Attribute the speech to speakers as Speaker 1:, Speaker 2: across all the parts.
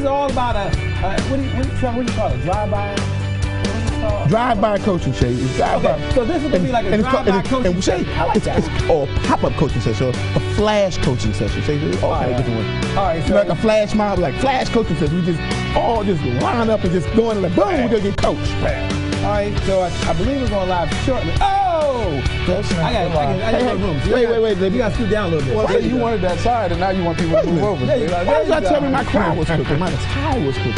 Speaker 1: is all about what do you call it? Drive-by?
Speaker 2: Drive-by coaching, Shay.
Speaker 1: Okay, so this is going to be like a drive-by coaching session. I like that.
Speaker 2: It's or pop-up coaching session, or a flash coaching session. Shay, all kind of different ones.
Speaker 1: All right, so
Speaker 2: like a flash mob, like flash coaching session. We just all just line up and just go in like, boom, we're going to get coached.
Speaker 1: All right, so I believe we're going live shortly. Oh! I got room.
Speaker 2: Wait.
Speaker 1: You got to scoot down a little bit.
Speaker 3: Well, you wanted that side, and now you want people to move over.
Speaker 2: Why did you tell me my crowd was cooking? My tie was cooking.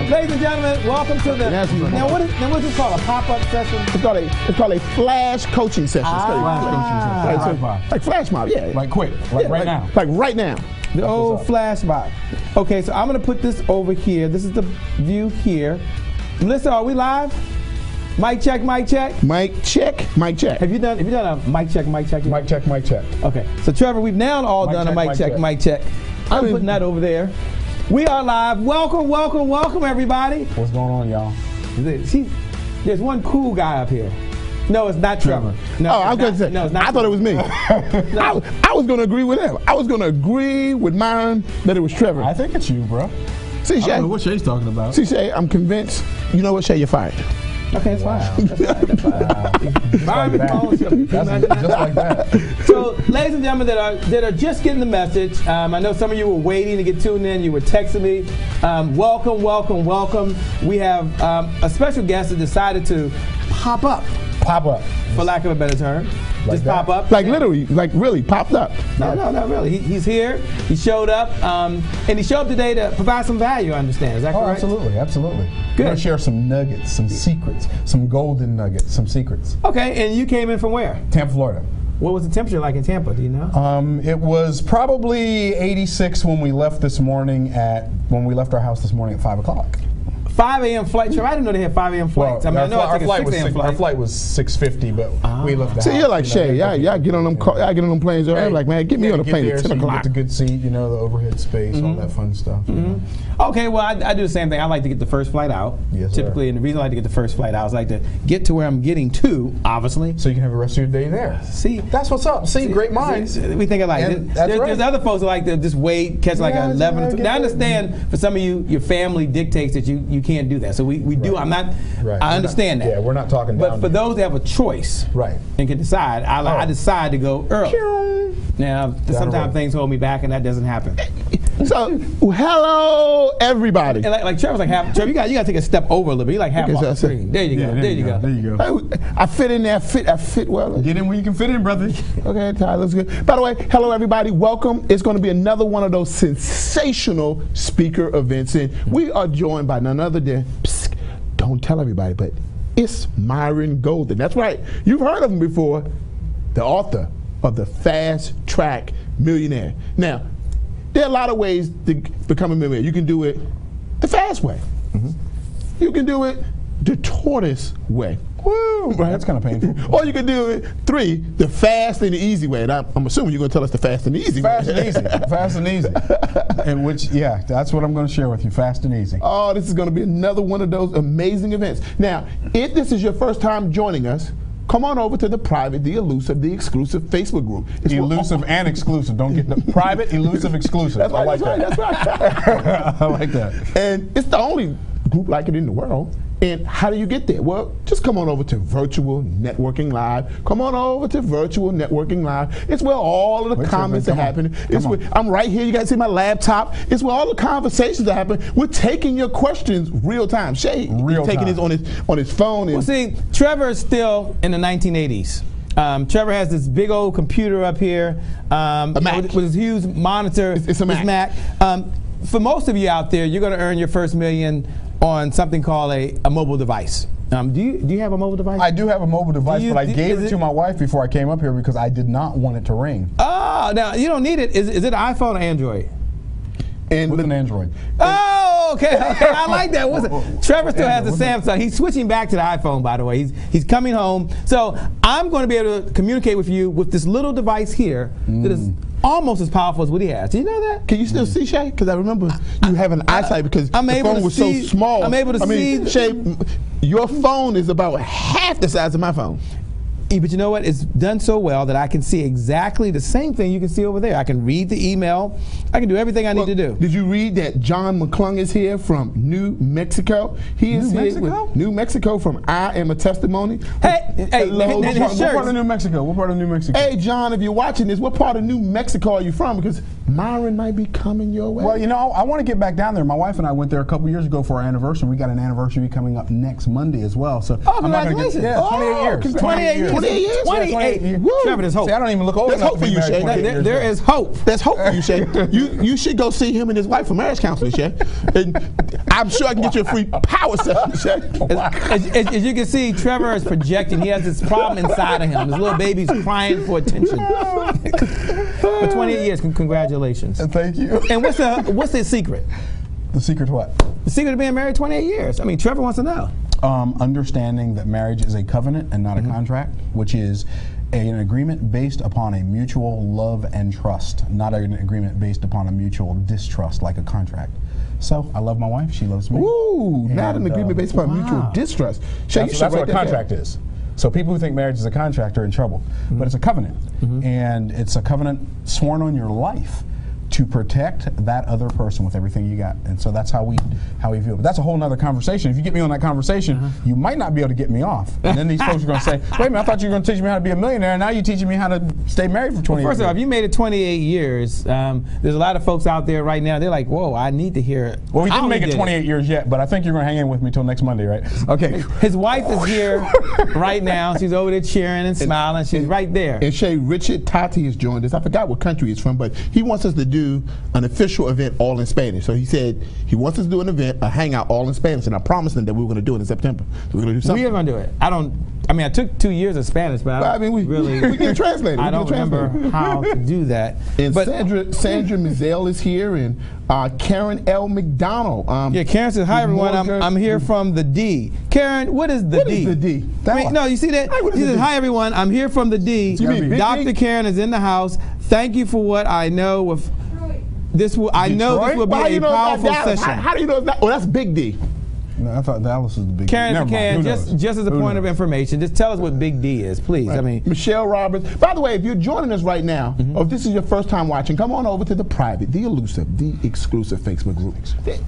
Speaker 1: Ladies and gentlemen, welcome to the... Now, what is this called? A pop-up session?
Speaker 2: It's called a flash coaching session. Like flash mob, yeah.
Speaker 3: Like quick, like right now.
Speaker 2: Like right now.
Speaker 1: The old flash mob. Okay, so I'm going to put this over here. This is the view here. Melissa, are we live? Mic check, mic check.
Speaker 2: Mic check, mic check.
Speaker 1: Have you done a mic check, mic check?
Speaker 3: Mic check, mic check.
Speaker 1: Okay, so Trevor, we've now all done a mic check, mic check. I'm putting that over there. We are live. Welcome, everybody.
Speaker 3: What's going on, y'all?
Speaker 1: There's one cool guy up here. No, it's not Trevor. No,
Speaker 2: I was going to say.
Speaker 1: No, it's not.
Speaker 2: I thought it was me.
Speaker 1: No.
Speaker 2: I was going to agree with him. I was going to agree with Myron that it was Trevor.
Speaker 3: I think it's you, bro.
Speaker 2: See, Shay,
Speaker 3: I don't know what Shay's talking about.
Speaker 2: See, Shay, I'm convinced. You know what, Shay, you're fired.
Speaker 1: Okay, it's fine. That's fine.
Speaker 3: Just like that.
Speaker 1: So, ladies and gentlemen that are just getting the message, I know some of you were waiting to get tuned in. You were texting me. Welcome. We have a special guest that decided to pop up.
Speaker 3: Pop up.
Speaker 1: For lack of a better term.
Speaker 3: Like
Speaker 1: just
Speaker 3: that.
Speaker 1: pop up.
Speaker 2: Like literally, like really popped up.
Speaker 1: No, not really. He's here. He showed up. And he showed up today to provide some value, I understand. Is that correct?
Speaker 3: Absolutely.
Speaker 1: Good.
Speaker 3: We're going to share some nuggets, some secrets, some golden nuggets, some secrets.
Speaker 1: Okay, and you came in from where?
Speaker 3: Tampa, Florida.
Speaker 1: What was the temperature like in Tampa? Do you know?
Speaker 3: It was probably 86 when we left our house this morning at 5 o'clock.
Speaker 1: 5 a.m. flight. Trevor, I didn't know they had 5 a.m. flights.
Speaker 3: Well,
Speaker 1: I know I took a 6 a.m. flight.
Speaker 3: Our flight was 6:50, but we left the house.
Speaker 2: See, you're like Shay. Y'all get on them planes early. Like, man, get me on the plane at 10 o'clock.
Speaker 3: You get the good seat, the overhead space, all that fun stuff.
Speaker 1: Okay, well, I do the same thing. I like to get the first flight out.
Speaker 3: Yes,
Speaker 1: typically, and the reason I like to get the first flight out is I like to get to where I'm getting to, obviously.
Speaker 3: So you can have the rest of your day there.
Speaker 1: See,
Speaker 3: that's what's up. See, great minds.
Speaker 1: We think alike. There's other folks that like to just wait, catch like 11. Now, I understand for some of you, your family dictates that you can't do that. So we do. I'm not.
Speaker 3: Right.
Speaker 1: I understand that.
Speaker 3: Yeah, we're not talking.
Speaker 1: But for those that have a choice,
Speaker 3: right,
Speaker 1: and can decide, I decide to go early. Now, sometimes things hold me back, and that doesn't happen.
Speaker 2: So, hello, everybody.
Speaker 1: And like Trevor's like half. Trevor, you got to take a step over a little bit. You like half off the screen. There you go.
Speaker 3: There you go.
Speaker 2: I fit in there. I fit well.
Speaker 3: Get in where you can fit in, brother.
Speaker 2: Okay, Tyler's good. By the way, hello, everybody. Welcome. It's going to be another one of those sensational speaker events, and we are joined by none other than. Don't tell everybody, but it's Myron Golden. That's right. You've heard of him before. The author of the Fast Track Millionaire. Now, there are a lot of ways to become a millionaire. You can do it the fast way. You can do it the tortoise way. Woo, right?
Speaker 3: That's kind of painful.
Speaker 2: Or you can do it the fast and the easy way. And I'm assuming you're going to tell us the fast and the easy way.
Speaker 3: Fast and easy. And that's what I'm going to share with you, fast and easy.
Speaker 2: Oh, this is going to be another one of those amazing events. Now, if this is your first time joining us, come on over to the private, the elusive, the exclusive Facebook group.
Speaker 3: It's elusive and exclusive. Don't get the private, elusive, exclusive.
Speaker 2: That's right,
Speaker 3: that's right. I like that.
Speaker 2: And it's the only group like it in the world. And how do you get there? Well, just come on over to Virtual Networking Live. Come on over to Virtual Networking Live. It's where all of the comments are happening. I'm right here. You guys see my laptop. It's where all the conversations are happening. We're taking your questions real time. Shay is taking this on his phone.
Speaker 1: Well, see, Trevor is still in the 1980s. Trevor has this big old computer up here
Speaker 2: a Mac.
Speaker 1: With his huge monitor.
Speaker 2: It's a Mac.
Speaker 1: For most of you out there, you're going to earn your first million on something called a mobile device. Do you have a mobile device?
Speaker 3: I do have a mobile device, but I gave it to my wife before I came up here because I did not want it to ring.
Speaker 1: Oh, now you don't need it. Is it an iPhone or Android?
Speaker 3: With an Android.
Speaker 1: Oh, okay. I like that. Trevor still has the Samsung. He's switching back to the iPhone, by the way. He's coming home. So I'm going to be able to communicate with you with this little device here that is almost as powerful as what he has. Do you know that?
Speaker 2: Can you still see, Shay? Because I remember you having eyesight because the phone was so small.
Speaker 1: I'm able to see.
Speaker 2: Shay, your phone is about half the size of my phone.
Speaker 1: But you know what? It's done so well that I can see exactly the same thing you can see over there. I can read the email. I can do everything I need to do.
Speaker 2: Did you read that John McClung is here from New Mexico? He is here with New Mexico from I Am a Testimony.
Speaker 1: Hey,
Speaker 2: hello,
Speaker 3: what part of New Mexico? What part of New Mexico?
Speaker 2: Hey, John, if you're watching this, what part of New Mexico are you from? Because Myron might be coming your way.
Speaker 3: Well, you know, I want to get back down there. My wife and I went there a couple years ago for our anniversary. We got an anniversary coming up next Monday as well. So
Speaker 1: congratulations.
Speaker 3: 28 years.
Speaker 1: 28 years.
Speaker 2: 28 years?
Speaker 1: 28 years. Trevor, there's hope.
Speaker 3: See, I don't even look old
Speaker 2: There's
Speaker 3: enough
Speaker 2: hope
Speaker 3: to
Speaker 2: for
Speaker 3: be
Speaker 2: you,
Speaker 3: married
Speaker 2: Shay.
Speaker 3: 28 years
Speaker 1: There
Speaker 3: ago.
Speaker 1: is hope.
Speaker 2: There's hope for you, Shay. You should go see him and his wife for marriage counseling, Shay. And I'm sure I can get you a free power session, Shay.
Speaker 1: As you can see, Trevor is projecting. He has this problem inside of him. His little baby's crying for attention. For 28 years, congratulations.
Speaker 3: Thank you.
Speaker 1: And what's the secret?
Speaker 3: The secret to what?
Speaker 1: The secret of being married 28 years. I mean, Trevor wants to know.
Speaker 3: Understanding that marriage is a covenant and not a contract, which is an agreement based upon a mutual love and trust, not an agreement based upon a mutual distrust like a contract. So I love my wife, she loves me.
Speaker 2: Ooh, not an agreement based upon mutual distrust. Shay,
Speaker 3: That's what a contract is. So people who think marriage is a contract are in trouble. But it's a covenant. And it's a covenant sworn on your life to protect that other person with everything you got. And so that's how we feel. But that's a whole nother conversation. If you get me on that conversation, you might not be able to get me off. And then these folks are going to say, wait a minute, I thought you were going to teach me how to be a millionaire, and now you're teaching me how to stay married for 20 years.
Speaker 1: First off, if you made it 28 years, there's a lot of folks out there right now, they're like, whoa, I need to hear it.
Speaker 3: Well, we didn't make it 28 years yet, but I think you're going to hang in with me till next Monday, right? Okay.
Speaker 1: His wife is here right now. She's over there cheering and smiling. She's right there.
Speaker 2: And Shay, Richard Tati has joined us. I forgot what country he's from, but he wants us to do an official event all in Spanish. So he said he wants us to do an event, a hangout all in Spanish, and I promised him that we were going to do it in September. So we're going to do something.
Speaker 1: We are going to do it. I took 2 years of Spanish, but
Speaker 2: we can translate it.
Speaker 1: I don't remember how to do that.
Speaker 2: And Sandra Mizell is here, and Karen L. McDonald.
Speaker 1: Karen says, hi everyone, I'm here from the D. Karen, what is the D?
Speaker 2: What is the D?
Speaker 1: No, you see that? She says, hi everyone, I'm here from the D. Dr. Karen is in the house. Thank you for what I know with this will be a powerful session.
Speaker 2: How do you know it's not? Oh, that's Big D.
Speaker 3: No, I thought Dallas was the big
Speaker 1: Karen, if you can, just as a point of information, just tell us what Big D is, please.
Speaker 2: Right.
Speaker 1: I mean,
Speaker 2: Michelle Roberts. By the way, if you're joining us right now, or if this is your first time watching, come on over to the private, the elusive, the exclusive Facebook group.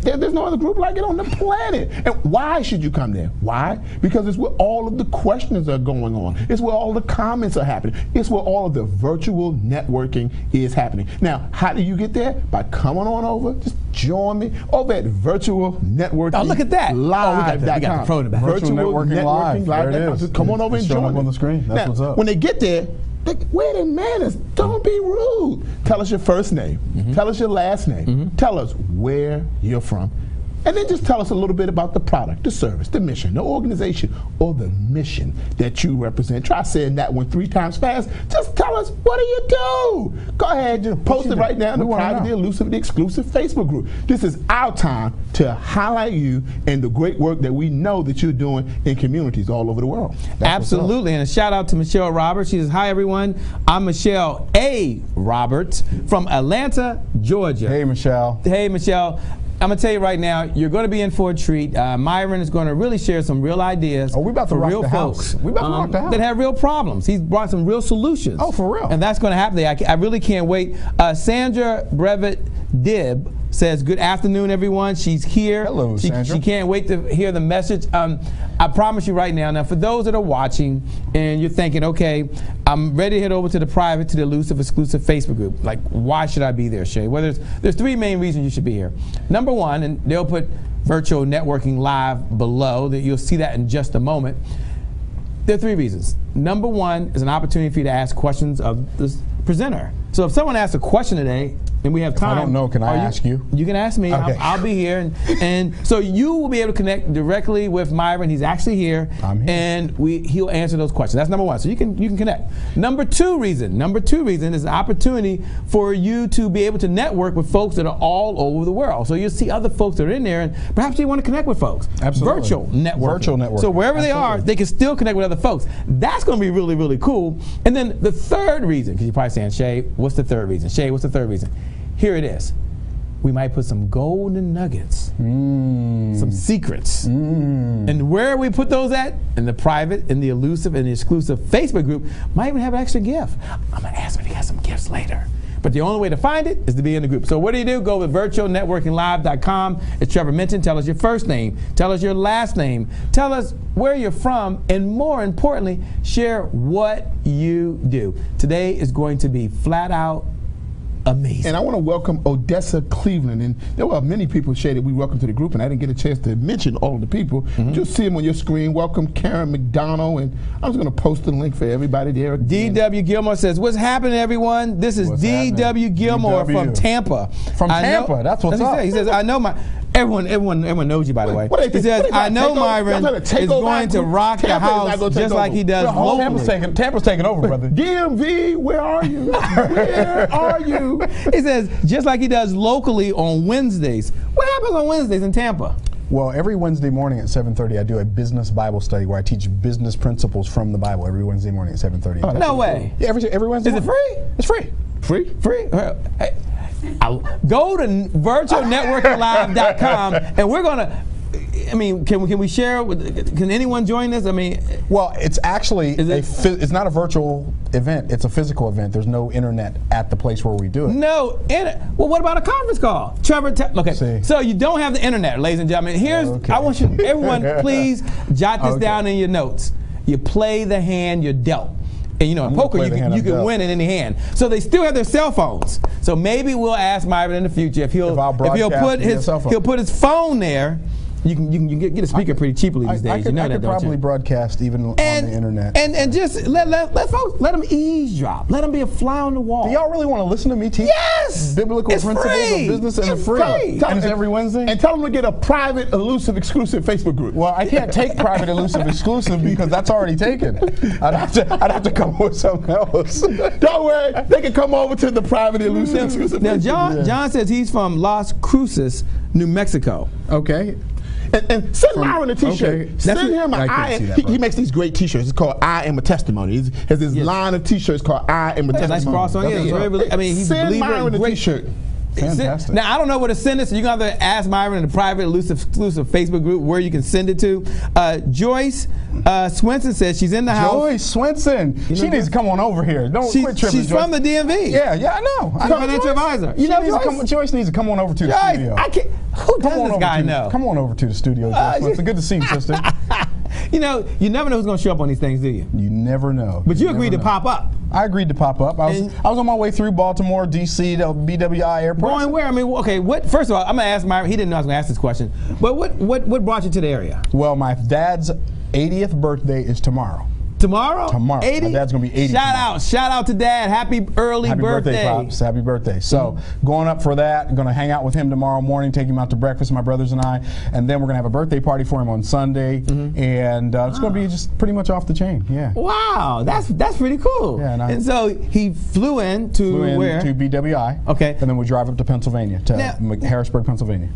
Speaker 2: There's no other group like it on the planet. And why should you come there? Why? Because it's where all of the questions are going on. It's where all the comments are happening. It's where all of the virtual networking is happening. Now, how do you get there? By coming on over. Just join me over at Virtual Networking.
Speaker 1: Oh, look at that.
Speaker 2: Live.
Speaker 1: We got the pro in the back.
Speaker 2: Virtual Networking Live.
Speaker 3: There it is.
Speaker 2: Just come on over and join
Speaker 3: up on the screen. That's what's up.
Speaker 2: When they get there, wait a minute. Don't be rude. Tell us your first name. Tell us your last name. Tell us where you're from. And then just tell us a little bit about the product, the service, the mission, the organization, or the mission that you represent. Try saying that one 3 times fast. Just tell us, what do you do? Go ahead, just post it right now in the private, the elusive, the exclusive Facebook group. This is our time to highlight you and the great work that we know that you're doing in communities all over the world.
Speaker 1: Absolutely, and a shout out to Michelle Roberts. She says, hi everyone, I'm Michelle A. Roberts from Atlanta, Georgia.
Speaker 3: Hey, Michelle.
Speaker 1: Hey, Michelle. I'm going to tell you right now, you're going to be in for a treat. Myron is going to really share some real ideas
Speaker 3: we about to
Speaker 1: for
Speaker 3: rock
Speaker 1: real
Speaker 3: the
Speaker 1: folks
Speaker 3: house. We about to rock the house.
Speaker 1: That have real problems. He's brought some real solutions.
Speaker 3: Oh, for real.
Speaker 1: And that's going to happen. I really can't wait. Sandra Brevet Dibb says, good afternoon, everyone. She's here.
Speaker 3: Hello, Sandra.
Speaker 1: She can't wait to hear the message. I promise you right now, for those that are watching and you're thinking, okay, I'm ready to head over to the private, to the elusive, exclusive Facebook group. Like, why should I be there, Shay? Well, there's 3 main reasons you should be here. Number 1, and they'll put Virtual Networking Live below, that you'll see that in just a moment. There are 3 reasons. Number 1 is an opportunity for you to ask questions of the presenter. So if someone asks a question today, and we have time.
Speaker 3: If I don't know, can I ask you?
Speaker 1: You can ask me.
Speaker 3: Okay.
Speaker 1: I'll be here. And so you will be able to connect directly with Myron. He's actually here.
Speaker 3: I'm here.
Speaker 1: And he'll answer those questions. That's number 1. So you can connect. Number two reason is an opportunity for you to be able to network with folks that are all over the world. So you'll see other folks that are in there, and perhaps you want to connect with folks.
Speaker 3: Absolutely.
Speaker 1: Virtual networking.
Speaker 3: Virtual networking.
Speaker 1: So wherever they are, they can still connect with other folks. That's going to be really, really cool. And then the third reason, because you're probably saying, Shay, what's the third reason? Shay, what's the third reason? Here it is. We might put some golden nuggets, some secrets. And where we put those at? In the private, in the elusive, and the exclusive Facebook group. Might even have an extra gift. I'm going to ask him if he has some gifts later. But the only way to find it is to be in the group. So what do? Go with virtualnetworkinglive.com. As Trevor mentioned, tell us your first name. Tell us your last name. Tell us where you're from. And more importantly, share what you do. Today is going to be flat out amazing.
Speaker 2: And I want to welcome Odessa Cleveland. And there were many people shaded we welcome to the group, and I didn't get a chance to mention all of the people. You'll see them on your screen. Welcome Karen McDonald, and I was going to post the link for everybody there.
Speaker 1: D.W. Gilmore says, what's happening, everyone? This is D.W. Gilmore from Tampa.
Speaker 3: From Tampa, that's what's up.
Speaker 1: He says, I know my... Everyone knows you, by the way. He says, I know Myron is going to rock the house just like he does locally.
Speaker 3: Tampa's taking over, brother.
Speaker 2: DMV, where are you? Where are you?
Speaker 1: He says, just like he does locally on Wednesdays. What happens on Wednesdays in Tampa?
Speaker 3: Well, every Wednesday morning at 7:30, I do a business Bible study where I teach business principles from the Bible every Wednesday morning at 7:30.
Speaker 1: Oh, no way.
Speaker 3: Yeah, every Wednesday.
Speaker 1: Is it free?
Speaker 3: It's free.
Speaker 1: Free? Hey, go to virtualnetworkinglive.com and we're going to, I mean, can we share? Can anyone join this? I mean,
Speaker 3: well, it's actually it's not a virtual event. It's a physical event. There's no internet at the place where we do it.
Speaker 1: No internet. Well, what about a conference call? Trevor, okay. So you don't have the internet, ladies and gentlemen. I want you, everyone, please jot this down in your notes. You play the hand you're dealt. And you know, in poker, you can win in any hand. So they still have their cell phones. So maybe we'll ask Myron in the future if he'll put his phone there. You can get a speaker pretty cheaply these days.
Speaker 3: I could probably broadcast even on the internet.
Speaker 1: And just let folks, let them eavesdrop. Let them be a fly on the wall.
Speaker 3: Do y'all really want to listen to me teach biblical principles of business and it's free? And it's every Wednesday?
Speaker 2: And tell them to get a private, elusive, exclusive Facebook group.
Speaker 3: Well, I can't take private, elusive, exclusive because that's already taken. I'd have to come up with something else.
Speaker 2: Don't worry, they can come over to the private, elusive, exclusive.
Speaker 1: Now, John says he's from Las Cruces, New Mexico.
Speaker 3: Okay.
Speaker 2: And send Myron a T-shirt. Okay. Send him he makes these great T-shirts. It's called I Am a Testimony. He has this line of T-shirts called I Am a Testimony.
Speaker 1: Nice cross on it. I mean, he's
Speaker 2: send
Speaker 1: a believer.
Speaker 2: Myron a T-shirt.
Speaker 3: Fantastic.
Speaker 1: Now, I don't know where to send it, so you're going to have to ask Myron in the private, elusive, exclusive Facebook group where you can send it to. Joyce Swenson says she's in the house.
Speaker 3: Joyce Swenson. She needs to come on over here. Don't quit tripping,
Speaker 1: She's from the DMV.
Speaker 3: Yeah, I know.
Speaker 1: She's a financial advisor.
Speaker 3: Joyce needs to come on over to the studio.
Speaker 1: Who does this guy know?
Speaker 3: Come on over to the studio, Joyce Swenson. Good to see you, sister.
Speaker 1: You know, you never know who's going to show up on these things, do you?
Speaker 3: You never know.
Speaker 1: But you agreed to pop up.
Speaker 3: I agreed to pop up. I was on my way through Baltimore, D.C. to BWI Airport.
Speaker 1: Going where? I mean, okay. First of all, I'm going to ask Myron. He didn't know I was going to ask this question. But what brought you to the area?
Speaker 3: Well, my dad's 80th birthday is tomorrow.
Speaker 1: Tomorrow?
Speaker 3: Tomorrow.
Speaker 1: 80?
Speaker 3: My dad's going to be 80
Speaker 1: Shout out to Dad. Happy early birthday.
Speaker 3: Pops. Happy birthday. So going up for that, going to hang out with him tomorrow morning, take him out to breakfast, my brothers and I, and then we're going to have a birthday party for him on Sunday, and it's going to be just pretty much off the chain. Yeah.
Speaker 1: Wow, that's pretty cool. Yeah, and so he flew in to where?
Speaker 3: To BWI.
Speaker 1: Okay.
Speaker 3: And then we drive up to Pennsylvania, to Harrisburg, Pennsylvania.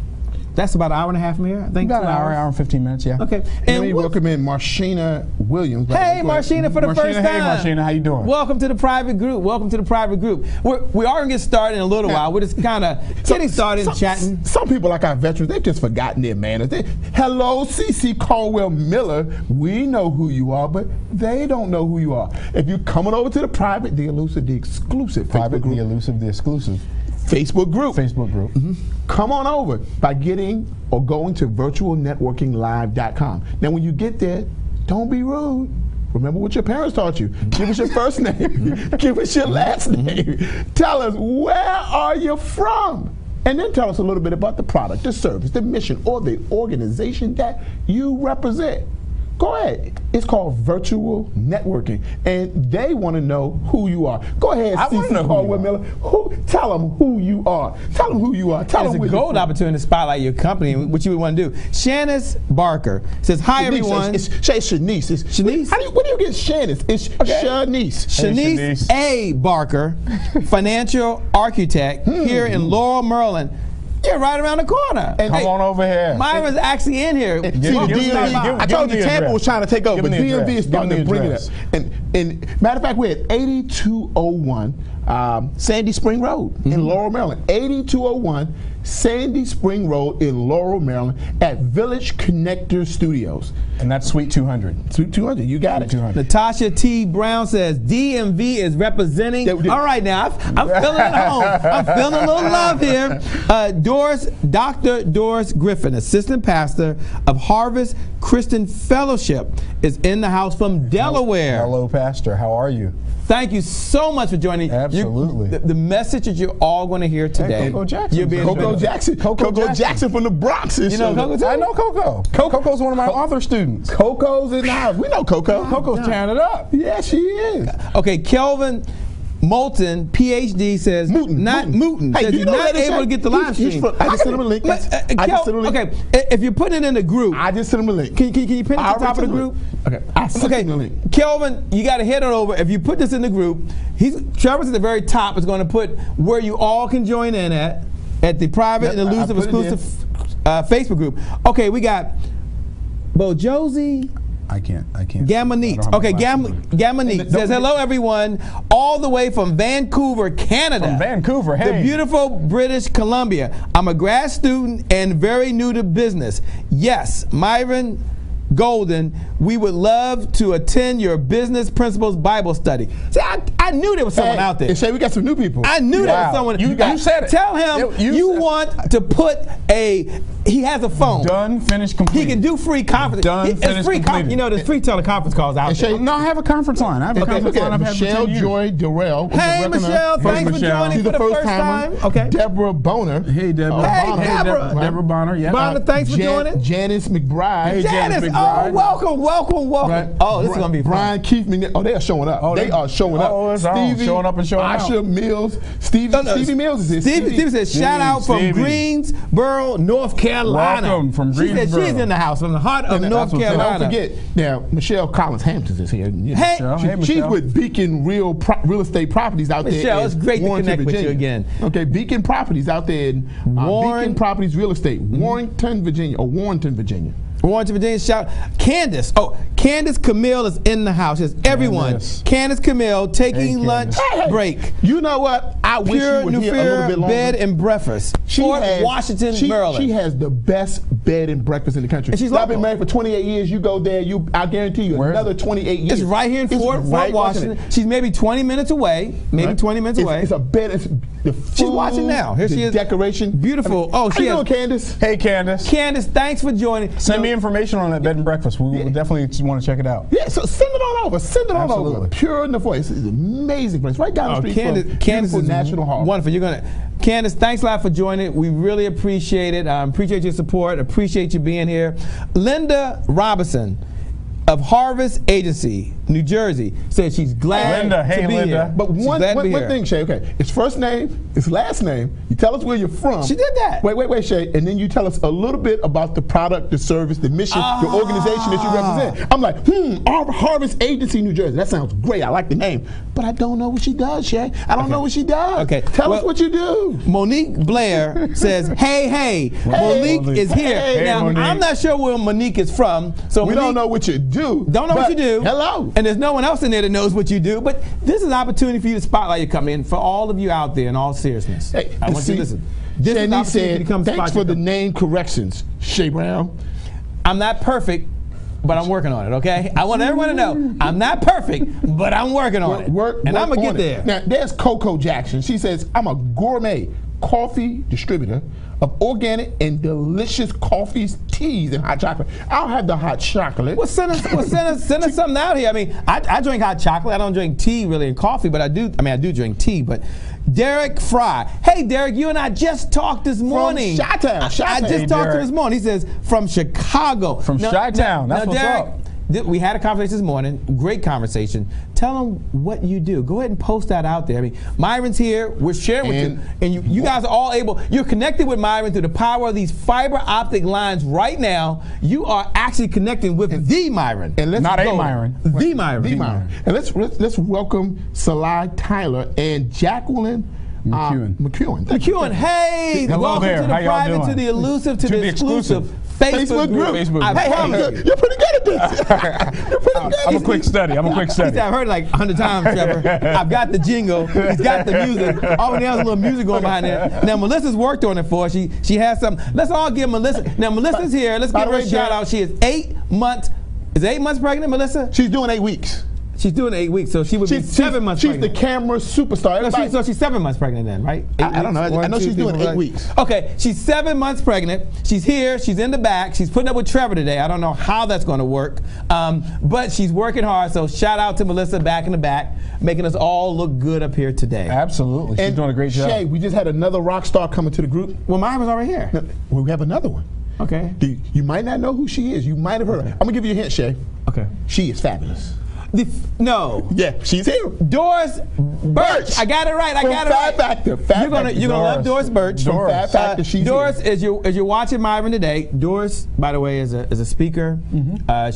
Speaker 1: That's about an hour and a half from here, I think.
Speaker 3: About an hour and 15 minutes, yeah.
Speaker 1: Okay.
Speaker 2: And we welcome in Marshina Williams.
Speaker 1: Hey, Marshina, for the first time.
Speaker 3: Hey, Marshina, how you doing?
Speaker 1: Welcome to the private group. Welcome to the private group. We are going to get started in a little while. We're just kind of getting started and chatting.
Speaker 2: Some people, like our veterans, they've just forgotten their manners. Hello, C.C. Caldwell Miller. We know who you are, but they don't know who you are. If you're coming over to the private, the elusive, the exclusive
Speaker 3: private, the elusive, the exclusive
Speaker 2: Facebook group. Come on over by getting or going to virtualnetworkinglive.com. Now, when you get there, don't be rude. Remember what your parents taught you. Give us your first name. Give us your last name. Tell us, where are you from? And then tell us a little bit about the product, the service, the mission, or the organization that you represent. Go ahead. It's called virtual networking, and they want to know who you are. Go ahead, C.C. Caldwell Miller. Tell them who you are. Tell them who you are. Tell them.
Speaker 1: It's a gold opportunity to spotlight your company and what you would want to do. Shanice Barker says, "Hi everyone."
Speaker 2: It's Shanice. It's
Speaker 1: Shanice.
Speaker 2: Where do you get Shanice? It's Shanice.
Speaker 1: Shanice A. Barker, financial architect here in Laurel, Maryland. You're right around the corner.
Speaker 3: And come on over here.
Speaker 1: Myron's actually in here.
Speaker 2: I told you Tampa was trying to take over, but DMV is starting to bring it up. And matter of fact, we're at 8201 Sandy Spring Road in Laurel, Maryland. 8201 Sandy Spring Road in Laurel, Maryland at Village Connector Studios.
Speaker 3: And that's Suite 200.
Speaker 2: Suite 200, you got it.
Speaker 3: 200.
Speaker 1: Natasha T. Brown says DMV is representing. All right, now I'm feeling at home. I'm feeling a little love here. Dr. Doris Griffin, assistant pastor of Harvest Christian Fellowship, is in the house from Delaware.
Speaker 3: Hello, Pastor. How are you?
Speaker 1: Thank you so much for joining.
Speaker 3: Absolutely.
Speaker 1: The message that you're all going to hear today.
Speaker 3: Hey, Coco Jackson.
Speaker 2: Coco Jackson from the Bronx.
Speaker 1: You know Coco too?
Speaker 3: I know Coco. Coco's one of my author students.
Speaker 2: Coco's in the house. We know Coco.
Speaker 3: Coco's tearing it up.
Speaker 2: Yeah, she is.
Speaker 1: Okay, Kelvin Moulton, PhD, says Mooten.
Speaker 2: Hey,
Speaker 1: says he's not able to get the live stream.
Speaker 2: I just sent him a link.
Speaker 1: Okay, if you're putting it in the group,
Speaker 2: I just sent him a link.
Speaker 1: Can you pin it at the top of the group?
Speaker 2: Okay, I sent him the link.
Speaker 1: Kelvin, you got to head on over. If you put this in the group, Trevor's at the very top is going to put where you all can join in at the private and elusive exclusive Facebook group. Okay, we got Bo Josie.
Speaker 3: I can't.
Speaker 1: Gamanique. Okay, Gamanique says, hello, everyone, all the way from Vancouver, Canada.
Speaker 3: From Vancouver, hey.
Speaker 1: The beautiful British Columbia. I'm a grad student and very new to business. Yes, Myron Golden, we would love to attend your Business Principles Bible study. See, I knew there was someone out there.
Speaker 2: Say we got some new people.
Speaker 1: I knew there was someone.
Speaker 3: You said it.
Speaker 1: Tell him you want to put he has a phone.
Speaker 3: Done, finished, completed.
Speaker 1: He can do free conference.
Speaker 3: Done, finished, completed.
Speaker 1: You know, there's free teleconference calls out there.
Speaker 3: No, I have a conference line. I have a conference line I've had for 10 years.
Speaker 2: Joy Durrell.
Speaker 1: Hey, Michelle. Thanks for joining for the first time. Okay.
Speaker 2: Deborah Bonner.
Speaker 3: Hey, Deborah.
Speaker 1: Hey, Deborah.
Speaker 3: Deborah Bonner. Yeah.
Speaker 1: Bonner, thanks for joining.
Speaker 2: Janice McBride.
Speaker 1: Hey, Janice. Oh, welcome.
Speaker 2: Right.
Speaker 1: Oh, this is going to be fun.
Speaker 2: Brian Keith McNair. Oh, they are showing up. They are showing up.
Speaker 3: Oh, it's Stevie, showing up and showing out.
Speaker 2: Asha Mills. Stevie Mills is here.
Speaker 1: Stevie says, shout out from Greensboro, North Carolina.
Speaker 3: Welcome from Greensboro.
Speaker 1: She said she's in the house from the heart of North Carolina.
Speaker 2: Don't forget, now, Michelle Collins-Hampton is here.
Speaker 1: Hey,
Speaker 2: she's with Beacon Real Estate Properties out there.
Speaker 1: Michelle, it's great to connect with you again.
Speaker 2: Okay, Beacon Properties out there in Beacon Properties Real Estate, Warrenton, Virginia. Warrenton, Virginia,
Speaker 1: shout. Candace. Oh, Candace Camille is in the house. Yes, everyone. Candace Camille taking lunch break.
Speaker 2: You know what? I wish you were here a little bit longer.
Speaker 1: Bed and breakfast. Washington, Maryland.
Speaker 2: She has the best bed and breakfast in the country.
Speaker 1: And she's
Speaker 2: I've been married for 28 years. You go there, I guarantee you another 28 years.
Speaker 1: It's right here in Fort Washington. She's maybe 20 minutes away. It's a bed. She's watching now. Here she is.
Speaker 2: Decoration.
Speaker 1: Beautiful.
Speaker 2: How you doing, Candace?
Speaker 3: Hey, Candace.
Speaker 1: Candace, thanks for joining.
Speaker 3: Send me information on that bed and breakfast. We will definitely want to check it out.
Speaker 2: Yeah, so send it on over. Send it on over. Pure in the voice. It's an amazing place. Right down the street from
Speaker 1: Candace is
Speaker 2: National Hall.
Speaker 1: Wonderful. Candace, thanks a lot for joining. We really appreciate it. Appreciate your support. Appreciate you being here. Linda Robinson of Harvest Agency, New Jersey, says she's glad to be here.
Speaker 2: But one thing, Shay, okay, it's first name, it's last name. You tell us where you're from.
Speaker 1: She did that.
Speaker 2: Wait, Shay, and then you tell us a little bit about the product, the service, the mission, the organization that you represent. I'm like, Harvest Agency, New Jersey. That sounds great. I like the name. But I don't know what she does, Shay. I don't know what she does.
Speaker 1: Okay.
Speaker 2: Tell us what you do.
Speaker 1: Monique Blair says, hey, Monique is here.
Speaker 3: Hey,
Speaker 1: now,
Speaker 3: Monique.
Speaker 1: I'm not sure where Monique is from. So
Speaker 2: we don't know what you do.
Speaker 1: Don't know what you do.
Speaker 2: Hello.
Speaker 1: And there's no one else in there that knows what you do. But this is an opportunity for you to spotlight your company. And for all of you out there, in all seriousness, I want you to listen. This is an opportunity to come
Speaker 2: thanks for the name corrections, Shay Brown.
Speaker 1: I'm not perfect, but I'm working on it, okay? I want everyone to know I'm not perfect, but I'm working on it. And I'm going to get there.
Speaker 2: Now, there's Coco Jackson. She says, I'm a gourmet coffee distributor of organic and delicious coffees, teas, and hot chocolate. I'll have the hot chocolate.
Speaker 1: Well, send us something out here. I mean, I drink hot chocolate. I don't drink tea really and coffee, but I do drink tea. But Derek Fry. Hey, Derek, you and I just talked this morning.
Speaker 2: From Chi-Town.
Speaker 1: I just talked to him this morning. He says, from Chicago.
Speaker 3: From Chi-Town. That's what's up.
Speaker 1: We had a conversation this morning, great conversation. Tell them what you do. Go ahead and post that out there. I mean, Myron's here. We're sharing with you. And you guys are all able. You're connected with Myron through the power of these fiber optic lines right now. You are actually connecting with the Myron.
Speaker 2: And let's
Speaker 3: a Myron.
Speaker 1: The Myron.
Speaker 2: The Myron. And let's welcome Salai Tyler and Jacqueline McEwen.
Speaker 1: Hey,
Speaker 3: hello
Speaker 1: welcome
Speaker 3: there.
Speaker 1: to the private, to the elusive, to the exclusive Facebook group.
Speaker 3: Facebook
Speaker 1: I
Speaker 3: group.
Speaker 1: promise you.
Speaker 2: You're pretty good at this. You're pretty good.
Speaker 3: I'm a quick study.
Speaker 1: I've heard it like 100 times, Trevor. I've got the jingle. He's got the music. All we need is a little music going behind there. Now, Melissa's worked on it for us. She has some. Let's all give Melissa. Now, Melissa's here. Let's give her a shout out. She is 8 months. Is 8 months pregnant, Melissa?
Speaker 2: She's doing 8 weeks.
Speaker 1: She's doing 8 weeks, so she would be 7 months pregnant.
Speaker 2: She's the camera superstar.
Speaker 1: So she's 7 months pregnant then, right?
Speaker 2: I don't know. I know she's doing 8 weeks.
Speaker 1: Okay, she's 7 months pregnant. She's here. She's in the back. She's putting up with Trevor today. I don't know how that's going to work, but she's working hard. So shout out to Melissa back in the back, making us all look good up here today.
Speaker 3: Absolutely. She's doing a great job.
Speaker 2: Shay, we just had another rock star coming to the group.
Speaker 1: Well, mine was already here.
Speaker 2: No, we have another one.
Speaker 1: Okay.
Speaker 2: You might not know who she is. You might have heard her. I'm going to give you a hint, Shay.
Speaker 1: Okay.
Speaker 2: She is fabulous.
Speaker 1: No.
Speaker 2: Yeah, she's here.
Speaker 1: Doris Birch. I got it right. You're gonna love Doris Birch.
Speaker 2: Fab Factor. She's
Speaker 1: Doris,
Speaker 2: here.
Speaker 1: as you're watching Myron today, Doris, by the way, is a speaker.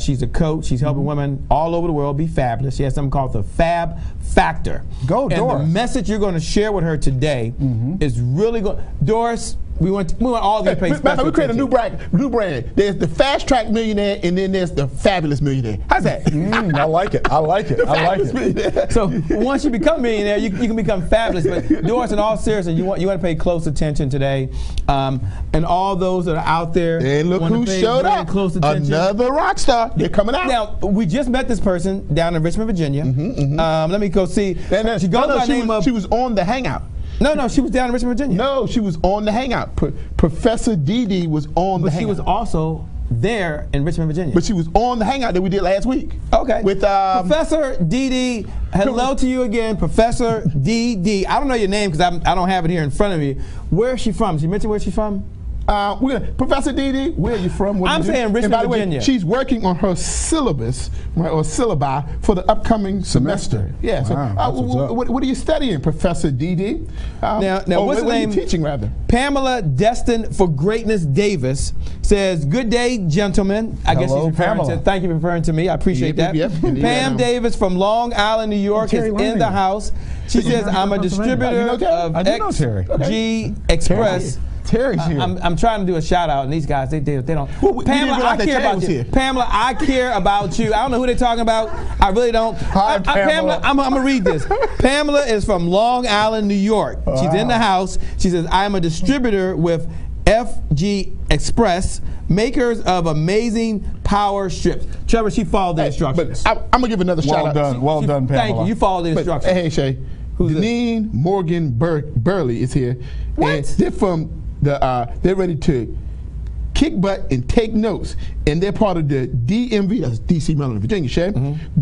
Speaker 1: She's a coach. She's helping women all over the world be fabulous. She has something called the Fab Factor.
Speaker 3: Go, Doris.
Speaker 1: And the message you're going to share with her today is really good. Doris, we want all of you to pay special
Speaker 2: We create a
Speaker 1: attention.
Speaker 2: new brand. There's the Fast Track Millionaire, and then there's the Fabulous Millionaire. How's that?
Speaker 3: I like it. I like it.
Speaker 1: So once you become a millionaire, you can become fabulous. But Doris, in all seriousness, you want to pay close attention today, and all those that are out there.
Speaker 2: And look who showed up!
Speaker 1: Close attention.
Speaker 2: Another rock star. They're coming out.
Speaker 1: Now we just met this person down in Richmond, Virginia. Let me go see. She goes by the name of.
Speaker 2: She was on the Hangout.
Speaker 1: No, she was down in Richmond, Virginia.
Speaker 2: No, she was on the Hangout. Professor Dee was on the Hangout.
Speaker 1: But she was also there in Richmond, Virginia.
Speaker 2: But she was on the Hangout that we did last week.
Speaker 1: Okay.
Speaker 2: With
Speaker 1: Professor Dee. Hello to you again, Professor Dee. I don't know your name because I don't have it here in front of me. Where is she from? She mentioned where she's from?
Speaker 2: Professor Dee, where are you from?
Speaker 1: I'm saying Richmond,
Speaker 2: by the way,
Speaker 1: Virginia.
Speaker 2: she's working on her syllabus, right, or syllabi for the upcoming semester. Yeah.
Speaker 3: Wow,
Speaker 2: so, what are you studying, Professor Dee?
Speaker 1: Now, what's the name?
Speaker 2: What are you teaching, rather?
Speaker 1: Pamela Destined for Greatness Davis says, "Good day, gentlemen." I guess she's referring
Speaker 3: Pamela.
Speaker 1: to. Thank you for referring to me. I appreciate that. Pam Davis from Long Island, New York, is in the house. She says, "I'm a distributor of XG Express."
Speaker 3: Terry's here.
Speaker 1: I'm trying to do a shout out, and these guys, they don't. Pamela, I care about you. Pamela, I care about you. I don't know who they're talking about. I really don't.
Speaker 3: Hi, Pamela.
Speaker 1: I'm gonna read this. Pamela is from Long Island, New York.
Speaker 3: Wow.
Speaker 1: She's in the house. She says, "I am a distributor with FG Express, makers of amazing power strips." Trevor, she followed the instructions.
Speaker 2: But I'm gonna give another shout out.
Speaker 3: Well done, Pamela.
Speaker 1: Thank you. You followed the instructions.
Speaker 2: Hey, Shay. Deneen Morgan Burley is here.
Speaker 1: What?
Speaker 2: And they're from they're ready to kick butt and take notes, and they're part of the DMV, that's DC, Maryland, Virginia, Shay.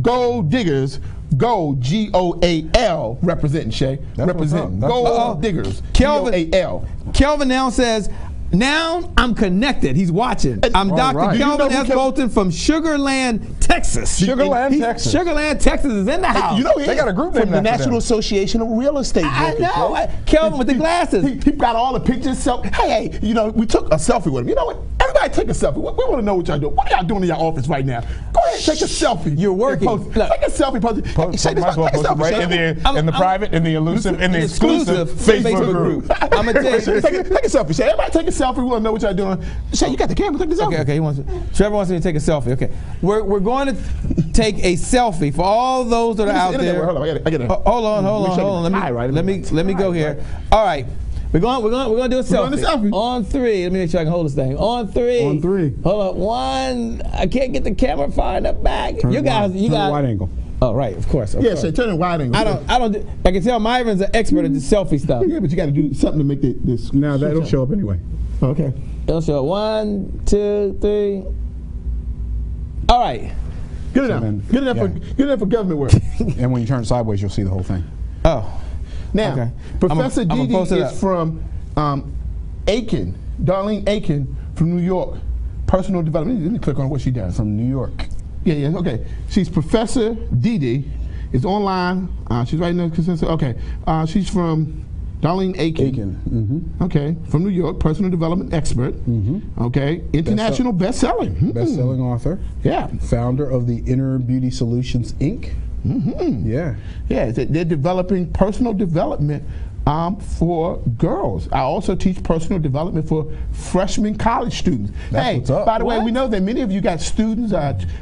Speaker 2: Gold Diggers, Gold, G-O-A-L, representing, Shay. Representing Gold Diggers, G-O-A-L.
Speaker 1: Kelvin now says, "Now I'm connected." He's watching. I'm Dr.
Speaker 3: Right.
Speaker 1: Kelvin S. Bolton from Sugar Land, Texas.
Speaker 3: Sugar Land, Texas.
Speaker 1: Sugar Land, Texas is in the house.
Speaker 2: You know,
Speaker 3: They got a group
Speaker 2: from
Speaker 3: named
Speaker 2: the
Speaker 3: after
Speaker 2: National
Speaker 3: them.
Speaker 2: Association of Real Estate
Speaker 1: I
Speaker 2: Brokers.
Speaker 1: know. Kelvin with the glasses.
Speaker 2: He got all the pictures. Hey, you know, we took a selfie with him. You know what? Everybody take a selfie. We want to know what y'all doing. What are y'all doing in your office right now? Go ahead, take a selfie.
Speaker 1: You're working.
Speaker 2: Take a selfie. Post it.
Speaker 3: Might as well post it right in the private, in the elusive, in the exclusive Facebook group.
Speaker 1: I'm gonna tell you.
Speaker 2: Take a selfie. Shay, everybody take a selfie. We want to know what y'all doing. Shay, you got the camera. Take the selfie.
Speaker 1: Okay. Trevor wants me to take a selfie. Okay. We're going to take a selfie for all those that are out there.
Speaker 2: Hold on. I gotta.
Speaker 1: Hold on. Let me go here. All right. We're gonna do a selfie. On three. Let me make sure I can hold this thing. On three. Hold on. One. I can't get the camera far enough back. You guys.
Speaker 3: Wide angle.
Speaker 1: Oh, right. Of course.
Speaker 2: Shay, turn it wide angle.
Speaker 1: I can tell Myron's an expert at the selfie stuff.
Speaker 2: Yeah, but you got to do something to make this.
Speaker 3: Now that'll show up anyway.
Speaker 2: Okay.
Speaker 1: It'll show up. 1, 2, 3. All right.
Speaker 2: Good enough for government work.
Speaker 3: And when you turn sideways, you'll see the whole thing.
Speaker 1: Oh.
Speaker 2: Now,
Speaker 1: okay.
Speaker 2: Professor Dee is from Aiken, Darlene Aiken from New York. Personal development. Let me click on what she does.
Speaker 3: From New York.
Speaker 2: Yeah, okay. She's Professor Dee. Is online. She's right now. Okay. She's from Darlene Aiken. Okay. From New York, personal development expert. Okay. International best-selling.
Speaker 3: Best-selling author.
Speaker 2: Yeah.
Speaker 3: Founder of the Inner Beauty Solutions, Inc. Yeah.
Speaker 2: Yeah, they're developing personal development for girls. I also teach personal development for freshman college students.
Speaker 3: That's what's up.
Speaker 2: By the way, we know that many of you got students,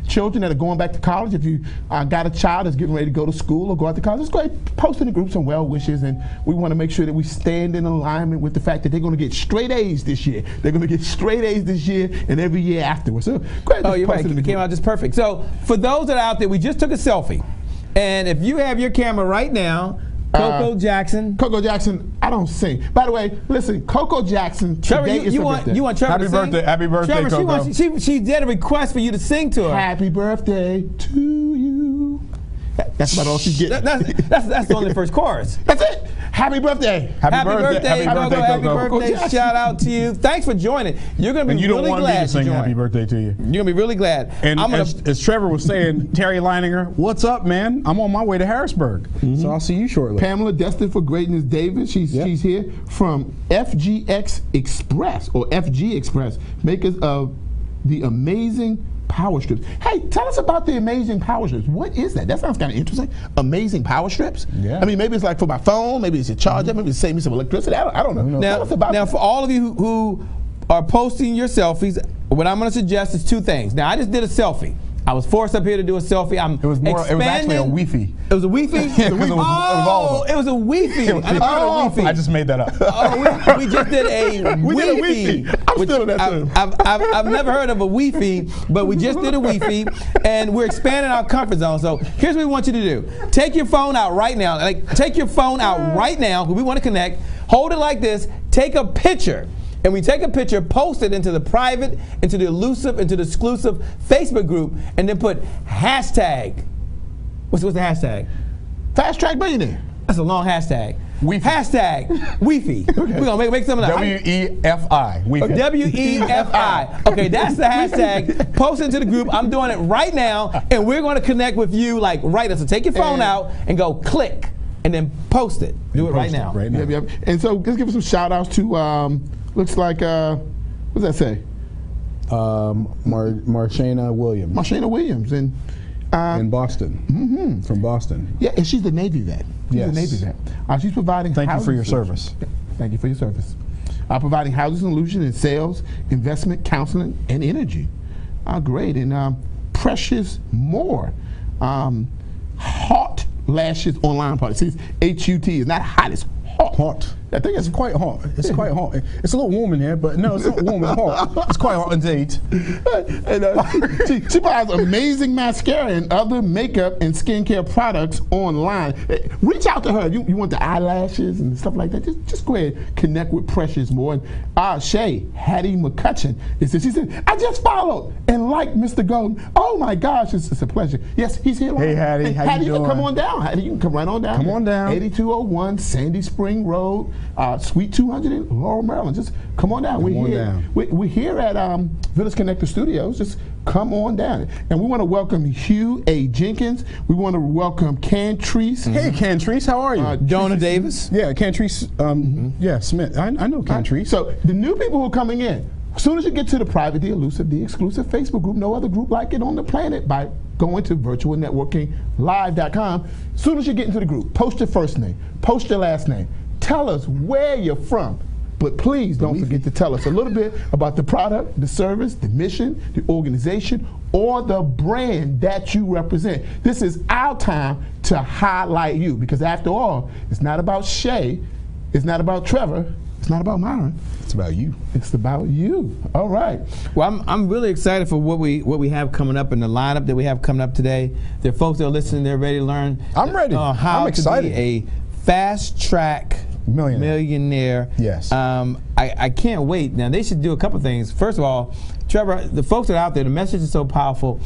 Speaker 2: children that are going back to college. If you got a child that's getting ready to go to school or go out to college, it's great. Post in the group some well wishes, and we want to make sure that we stand in alignment with the fact that they're going to get straight A's this year. They're going to get straight A's this year and every year afterwards. So, go ahead.
Speaker 1: Oh, you're right. It came out just perfect. So, for those that are out there, we just took a selfie. And if you have your camera right now, Coco Jackson.
Speaker 2: Coco Jackson, I don't sing. By the way, listen, Coco Jackson,
Speaker 1: Trevor,
Speaker 2: today is her birthday.
Speaker 1: You want Trevor
Speaker 3: Happy
Speaker 1: to sing?
Speaker 3: birthday, happy birthday,
Speaker 1: Trevor,
Speaker 3: Coco.
Speaker 1: she did a request for you to sing to her.
Speaker 2: Happy birthday to you. That's about all she's getting.
Speaker 1: That's only the first chorus.
Speaker 2: That's it. Happy birthday.
Speaker 1: Happy birthday, Coco. Happy
Speaker 3: Coco.
Speaker 1: birthday. Shout out to you. Thanks for joining. You're going to be
Speaker 3: You
Speaker 1: really
Speaker 3: don't want me
Speaker 1: glad
Speaker 3: to sing
Speaker 1: join.
Speaker 3: happy birthday to you.
Speaker 1: You're going to be really glad.
Speaker 3: And as Trevor was saying, Terry Leininger, what's up, man? I'm on my way to Harrisburg. So I'll see you shortly.
Speaker 2: Pamela, Destined for Greatness Davis, she's here from FGX Express, or FG Express, makers of the amazing power strips. Hey, tell us about the amazing power strips. What is that? That sounds kind of interesting. Amazing power strips?
Speaker 3: Yeah.
Speaker 2: I mean, maybe it's like for my phone, maybe it's a charger, maybe it's save me some electricity. I don't know. Tell us about
Speaker 1: now
Speaker 2: that.
Speaker 1: for all of you who are posting your selfies, what I'm going to suggest is two things. Now, I just did a selfie. I was forced up here to do a selfie.
Speaker 3: It was actually a Wi-Fi.
Speaker 1: It was a Wi-Fi?
Speaker 3: It was all of them.
Speaker 1: It was a Wi-Fi. I never heard of Wi-Fi.
Speaker 3: I just made that up.
Speaker 1: Oh, we just did a Wi-Fi.
Speaker 2: I'm still in that term.
Speaker 1: I've never heard of a Wi-Fi, but we just did a Wi-Fi, and we're expanding our comfort zone. So here's what we want you to do. Take your phone out right now. Take your phone out right now, because we want to connect. Hold it like this. Take a picture. And we take a picture, post it into the private, into the elusive, into the exclusive Facebook group, and then put hashtag. What's the hashtag?
Speaker 2: Fast Track Millionaire.
Speaker 1: That's a long hashtag.
Speaker 3: Wi-Fi.
Speaker 1: Hashtag Wi-Fi. We're going to make something like
Speaker 3: W-E-F-I. Wi-Fi.
Speaker 1: W-E-F-I. Okay, that's the hashtag. Post it into the group. I'm doing it right now, and we're going to connect with you like right now. So take your phone out and go click, and then post it. Do it right now.
Speaker 3: Right now.
Speaker 2: Yep. And so let's give some shout outs to, looks like, what does that say?
Speaker 3: Marshana Williams.
Speaker 2: Marshana Williams. And
Speaker 3: in Boston. From Boston.
Speaker 2: yeah, and she's the Navy vet. She's
Speaker 3: Yes.
Speaker 2: the Navy vet. She's providing
Speaker 3: Thank you for
Speaker 2: housing
Speaker 3: your
Speaker 2: solutions.
Speaker 3: service.
Speaker 2: Thank you for your service. Providing housing solutions in sales, investment, counseling, and energy. Great. And Precious Moore. Hot Lashes Online Party. See, it's H-U-T. It's not hot, it's hot.
Speaker 3: Hot.
Speaker 2: I think
Speaker 3: It's quite hot. It's quite hot. It's a little warm in here, but no, it's not warm. It's hot. It's quite hot indeed.
Speaker 2: And, she provides amazing mascara and other makeup and skincare products online. Reach out to her. You want the eyelashes and stuff like that? Just go ahead and connect with Precious Moore. And Shay, Hattie McCutcheon, she said, I just followed and liked Mr. Golden. Oh my gosh, it's a pleasure. Yes, he's here.
Speaker 3: Hey, Hattie,
Speaker 2: and
Speaker 3: how
Speaker 2: Hattie,
Speaker 3: you
Speaker 2: can
Speaker 3: doing?
Speaker 2: come on down. Hattie, you can come right on down.
Speaker 3: Come on down.
Speaker 2: 8201 Sandy Spring Road, Suite 200 in Laurel, Maryland. Just come on down. We're here at Village Connector Studios. Just come on down. And we want to welcome Hugh A. Jenkins. We want to welcome Cantrice.
Speaker 3: Hey, Cantrice, how are you?
Speaker 1: Donna Davis.
Speaker 3: Yeah, Cantrice. Yeah, Smith. I know Cantrice.
Speaker 2: So the new people who are coming in, as soon as you get to the private, the elusive, the exclusive Facebook group, no other group like it on the planet, by going to virtualnetworkinglive.com. As soon as you get into the group, post your first name, post your last name. Tell us where you're from. But please don't forget to tell us a little bit about the product, the service, the mission, the organization, or the brand that you represent. This is our time to highlight you, because after all, it's not about Shay, it's not about Trevor, it's not about Myron.
Speaker 3: It's about you.
Speaker 2: It's about you. All right.
Speaker 1: Well, I'm really excited for what we have coming up and the lineup that we have coming up today. There are folks that are listening, they're ready to learn.
Speaker 3: I'm ready.
Speaker 1: How
Speaker 3: I'm excited.
Speaker 1: to be a fast track millionaire.
Speaker 3: Yes.
Speaker 1: I can't wait. Now, they should do a couple things. First of all, Trevor, the folks that are out there, the message is so powerful.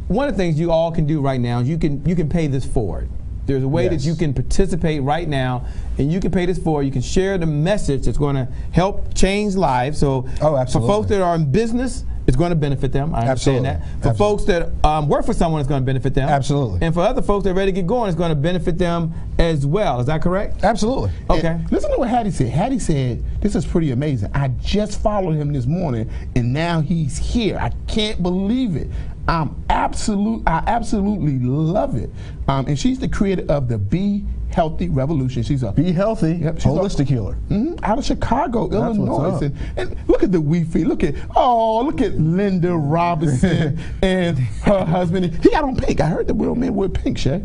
Speaker 1: One of the things you all can do right now is you can pay this forward. There's a way that you can participate right now, and you can pay this forward. You can share the message that's going to help change lives. So for folks that are in business, it's going to benefit them. I understand that. For folks that work for someone, it's going to benefit them.
Speaker 3: Absolutely.
Speaker 1: And for other folks that are ready to get going, it's going to benefit them as well. Is that correct?
Speaker 3: Absolutely.
Speaker 1: Okay.
Speaker 2: And listen to what Hattie said. Hattie said, this is pretty amazing. I just followed him this morning, and now he's here. I can't believe it. I absolutely love it. And she's the creator of the Be Healthy Revolution. She's a
Speaker 3: Be healthy, holistic healer.
Speaker 2: Out of Chicago,
Speaker 3: That's
Speaker 2: Illinois.
Speaker 3: what's up.
Speaker 2: And look at the Wi-Fi. Look at Linda Robinson and her husband. He got on pink. I heard the real men wear pink, Shay.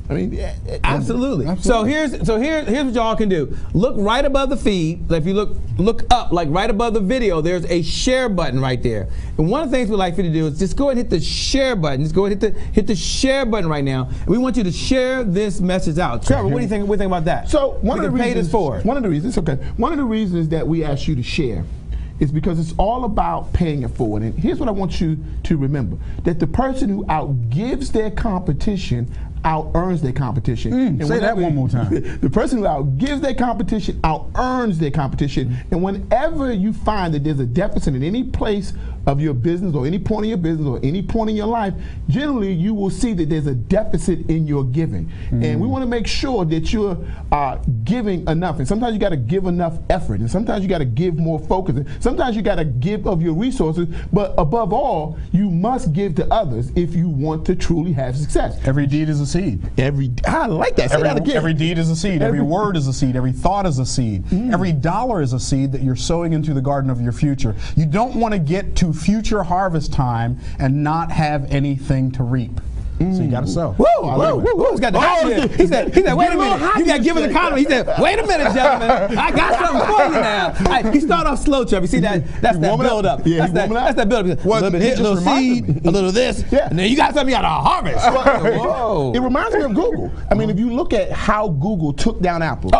Speaker 2: I mean,
Speaker 1: absolutely. So here's what y'all can do. Look right above the feed. If you look up, like right above the video, there's a share button right there. And one of the things we'd like for you to do is just go ahead and hit the share button. Just go ahead and hit the share button right now. And we want you to share this message out. Trevor, what do you think about that?
Speaker 2: So one of the reasons that we ask you to share is because it's all about paying it forward. And here's what I want you to remember: that the person who outgives their competition out-earns their competition.
Speaker 3: Say that one more time.
Speaker 2: The person who outgives their competition out-earns their competition. And whenever you find that there's a deficit in any place of your business or any point of your business or any point in your life, generally you will see that there's a deficit in your giving. And we want to make sure that you're giving enough. And sometimes you got to give enough effort. And sometimes you got to give more focus. And sometimes you got to give of your resources. But above all, you must give to others if you want to truly have success.
Speaker 3: Every deed is a seed.
Speaker 2: I like that. Say that again.
Speaker 3: Every deed is a seed. Every word is a seed. Every thought is a seed. Every dollar is a seed that you're sowing into the garden of your future. You don't want to get to future harvest time and not have anything to reap. So you got to sow.
Speaker 1: He's got the hot here. He said, wait a minute. You got to give an economy. He said, wait a minute, gentlemen. I got something for you now. He started off slow, Trevor. See that? That's that build up.
Speaker 2: Yeah,
Speaker 1: that's that build up. A little bit here, a little seed, a little this, and then you got something you got to harvest. Whoa.
Speaker 2: It reminds me of Google. I mean, if you look at how Google took down Apple.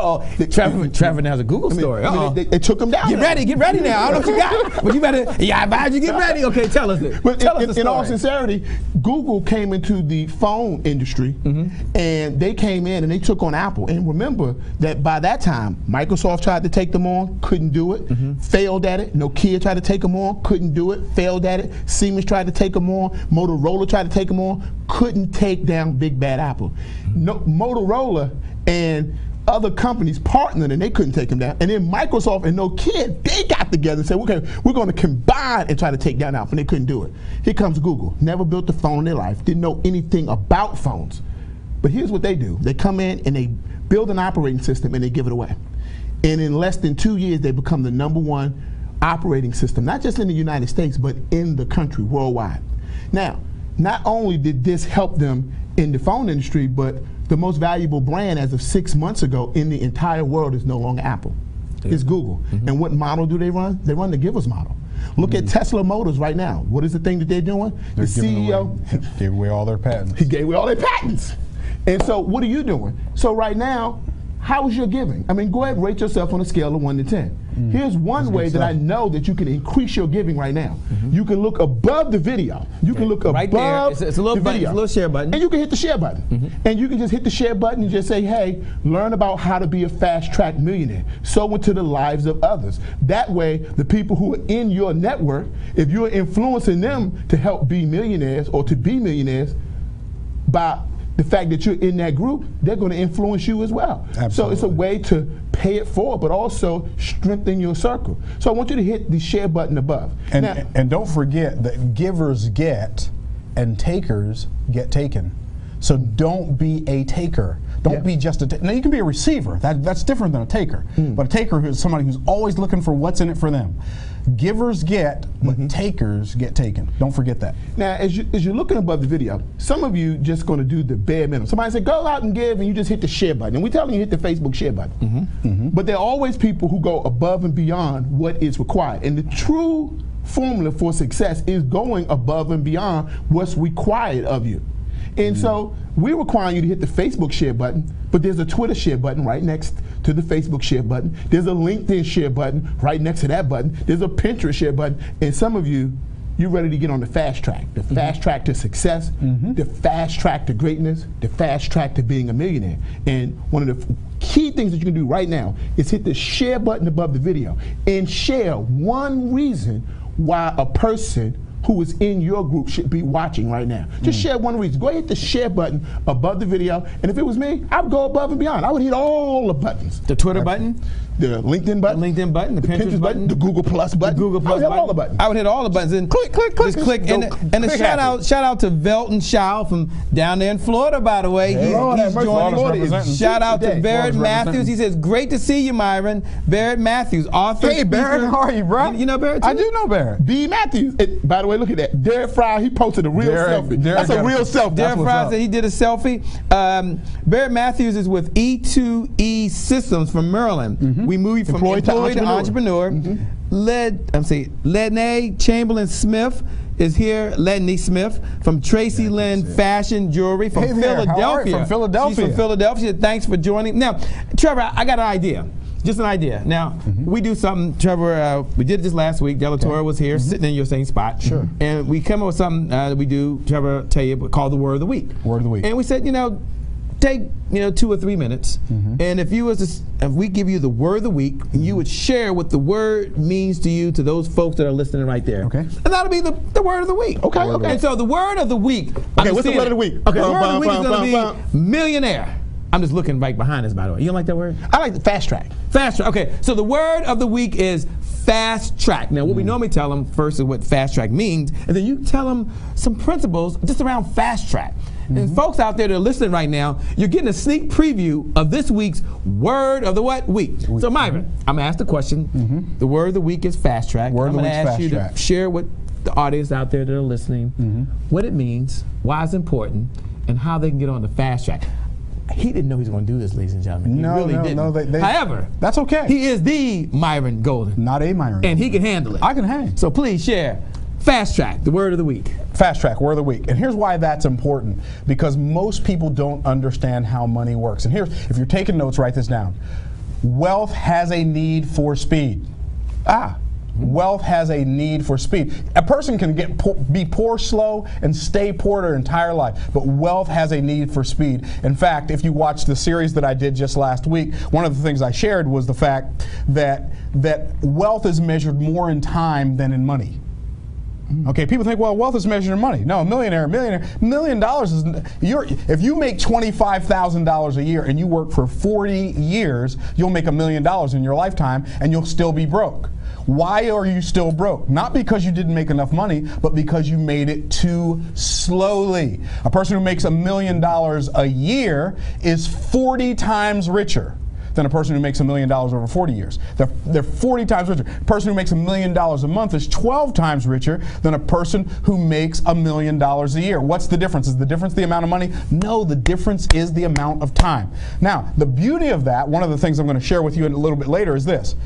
Speaker 1: Trevor now has a Google story.
Speaker 2: They took them down.
Speaker 1: Get ready now. I don't know what you got, but you better. Yeah, I advise you get ready. Okay, tell us it.
Speaker 2: In all sincerity, Google came into the phone industry, and they came in and they took on Apple. And remember that by that time, Microsoft tried to take them on, couldn't do it, failed at it. Nokia tried to take them on, couldn't do it, failed at it. Siemens tried to take them on, Motorola tried to take them on, couldn't take down big bad Apple. Motorola and other companies partnered and they couldn't take them down. And then Microsoft and Nokia, they got together and said, okay, we're going to combine and try to take down Apple. And they couldn't do it. Here comes Google. Never built a phone in their life, didn't know anything about phones. But here's what they do. They come in and they build an operating system and they give it away. And in less than 2 years, they become the #1 operating system, not just in the United States, but in the country, worldwide. Now, not only did this help them in the phone industry, but the most valuable brand as of 6 months ago in the entire world is no longer Apple. It's Google. And what model do they run? They run the giver's model. Look at Tesla Motors right now. What is the thing that they're doing? The CEO
Speaker 3: gave away all their patents.
Speaker 2: He gave away all their patents. And so what are you doing? So right now, how is your giving? I mean, go ahead and rate yourself on a scale of 1 to 10. Here's one way that I know that you can increase your giving right now. You can look above the video. You can look
Speaker 1: right
Speaker 2: above
Speaker 1: there. It's a little
Speaker 2: the
Speaker 1: button,
Speaker 2: video.
Speaker 1: it's a little share button.
Speaker 2: And you can hit the share button. And you can just hit the share button and just say, hey, learn about how to be a fast-track millionaire. Sow into the lives of others. That way, the people who are in your network, if you're influencing them to help be millionaires or to be millionaires, by the fact that you're in that group, they're going to influence you as well.
Speaker 3: Absolutely.
Speaker 2: So it's a way to pay it forward, but also strengthen your circle. So I want you to hit the share button above.
Speaker 3: And don't forget that givers get and takers get taken. So don't be a taker. Don't be just a taker. Now you can be a receiver. That's different than a taker. But a taker is somebody who's always looking for what's in it for them. Givers get, but takers get taken. Don't forget that.
Speaker 2: Now, as you're looking above the video, some of you just going to do the bare minimum. Somebody said, go out and give, and you just hit the share button. And we're telling you hit the Facebook share button. But there are always people who go above and beyond what is required. And the true formula for success is going above and beyond what's required of you. And so we're requiring you to hit the Facebook share button, but there's a Twitter share button right next to the Facebook share button. There's a LinkedIn share button right next to that button. There's a Pinterest share button. And some of you, you're ready to get on the fast track. The fast track to success, the fast track to greatness, the fast track to being a millionaire. And one of the key things that you can do right now is hit the share button above the video and share one reason why a person who is in your group should be watching right now. Just share one reason. Go ahead and hit the share button above the video. And if it was me, I would go above and beyond. I would hit all the buttons.
Speaker 1: The Twitter button?
Speaker 2: The LinkedIn button.
Speaker 1: The LinkedIn button. The Pinterest button.
Speaker 2: The Google Plus button.
Speaker 1: The Google Plus
Speaker 2: button.
Speaker 1: all the buttons. I would hit all the buttons. And
Speaker 2: click.
Speaker 1: Just click. And a shout out to Velton Shaw from down there in Florida, by the way. He's joining. Shout out to Barrett Matthews. He says, great to see you, Myron. Barrett Matthews, author.
Speaker 3: Hey, Barrett, how are you, bro?
Speaker 1: You know Barrett too?
Speaker 3: I do know Barrett.
Speaker 2: B. Matthews. By the way, look at that. Derek Fry, he posted a real selfie. That's a real selfie.
Speaker 1: Derek Fry said he did a selfie. Barrett Matthews is with E2E Systems from Maryland. We moved from employee to entrepreneur. Ledney Chamberlain Smith is here. Ledney Smith from Tracy Lynn Fashion Jewelry from Philadelphia.
Speaker 3: From Philadelphia.
Speaker 1: She's from Philadelphia. Thanks for joining. Now, Trevor, I got an idea. Just an idea. Now, we do something, Trevor, we did this last week. Delatorre was here, sitting in your same spot.
Speaker 2: Sure.
Speaker 1: And we come up with something that we do, Trevor, tell you, called the Word of the Week.
Speaker 3: Word of the Week.
Speaker 1: And we said, take 2 or 3 minutes, and if we give you the word of the week, you would share what the word means to you, to those folks that are listening right there.
Speaker 3: Okay.
Speaker 1: And that'll be the word of the week.
Speaker 2: Okay.
Speaker 1: And so the word of the week.
Speaker 2: Okay, what's the word of the week?
Speaker 1: Okay, the word of the week is going to be millionaire. I'm just looking right behind us, by the way. You don't like that word?
Speaker 2: I like the fast track.
Speaker 1: Fast track. Okay, so the word of the week is fast track. Now, what we normally tell them first is what fast track means, and then you tell them some principles just around fast track. And folks out there that are listening right now, you're getting a sneak preview of this week's word of the what week. So, Myron, I'm gonna ask the question. The word of the week is fast track. I'm gonna ask you to share with the audience out there that are listening what it means, why it's important, and how they can get on the fast track. He didn't know he was going to do this, ladies and gentlemen. He really didn't. However,
Speaker 3: that's okay.
Speaker 1: He is the Myron Golden.
Speaker 3: Not a Myron.
Speaker 1: And he can handle it.
Speaker 3: I can hang.
Speaker 1: So please share. Fast track, the word of the week.
Speaker 3: Fast track, word of the week. And here's why that's important. Because most people don't understand how money works. And here's, if you're taking notes, write this down. Wealth has a need for speed. Wealth has a need for speed. A person can be poor slow and stay poor their entire life, but wealth has a need for speed. In fact, if you watch the series that I did just last week, one of the things I shared was the fact that wealth is measured more in time than in money. Okay, people think, well, wealth is measured in money. No, $1 million is, if you make $25,000 a year and you work for 40 years, you'll make $1 million in your lifetime and you'll still be broke. Why are you still broke? Not because you didn't make enough money, but because you made it too slowly. A person who makes $1 million a year is 40 times richer than a person who makes $1 million over 40 years. They're 40 times richer. A person who makes $1 million a month is 12 times richer than a person who makes $1 million a year. What's the difference? Is the difference the amount of money? No, the difference is the amount of time. Now, the beauty of that, one of the things I'm going to share with you a little bit later is this.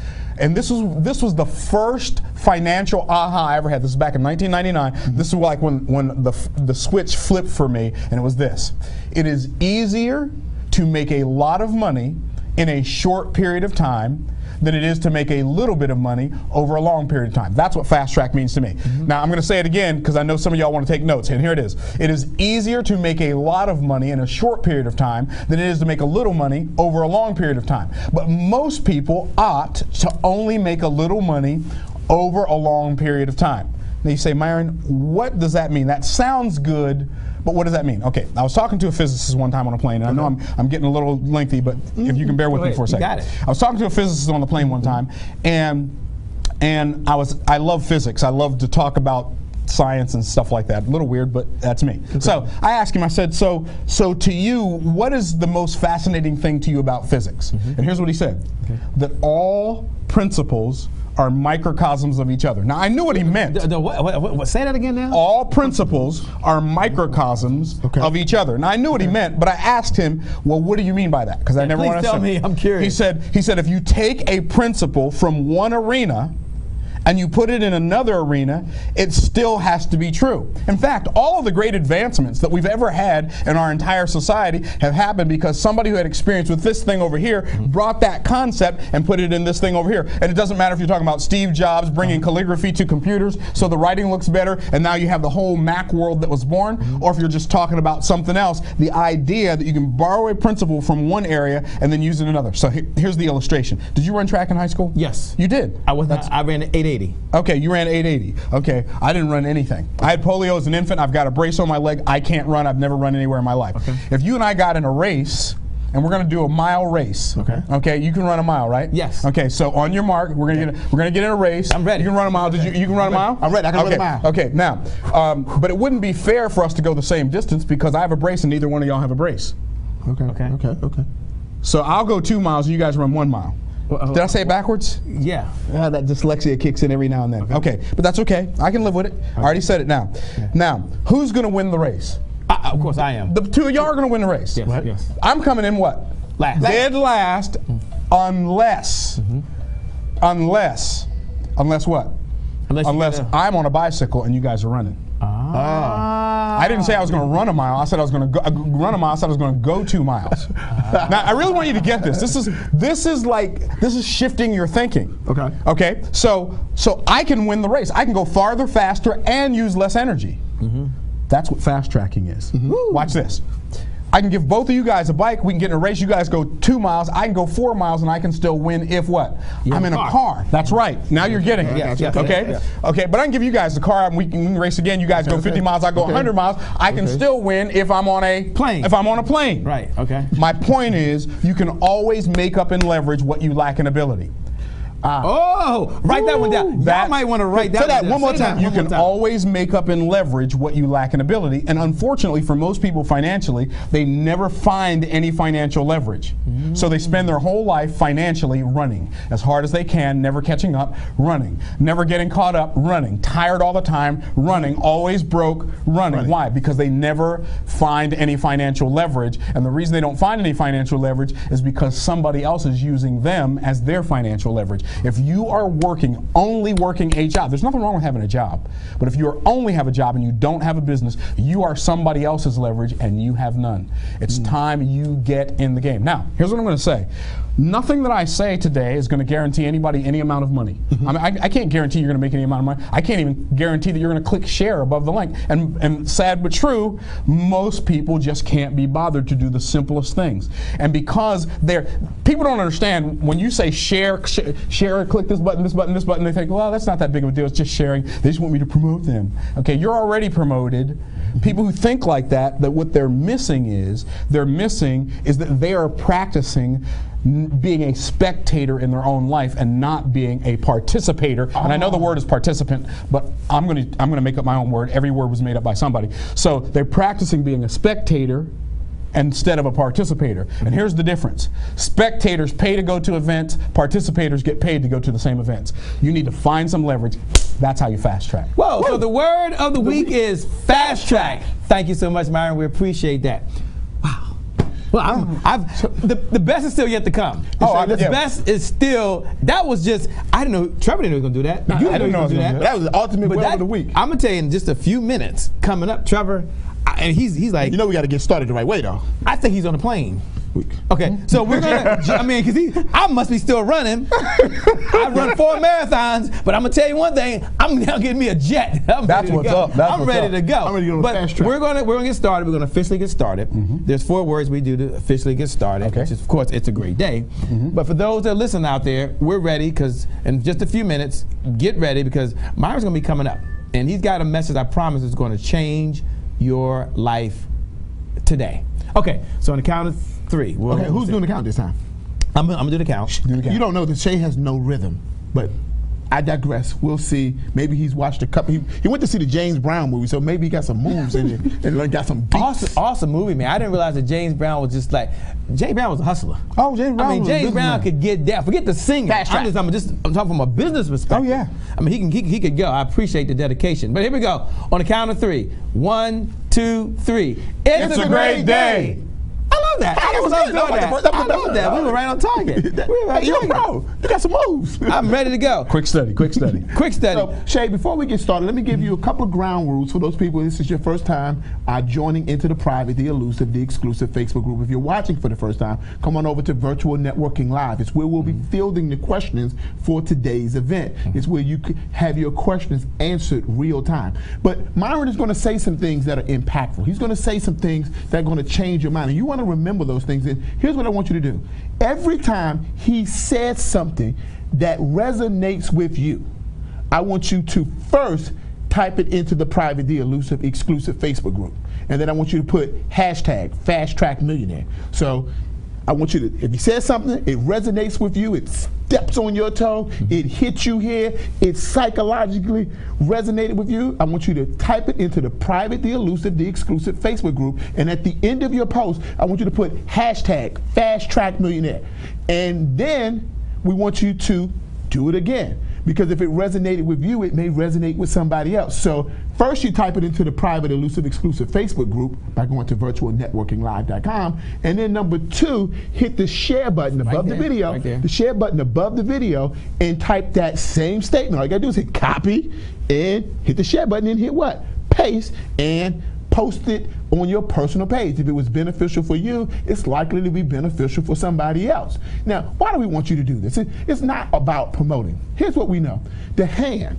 Speaker 3: And this was the first financial aha I ever had. This is back in 1999. This is like when the switch flipped for me, and it was this. It is easier to make a lot of money in a short period of time than it is to make a little bit of money over a long period of time. That's what fast track means to me. Now, I'm going to say it again because I know some of y'all want to take notes, and here it is. It is easier to make a lot of money in a short period of time than it is to make a little money over a long period of time. But most people opt to only make a little money over a long period of time. Now you say, Myron, what does that mean? That sounds good, but what does that mean? Okay, I was talking to a physicist one time on a plane, and I know I'm getting a little lengthy, but if you can bear with me for a second.
Speaker 1: Got it.
Speaker 3: I was talking to a physicist on the plane one time, and I love physics. I love to talk about science and stuff like that. A little weird, but that's me. Okay. So I asked him, I said, so to you, what is the most fascinating thing to you about physics? And here's what he said, that all principles are microcosms of each other. Now, I knew what he meant.
Speaker 1: Say that again now?
Speaker 3: All principles are microcosms of each other. Now, I knew what he meant, but I asked him, well, what do you mean by that? Because I never want to
Speaker 1: tell me, I'm curious.
Speaker 3: He said, if you take a principle from one arena and you put it in another arena, it still has to be true. In fact, all of the great advancements that we've ever had in our entire society have happened because somebody who had experience with this thing over here brought that concept and put it in this thing over here. And it doesn't matter if you're talking about Steve Jobs bringing calligraphy to computers so the writing looks better and now you have the whole Mac world that was born, or if you're just talking about something else, the idea that you can borrow a principle from one area and then use it in another. So here's the illustration. Did you run track in high school?
Speaker 1: Yes.
Speaker 3: You did?
Speaker 1: I ran 880. 880.
Speaker 3: Okay, you ran 880. Okay, I didn't run anything. I had polio as an infant. I've got a brace on my leg. I can't run. I've never run anywhere in my life.
Speaker 1: Okay.
Speaker 3: If you and I got in a race, and we're going to do a mile race.
Speaker 1: Okay.
Speaker 3: Okay, you can run a mile, right?
Speaker 1: Yes.
Speaker 3: Okay, so on your mark, we're going to get in a race.
Speaker 1: I'm ready.
Speaker 3: You can run a mile. You can run a mile?
Speaker 2: I'm ready. I can run a mile.
Speaker 3: Okay, now, but it wouldn't be fair for us to go the same distance because I have a brace and neither one of y'all have a brace.
Speaker 2: Okay.
Speaker 3: So I'll go 2 miles and you guys run 1 mile. Did I say it backwards?
Speaker 1: Yeah.
Speaker 3: That dyslexia kicks in every now and then. Okay, but that's okay. I can live with it. I already said it now. Now, who's going to win the race?
Speaker 1: Of course I am.
Speaker 3: The two of y'all are going to win the race.
Speaker 1: Yes, yes.
Speaker 3: I'm coming in what?
Speaker 1: Last.
Speaker 3: Dead last, unless what? Unless I'm on a bicycle and you guys are running. I didn't say I was going to run a mile. I said I was going to run a mile. I said I was going to go 2 miles. Now I really want you to get this. This is shifting your thinking.
Speaker 2: Okay.
Speaker 3: Okay. So I can win the race. I can go farther, faster, and use less energy. That's what fast tracking is. Watch this. I can give both of you guys a bike. We can get in a race. You guys go 2 miles. I can go 4 miles, and I can still win if what? I'm in a car. That's right. Now you're getting it. Okay. Okay. But I can give you guys the car, and we can race again. You guys go 50 miles. I go 100 miles. I can still win if I'm on a
Speaker 1: plane.
Speaker 3: If I'm on a plane.
Speaker 1: Right. Okay.
Speaker 3: My point is, you can always make up and leverage what you lack in ability.
Speaker 1: Write that one down. Y'all might want to write that one down.
Speaker 3: One more time. You can always make up and leverage what you lack in ability. And unfortunately, for most people financially, they never find any financial leverage. So they spend their whole life financially running as hard as they can, never catching up, running, never getting caught up, running, tired all the time, running, always broke, running. Why? Because they never find any financial leverage. And the reason they don't find any financial leverage is because somebody else is using them as their financial leverage. If you are only working a job, there's nothing wrong with having a job, but if you only have a job and you don't have a business, you are somebody else's leverage and you have none. It's time you get in the game. Now, here's what I'm going to say. Nothing that I say today is going to guarantee anybody any amount of money. I mean, I can't guarantee you're going to make any amount of money. I can't even guarantee that you're going to click share above the link. And sad but true, most people just can't be bothered to do the simplest things. And because people don't understand when you say share, click this button, they think, well, that's not that big of a deal. It's just sharing. They just want me to promote them. Okay, you're already promoted. People who think like that what they're missing is that they are practicing being a spectator in their own life and not being a participator. And I know the word is participant, but I'm going to make up my own word. Every word was made up by somebody. So they're practicing being a spectator instead of a participator. And here's the difference. Spectators pay to go to events, participators get paid to go to the same events. You need to find some leverage. That's how you fast track.
Speaker 1: Whoa, so the word of the week is fast track. Thank you so much, Myron. We appreciate that. Wow. Well, the best is still yet to come. The best is still, that was just, I didn't know, Trevor didn't know he was going to do that.
Speaker 2: I didn't know he was going to do that. That was the ultimate word of the week.
Speaker 1: I'm going to tell you in just a few minutes, coming up, Trevor, and he's like,
Speaker 2: you know we got to get started the right way, though.
Speaker 1: I think he's on a plane. Okay, so we're gonna. I mean, because I must be still running. I run 4 marathons, but I'm gonna tell you one thing. I'm now getting me a jet.
Speaker 3: That's what's up.
Speaker 1: I'm ready to go.
Speaker 2: I'm ready to go on fast track.
Speaker 1: We're gonna get started. We're gonna officially get started. There's 4 words we do to officially get started. Which is, of course, it's a great day. But for those that listen out there, we're ready because in just a few minutes, get ready because Myron's gonna be coming up, and he's got a message I promise is going to change your life today. Okay, so on the count of 3.
Speaker 2: Okay, who's doing the count this time?
Speaker 1: I'm gonna do the count.
Speaker 2: You don't know that Shay has no rhythm, but I digress. We'll see. Maybe he's watched a couple. He went to see the James Brown movie, so maybe he got some moves in it and got some beats.
Speaker 1: Awesome movie, man. I didn't realize that James Brown was just like, James Brown was a hustler.
Speaker 2: Oh, James Brown.
Speaker 1: I mean, James Brown could get down. Forget the singing. I'm talking from a business perspective.
Speaker 2: Oh yeah.
Speaker 1: I mean, he could go. I appreciate the dedication. But here we go. On the count of 3. 1, 2, 3. It's a great day. I love that. I love that. We were right on target.
Speaker 2: You're a pro. You got some moves.
Speaker 1: I'm ready to go.
Speaker 3: Quick study.
Speaker 2: So, Shay, before we get started, let me give you a couple of ground rules for those people. This is your first time joining into the private, the elusive, the exclusive Facebook group. If you're watching for the first time, come on over to Virtual Networking Live. It's where we'll be fielding the questions for today's event. It's where you can have your questions answered real time. But Myron is going to say some things that are impactful. He's going to say some things that are going to change your mind. And you want to remember those things. And here's what I want you to do. Every time he says something that resonates with you, I want you to first type it into the private, the elusive, exclusive Facebook group. And then I want you to put hashtag Fast Track Millionaire. So I want you to, if you said something, it resonates with you, it steps on your toe, it hits you here, it psychologically resonated with you, I want you to type it into the private, the elusive, the exclusive Facebook group. And at the end of your post, I want you to put hashtag Fast Track Millionaire. And then we want you to do it again. Because if it resonated with you, it may resonate with somebody else. So first you type it into the private, elusive, exclusive Facebook group by going to virtualnetworkinglive.com. And then number 2, hit the share button above the video, the share button above the video, and type that same statement. All you gotta do is hit copy and hit the share button and hit what? Paste, and post it on your personal page. If it was beneficial for you, it's likely to be beneficial for somebody else. Now, why do we want you to do this? It's not about promoting. Here's what we know. The hand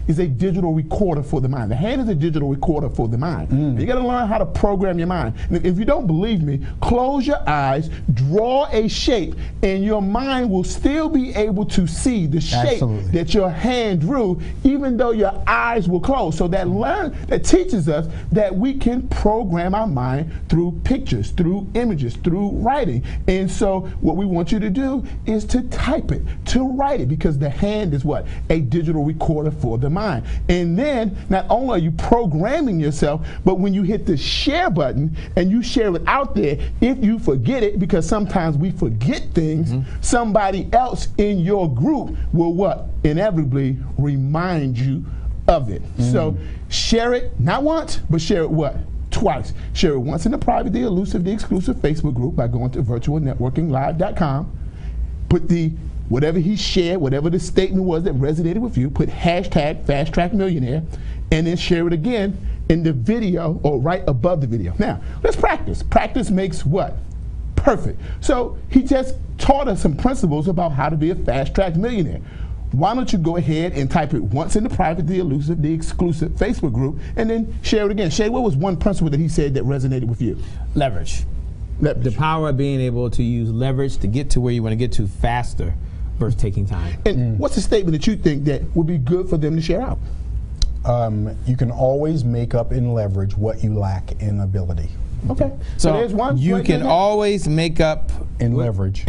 Speaker 2: is a digital recorder for the mind. The hand is a digital recorder for the mind. You got to learn how to program your mind. And if you don't believe me, close your eyes, draw a shape, and your mind will still be able to see the shape that your hand drew, even though your eyes were closed. So that teaches us that we can program our mind through pictures, through images, through writing. And so what we want you to do is to type it, to write it, because the hand is what? A digital recorder for the mind. And then not only are you programming yourself, but when you hit the share button and you share it out there, if you forget it, because sometimes we forget things, somebody else in your group will what? Inevitably remind you of it. So share it, not once, but share it what? Twice. Share it once in the private, the elusive, the exclusive Facebook group by going to virtualnetworkinglive.com. Put whatever he shared, whatever the statement was that resonated with you, put hashtag Fast Track Millionaire, and then share it again in the video or right above the video. Now, let's practice. Practice makes what? Perfect. So he just taught us some principles about how to be a fast track millionaire. Why don't you go ahead and type it once in the private, the elusive, the exclusive Facebook group, and then share it again. Shay, what was one principle that he said that resonated with you?
Speaker 1: Leverage. The power of being able to use leverage to get to where you want to get to faster versus taking time.
Speaker 2: And what's a statement that you think that would be good for them to share out?
Speaker 3: You can always make up in leverage what you lack in ability.
Speaker 2: Okay. So there's one.
Speaker 1: You can always make up
Speaker 3: in leverage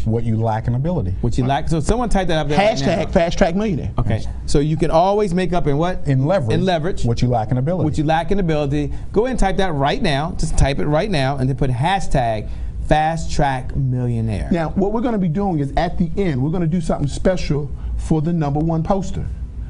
Speaker 1: what
Speaker 3: you lack in ability.
Speaker 1: What you lack. So someone type that up there.
Speaker 2: Hashtag
Speaker 1: right now.
Speaker 2: Fast Track Millionaire.
Speaker 1: Okay. So you can always make up in what?
Speaker 3: In leverage. What you lack in ability.
Speaker 1: What you lack in ability. Go ahead and type that right now. Just type it right now and then put hashtag Fast Track Millionaire.
Speaker 2: Now, what we're going to be doing is at the end, we're going to do something special for the #1 poster.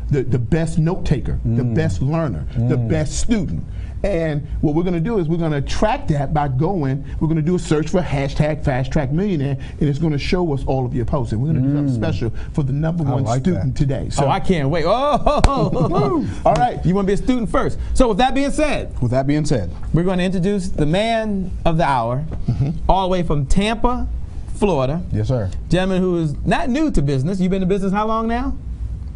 Speaker 2: The best note taker, the best learner, the best student. And what we're going to do is we're going to track that by we're going to do a search for hashtag Fast Track Millionaire, and it's going to show us all of your posts. And we're going to do something special for the #1 student today.
Speaker 1: So I can't wait. All right. You want to be a student first. So with that being said, we're going to introduce the man of the hour, all the way from Tampa, Florida.
Speaker 3: Yes, sir.
Speaker 1: Gentleman who is not new to business. You've been in business how long now?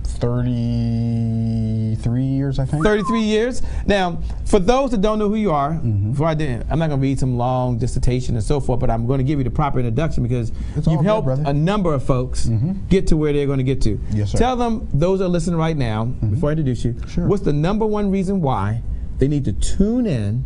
Speaker 3: 33 years, I think.
Speaker 1: 33 years. Now, for those that don't know who you are, I'm not going to read some long dissertation and so forth, but I'm going to give you the proper introduction because you've helped a number of folks get to where they're going to get to.
Speaker 3: Yes, sir.
Speaker 1: Tell them, those that are listening right now, before I introduce you, what's the #1 reason why they need to tune in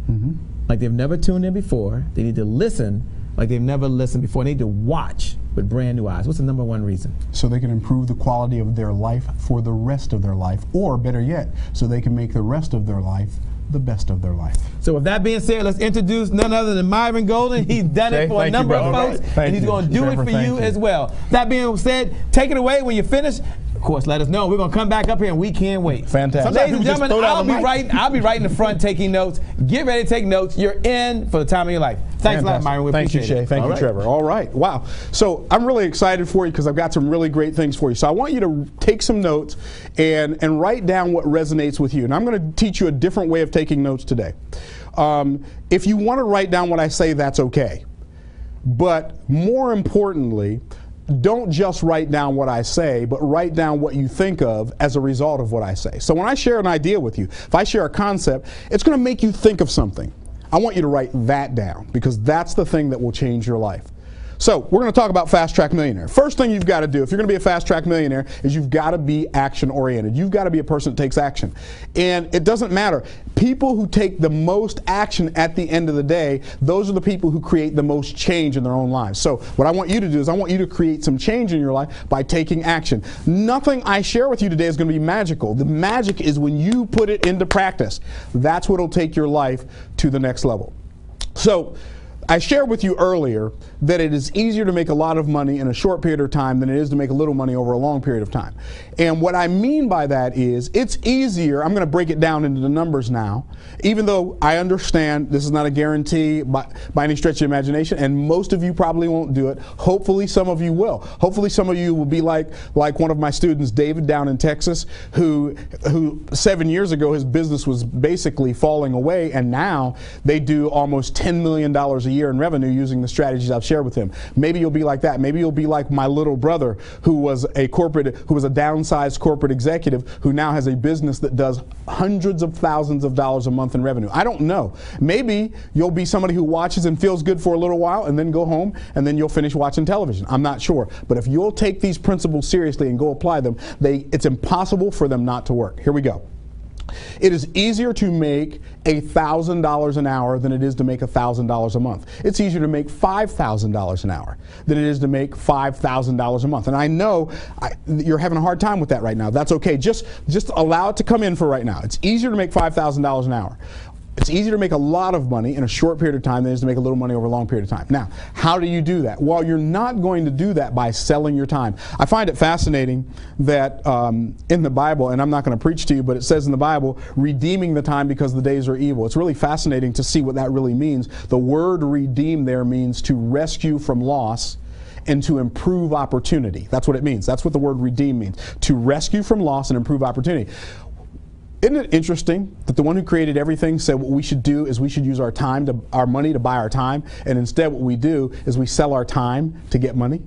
Speaker 1: like they've never tuned in before? They need to listen like they've never listened before. They need to watch with brand new eyes. What's the #1 reason?
Speaker 3: So they can improve the quality of their life for the rest of their life, or better yet, so they can make the rest of their life the best of their life.
Speaker 1: So with that being said, let's introduce none other than Myron Golden. He's done it for a number of folks, and he's going to do it for you as well. That being said, take it away when you're finished. Of course, let us know. We're going to come back up here, and we can't wait.
Speaker 3: Fantastic.
Speaker 1: Ladies and gentlemen, I'll be right in the front taking notes. Get ready to take notes. You're in for the time of your life. Thanks a lot, Myron. We appreciate it.
Speaker 3: Thank you, Shay. Thank you, Trevor. All right. Wow. So I'm really excited for you because I've got some really great things for you. So I want you to take some notes and write down what resonates with you. And I'm going to teach you a different way of taking notes today. If you want to write down what I say, that's okay. But more importantly, don't just write down what I say, but write down what you think of as a result of what I say. So when I share an idea with you, if I share a concept, it's going to make you think of something. I want you to write that down because that's the thing that will change your life. So we're going to talk about Fast Track Millionaire. First thing you've got to do if you're going to be a Fast Track Millionaire is you've got to be action oriented. You've got to be a person that takes action. And it doesn't matter. People who take the most action at the end of the day, those are the people who create the most change in their own lives. So what I want you to do is I want you to create some change in your life by taking action. Nothing I share with you today is going to be magical. The magic is when you put it into practice. That's what will take your life to the next level. So I shared with you earlier that it is easier to make a lot of money in a short period of time than it is to make a little money over a long period of time. And what I mean by that is it's easier. I'm going to break it down into the numbers now, even though I understand this is not a guarantee by any stretch of imagination, and most of you probably won't do it. Hopefully some of you will. Hopefully some of you will be like one of my students, David, down in Texas, who 7 years ago his business was basically falling away, and now they do almost $10 million a year in revenue using the strategies I've shared with him. Maybe you'll be like that. Maybe you'll be like my little brother who was a downsized corporate executive who now has a business that does hundreds of thousands of dollars a month in revenue. I don't know. Maybe you'll be somebody who watches and feels good for a little while and then go home and then you'll finish watching television. I'm not sure. But if you'll take these principles seriously and go apply them, it's impossible for them not to work. Here we go. It is easier to make $1,000 an hour than it is to make $1,000 a month. It's easier to make $5,000 an hour than it is to make $5,000 a month. And I know you're having a hard time with that right now. That's okay. Just allow it to come in for right now. It's easier to make $5,000 an hour. It's easier to make a lot of money in a short period of time than it is to make a little money over a long period of time. Now, how do you do that? Well, you're not going to do that by selling your time. I find it fascinating that in the Bible, and I'm not going to preach to you, but it says in the Bible, redeeming the time because the days are evil. It's really fascinating to see what that really means. The word redeem there means to rescue from loss and to improve opportunity. That's what it means. That's what the word redeem means. To rescue from loss and improve opportunity. Isn't it interesting that the one who created everything said what we should do is we should use our money to buy our time, and instead what we do is we sell our time to get money?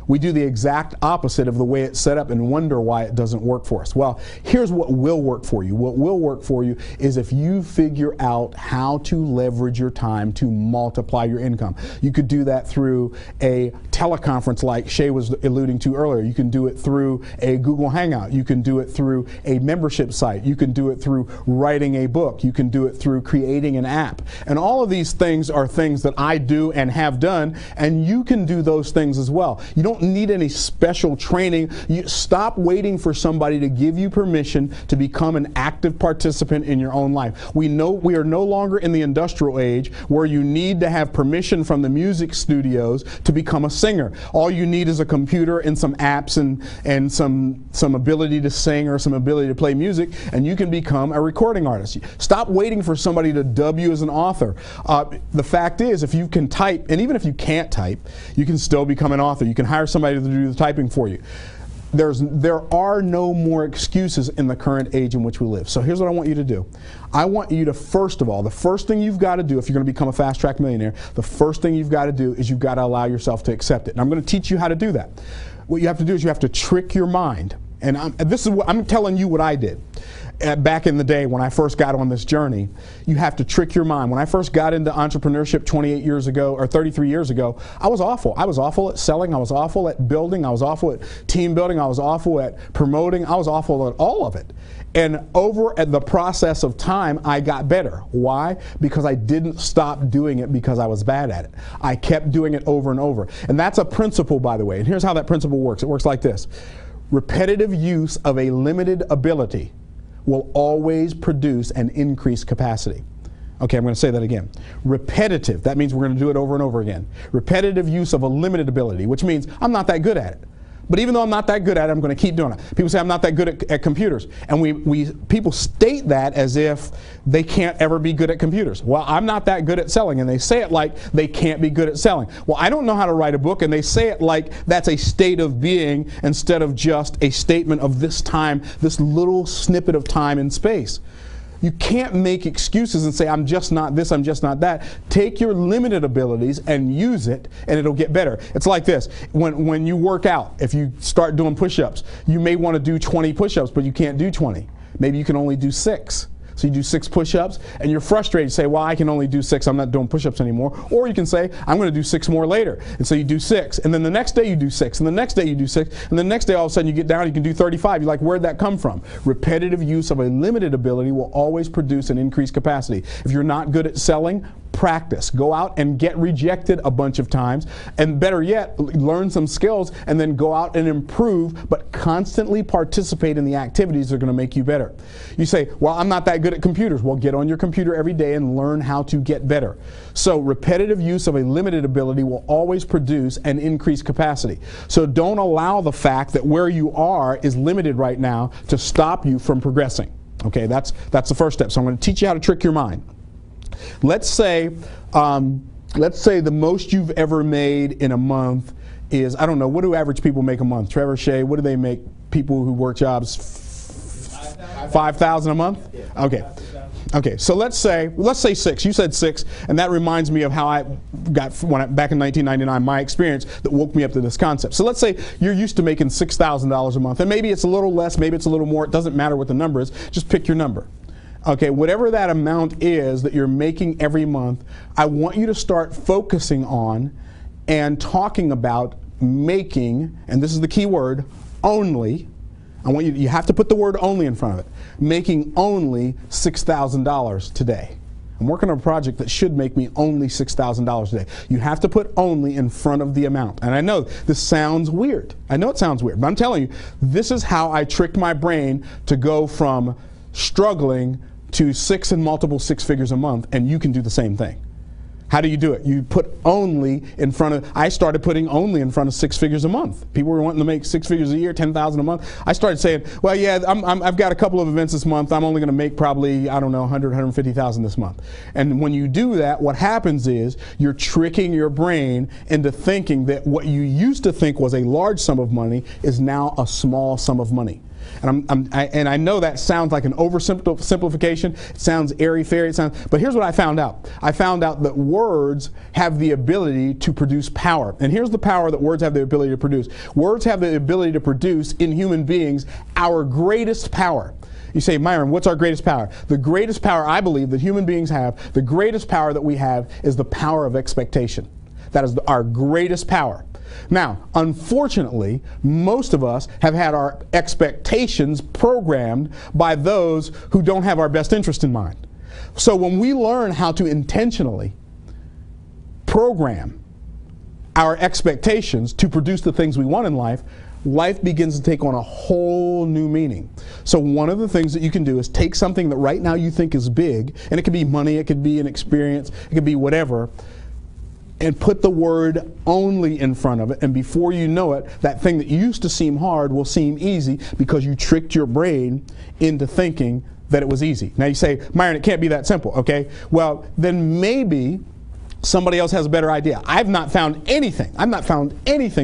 Speaker 3: We do the exact opposite of the way it's set up and wonder why it doesn't work for us. Well, here's what will work for you. What will work for you is if you figure out how to leverage your time to multiply your income. You could do that through a teleconference like Shay was alluding to earlier. You can do it through a Google Hangout. You can do it through a membership site. You can do it through writing a book. You can do it through creating an app. And all of these things are things that I do and have done, and you can do those things as well. You don't need any special training. You stop waiting for somebody to give you permission to become an active participant in your own life. We know we are no longer in the industrial age where you need to have permission from the music studios to become a singer. All you need is a computer and some apps and some ability to sing or some ability to play music, and you can become a recording artist. Stop waiting for somebody to dub you as an author. The fact is, if you can type, and even if you can't type, you can still become an author. You can hire somebody to do the typing for you. There are no more excuses in the current age in which we live. So here's what I want you to do. I want you to, first of all, the first thing you've got to do if you're going to become a fast track millionaire, the first thing you've got to do is you've got to allow yourself to accept it. And I'm going to teach you how to do that. What you have to do is you have to trick your mind. And I'm telling you what I did. Back in the day when I first got on this journey, you have to trick your mind. When I first got into entrepreneurship 28 years ago or 33 years ago, I was awful. I was awful at selling. I was awful at building. I was awful at team building. I was awful at promoting. I was awful at all of it. And over at the process of time, I got better. Why? Because I didn't stop doing it because I was bad at it. I kept doing it over and over. And that's a principle, by the way. And here's how that principle works. It works like this. Repetitive use of a limited ability will always produce an increased capacity. Okay, I'm going to say that again. Repetitive, that means we're going to do it over and over again. Repetitive use of a limited ability, which means I'm not that good at it. But even though I'm not that good at it, I'm going to keep doing it. People say I'm not that good at computers. And people state that as if they can't ever be good at computers. Well, I'm not that good at selling. And they say it like they can't be good at selling. Well, I don't know how to write a book. And they say it like that's a state of being instead of just a statement of this time, this little snippet of time and space. You can't make excuses and say, I'm just not this, I'm just not that. Take your limited abilities and use it, and it'll get better. It's like this. When you work out, if you start doing push-ups, you may want to do 20 push-ups, but you can't do 20. Maybe you can only do 6. So you do 6 push-ups, and you're frustrated. You say, well, I can only do 6. I'm not doing push-ups anymore. Or you can say, I'm going to do 6 more later. And so you do 6. And then the next day you do 6. And the next day you do 6. And the next day all of a sudden you get down, you can do 35. You're like, where'd that come from? Repetitive use of a limited ability will always produce an increased capacity. If you're not good at selling, practice. Go out and get rejected a bunch of times, and better yet, learn some skills and then go out and improve, but constantly participate in the activities that are going to make you better. You say, well, I'm not that good at computers. Well, get on your computer every day and learn how to get better. So repetitive use of a limited ability will always produce an increased capacity. So don't allow the fact that where you are is limited right now to stop you from progressing. Okay, that's the first step. So I'm going to teach you how to trick your mind. Let's say the most you've ever made in a month is, I don't know, what do average people make a month? Trevor, Shay, what do they make, people who work jobs? 5,000 a month? Okay. Okay, so let's say 6. You said 6, and that reminds me of how I got, back in 1999, my experience that woke me up to this concept. So let's say you're used to making $6,000 a month, and maybe it's a little less, maybe it's a little more. It doesn't matter what the number is. Just pick your number. Okay, whatever that amount is that you're making every month, I want you to start focusing on and talking about making, and this is the key word, only. I want you have to put the word only in front of it. Making only $6,000 today. I'm working on a project that should make me only $6,000 today. You have to put only in front of the amount. And I know this sounds weird. I know it sounds weird, but I'm telling you, this is how I tricked my brain to go from struggling to 6 and multiple 6 figures a month, and you can do the same thing. How do you do it? You put only in front of, I started putting only in front of 6 figures a month. People were wanting to make 6 figures a year, 10,000 a month. I started saying, well, yeah, I've got a couple of events this month. I'm only going to make probably, I don't know, 100, 150,000 this month. And when you do that, what happens is you're tricking your brain into thinking that what you used to think was a large sum of money is now a small sum of money. And I know that sounds like an oversimplification. It sounds airy-fairy. But here's what I found out. I found out that words have the ability to produce power. And here's the power that words have the ability to produce. Words have the ability to produce in human beings our greatest power. You say, Myron, what's our greatest power? The greatest power I believe that human beings have, the greatest power that we have is the power of expectation. That is our greatest power. Now, unfortunately, most of us have had our expectations programmed by those who don't have our best interest in mind. So when we learn how to intentionally program our expectations to produce the things we want in life, life begins to take on a whole new meaning. So one of the things that you can do is take something that right now you think is big, and it could be money, it could be an experience, it could be whatever, and put the word only in front of it, and before you know it, that thing that used to seem hard will seem easy because you tricked your brain into thinking that it was easy. Now you say, Myron, it can't be that simple, okay? Well, then maybe somebody else has a better idea. I've not found anything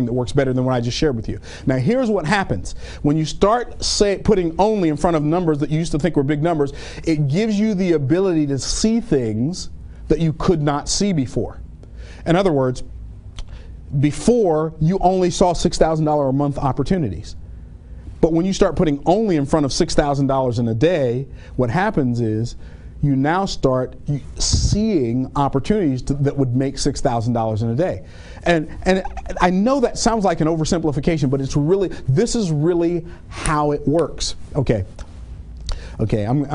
Speaker 3: that works better than what I just shared with you. Now here's what happens. When you start putting only in front of numbers that you used to think were big numbers, it gives you the ability to see things that you could not see before. In other words, before you only saw $6,000 a month opportunities. But when you start putting only in front of $6,000 in a day, what happens is you now start seeing opportunities that would make $6,000 in a day. And I know that sounds like an oversimplification, but this is really how it works. Okay, I'm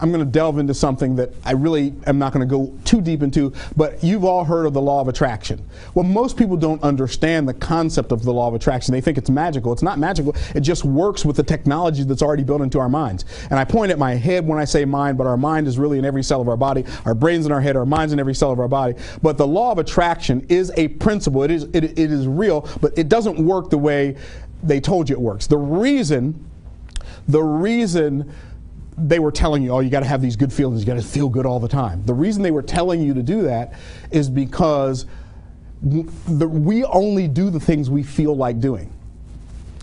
Speaker 3: going to delve into something that I really am not going to go too deep into, but you've all heard of the law of attraction. Well, most people don't understand the concept of the law of attraction. They think it's magical. It's not magical. It just works with the technology that's already built into our minds. And I point at my head when I say mind, but our mind is really in every cell of our body. Our brain's in our head, our mind's in every cell of our body. But the law of attraction is a principle. It is real, but it doesn't work the way they told you it works. The reason they were telling you, oh, you got to have these good feelings, you got to feel good all the time. The reason they were telling you to do that is because we only do the things we feel like doing.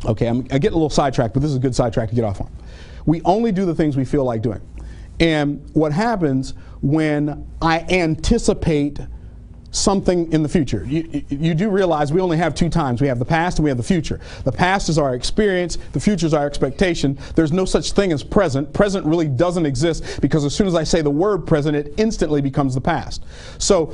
Speaker 3: Okay, I get a little sidetracked, but this is a good sidetrack to get off on. We only do the things we feel like doing. And what happens when I anticipate something in the future. You do realize we only have two times. We have the past and we have the future. The past is our experience. The future is our expectation. There's no such thing as present. Present really doesn't exist because as soon as I say the word present, it instantly becomes the past. So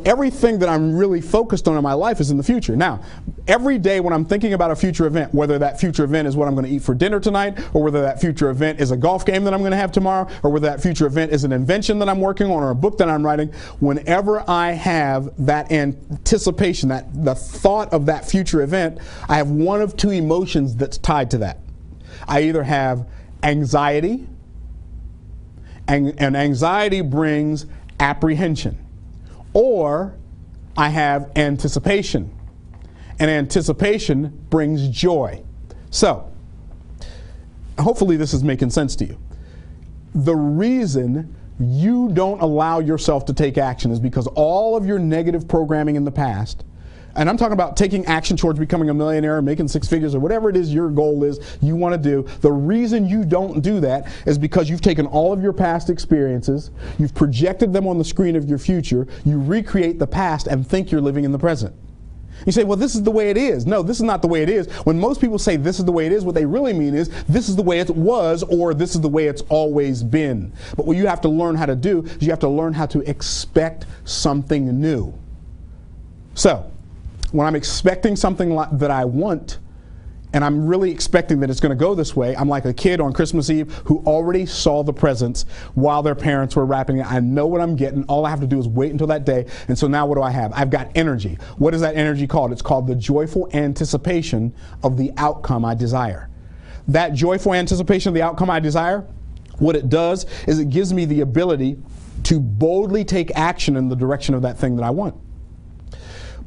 Speaker 3: everything that I'm really focused on in my life is in the future. Now, every day when I'm thinking about a future event, whether that future event is what I'm going to eat for dinner tonight, or whether that future event is a golf game that I'm going to have tomorrow, or whether that future event is an invention that I'm working on or a book that I'm writing, whenever I have that anticipation, the thought of that future event, I have one of two emotions that's tied to that. I either have anxiety, and anxiety brings apprehension, or I have anticipation, and anticipation brings joy. So, hopefully this is making sense to you. The reason you don't allow yourself to take action is because all of your negative programming in the past, and I'm talking about taking action towards becoming a millionaire, making six figures, or whatever it is your goal is you want to do, the reason you don't do that is because you've taken all of your past experiences, you've projected them on the screen of your future, you recreate the past and think you're living in the present. You say, well, this is the way it is. No, this is not the way it is. When most people say this is the way it is, what they really mean is this is the way it was, or this is the way it's always been. But what you have to learn how to do is you have to learn how to expect something new. So, when I'm expecting something that I want, and I'm really expecting that it's going to go this way, I'm like a kid on Christmas Eve who already saw the presents while their parents were wrapping it. I know what I'm getting. All I have to do is wait until that day. And so now what do I have? I've got energy. What is that energy called? It's called the joyful anticipation of the outcome I desire. That joyful anticipation of the outcome I desire, what it does is it gives me the ability to boldly take action in the direction of that thing that I want.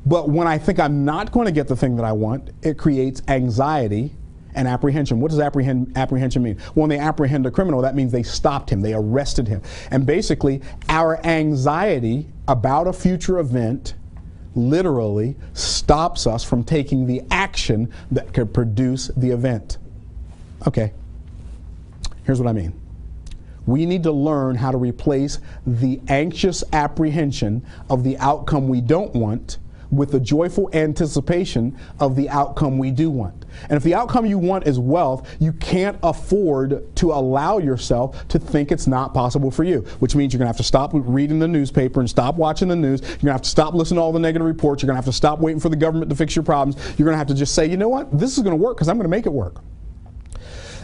Speaker 3: But when I think I'm not going to get the thing that I want, it creates anxiety and apprehension. What does apprehension mean? Well, when they apprehend a criminal, that means they stopped him, they arrested him. And basically, our anxiety about a future event literally stops us from taking the action that could produce the event. Okay, here's what I mean. We need to learn how to replace the anxious apprehension of the outcome we don't want with the joyful anticipation of the outcome we do want. And if the outcome you want is wealth, you can't afford to allow yourself to think it's not possible for you, which means you're going to have to stop reading the newspaper and stop watching the news. You're going to have to stop listening to all the negative reports. You're going to have to stop waiting for the government to fix your problems. You're going to have to just say, you know what, this is going to work because I'm going to make it work.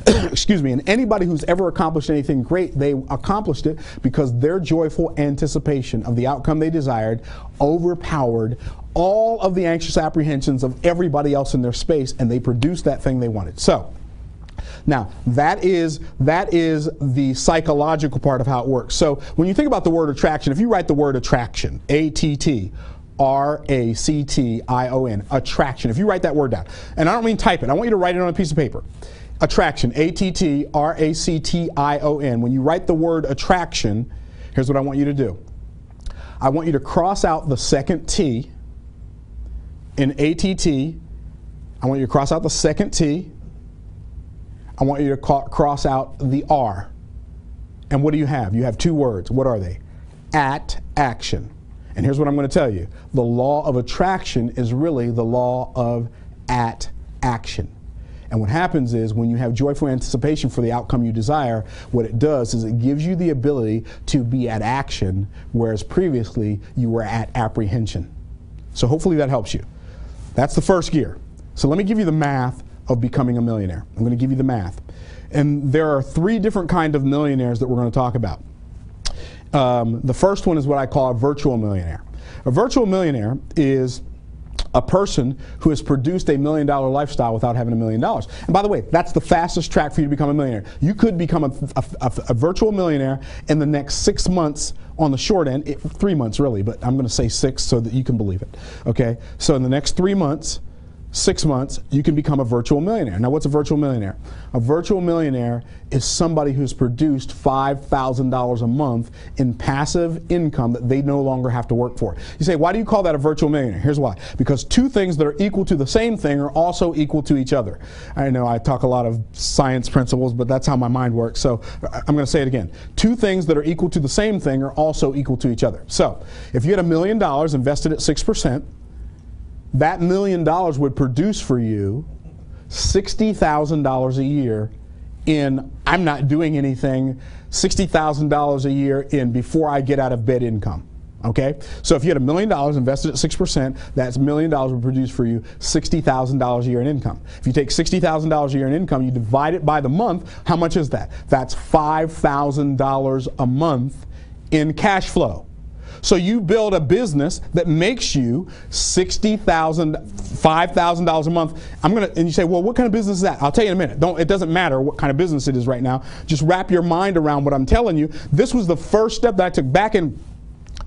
Speaker 3: Excuse me, and anybody who's ever accomplished anything great, they accomplished it because their joyful anticipation of the outcome they desired overpowered all of the anxious apprehensions of everybody else in their space, and they produced that thing they wanted. So, now, that is the psychological part of how it works. So, when you think about the word attraction, if you write the word attraction, A-T-T-R-A-C-T-I-O-N, attraction, if you write that word down, and I don't mean type it, I want you to write it on a piece of paper. Attraction, A-T-T-R-A-C-T-I-O-N. When you write the word attraction, here's what I want you to do. I want you to cross out the second T in A-T-T. I want you to cross out the second T. I want you to cross out the R. And what do you have? You have two words. What are they? At action. And here's what I'm going to tell you. The law of attraction is really the law of at action. And what happens is when you have joyful anticipation for the outcome you desire, what it does is it gives you the ability to be at action, whereas previously you were at apprehension. So hopefully that helps you. That's the first gear. So let me give you the math of becoming a millionaire. I'm going to give you the math. And there are three different kinds of millionaires that we're going to talk about. The first one is what I call a virtual millionaire. A virtual millionaire is a person who has produced $1 million lifestyle without having $1 million. And by the way, that's the fastest track for you to become a millionaire. You could become a virtual millionaire in the next 6 months on the short end, 3 months really, but I'm going to say 6 so that you can believe it. Okay, so in the next 3 months, 6 months, you can become a virtual millionaire. Now, what's a virtual millionaire? A virtual millionaire is somebody who's produced $5,000 a month in passive income that they no longer have to work for. You say, why do you call that a virtual millionaire? Here's why. Because two things that are equal to the same thing are also equal to each other. I know I talk a lot of science principles, but that's how my mind works. So I'm going to say it again. Two things that are equal to the same thing are also equal to each other. So if you had $1 million invested at 6%, that $1 million would produce for you $60,000 a year in, I'm not doing anything, $60,000 a year in before I get out of bed income. Okay? So if you had $1 million invested at 6%, that's $1 million would produce for you $60,000 a year in income. If you take $60,000 a year in income, you divide it by the month, how much is that? That's $5,000 a month in cash flow. So you build a business that makes you $5,000 a month. And you say, well, what kind of business is that? I'll tell you in a minute. It doesn't matter what kind of business it is right now. Just wrap your mind around what I'm telling you. This was the first step that I took back in,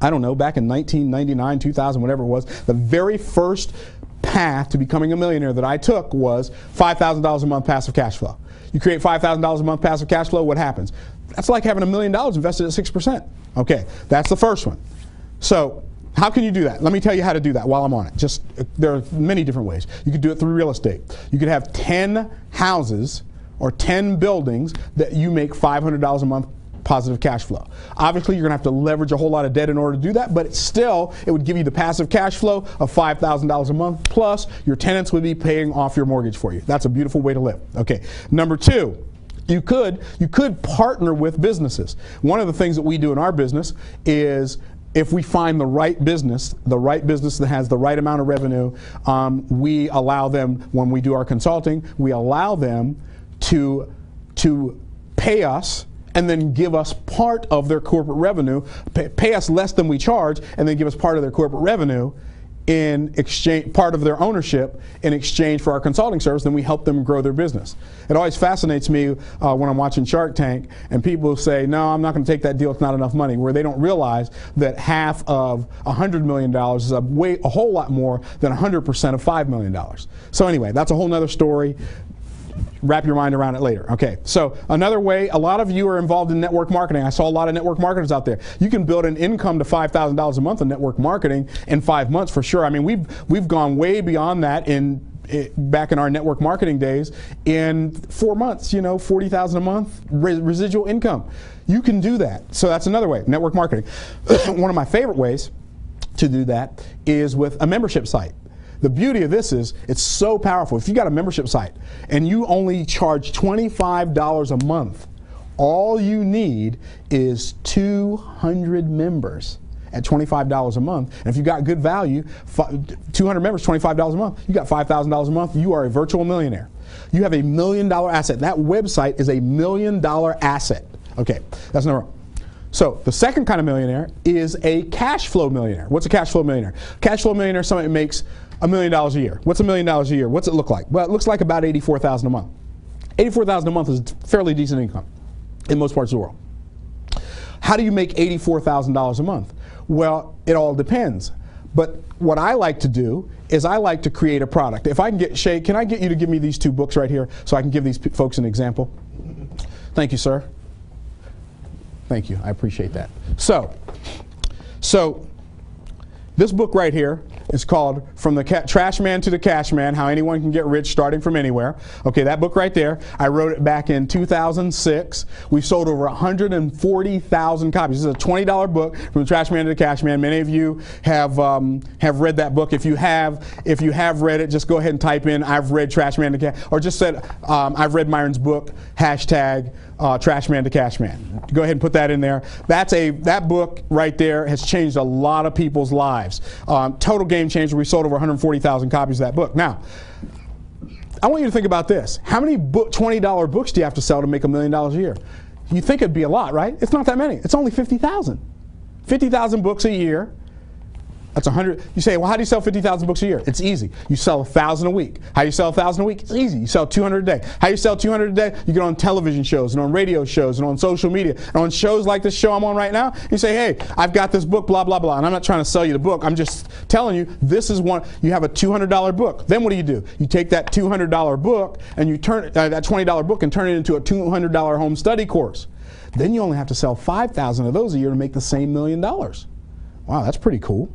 Speaker 3: I don't know, back in 1999, 2000, whatever it was. The very first path to becoming a millionaire that I took was $5,000 a month passive cash flow. You create $5,000 a month passive cash flow, what happens? That's like having $1 million invested at 6%. Okay, that's the first one. So how can you do that? Let me tell you how to do that while I'm on it. There are many different ways. You could do it through real estate. You could have 10 houses or 10 buildings that you make $500 a month positive cash flow. Obviously, you're going to have to leverage a whole lot of debt in order to do that, but it would give you the passive cash flow of $5,000 a month, plus your tenants would be paying off your mortgage for you. That's a beautiful way to live. Okay, number two, you could partner with businesses. One of the things that we do in our business is, if we find the right business that has the right amount of revenue, we allow them, when we do our consulting, we allow them to pay us and then give us part of their corporate revenue, pay us less than we charge, and then give us part of their corporate revenue in exchange, part of their ownership in exchange for our consulting service. Then we help them grow their business. It always fascinates me when I'm watching Shark Tank and people say, no, I'm not going to take that deal, it's not enough money, where they don't realize that half of $100 million is a whole lot more than 100% of $5 million. So anyway, that's a whole nother story. Wrap your mind around it later. Okay, so another way, a lot of you are involved in network marketing. I saw a lot of network marketers out there. You can build an income to $5,000 a month in network marketing in 5 months for sure. I mean, we've gone way beyond that back in our network marketing days in 4 months, $40,000 a month residual income. You can do that. So that's another way, network marketing. One of my favorite ways to do that is with a membership site. The beauty of this is it's so powerful. If you got a membership site and you only charge $25 a month, all you need is 200 members at $25 a month. And if you got good value, 200 members, $25 a month, you got $5,000 a month, you are a virtual millionaire. You have $1 million asset. That website is a $1 million asset. Okay, that's number one. So the second kind of millionaire is a cash flow millionaire. What's a cash flow millionaire? Cash flow millionaire is somebody who makes $1 million a year. What's $1 million a year? What's it look like? Well, it looks like about $84,000 a month. $84,000 a month is fairly decent income in most parts of the world. How do you make $84,000 a month? Well, it all depends. But what I like to do is I like to create a product. If I can get, Shay, can I get you to give me these two books right here so I can give these folks an example? Thank you, sir. Thank you, I appreciate that. So this book right here is called From the Trash Man to the Cash Man, How Anyone Can Get Rich Starting From Anywhere. Okay, that book right there, I wrote it back in 2006. We've sold over 140,000 copies. This is a $20 book, From the Trash Man to the Cash Man. Many of you have read that book. If you have read it, just go ahead and type in, I've read Trash Man to Cash, or just said, I've read Myron's book, hashtag Trash Man to Cash Man. Go ahead and put that in there. That book right there has changed a lot of people's lives. Total game changer. We sold over 140,000 copies of that book. Now, I want you to think about this. How many $20 books do you have to sell to make $1 million a year? You think it'd be a lot, right? It's not that many. It's only 50,000. 50,000 books a year. That's 100. You say, well, how do you sell 50,000 books a year? It's easy. You sell 1,000 a week. How do you sell 1,000 a week? It's easy. You sell 200 a day. How do you sell 200 a day? You get on television shows and on radio shows and on social media and on shows like this show I'm on right now. You say, hey, I've got this book, blah, blah, blah. And I'm not trying to sell you the book. I'm just telling you, this is one. You have a $200 book. Then what do? You take that $200 book and you turn that $20 book and turn it into a $200 home study course. Then you only have to sell 5,000 of those a year to make the same $1 million. Wow, that's pretty cool.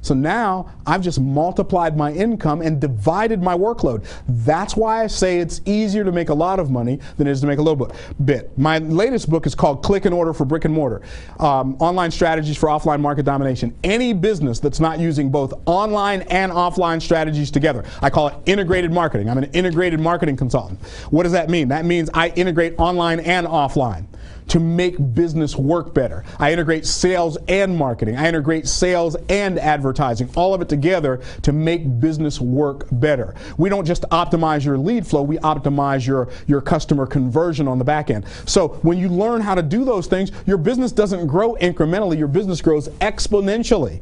Speaker 3: So now I've just multiplied my income and divided my workload. That's why I say it's easier to make a lot of money than it is to make a little bit. My latest book is called Click and Order for Brick and Mortar, Online Strategies for Offline Market Domination. Any business that's not using both online and offline strategies together, I call it integrated marketing. I'm an integrated marketing consultant. What does that mean? That means I integrate online and offline to make business work better. I integrate sales and marketing. I integrate sales and advertising, all of it together to make business work better. We don't just optimize your lead flow, we optimize your customer conversion on the back end. So when you learn how to do those things, your business doesn't grow incrementally, your business grows exponentially.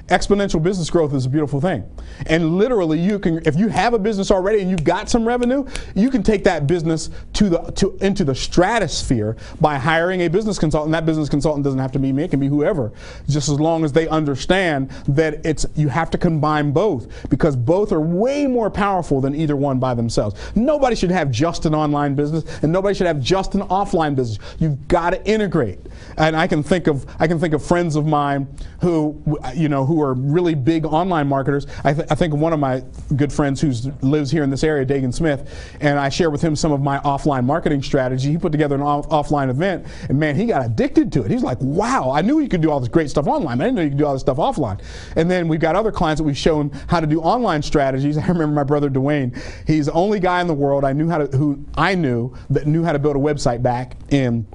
Speaker 3: Exponential business growth is a beautiful thing. And literally, you can, if you have a business already and you've got some revenue, you can take that business into the stratosphere by hiring a business consultant. That business consultant doesn't have to be me, it can be whoever, just as long as they understand that you have to combine both, because both are way more powerful than either one by themselves. Nobody should have just an online business, and nobody should have just an offline business. You've got to integrate. And I can think of friends of mine who are really big online marketers. I think of one of my good friends who lives here in this area, Dagan Smith, and I share with him some of my offline marketing strategy. He put together an offline event, and man, he got addicted to it. He's like, wow, I knew you could do all this great stuff online, but I didn't know you could do all this stuff offline. And then we've got other clients that we've shown how to do online strategies. I remember my brother Dwayne. He's the only guy in the world who I knew that knew how to build a website back in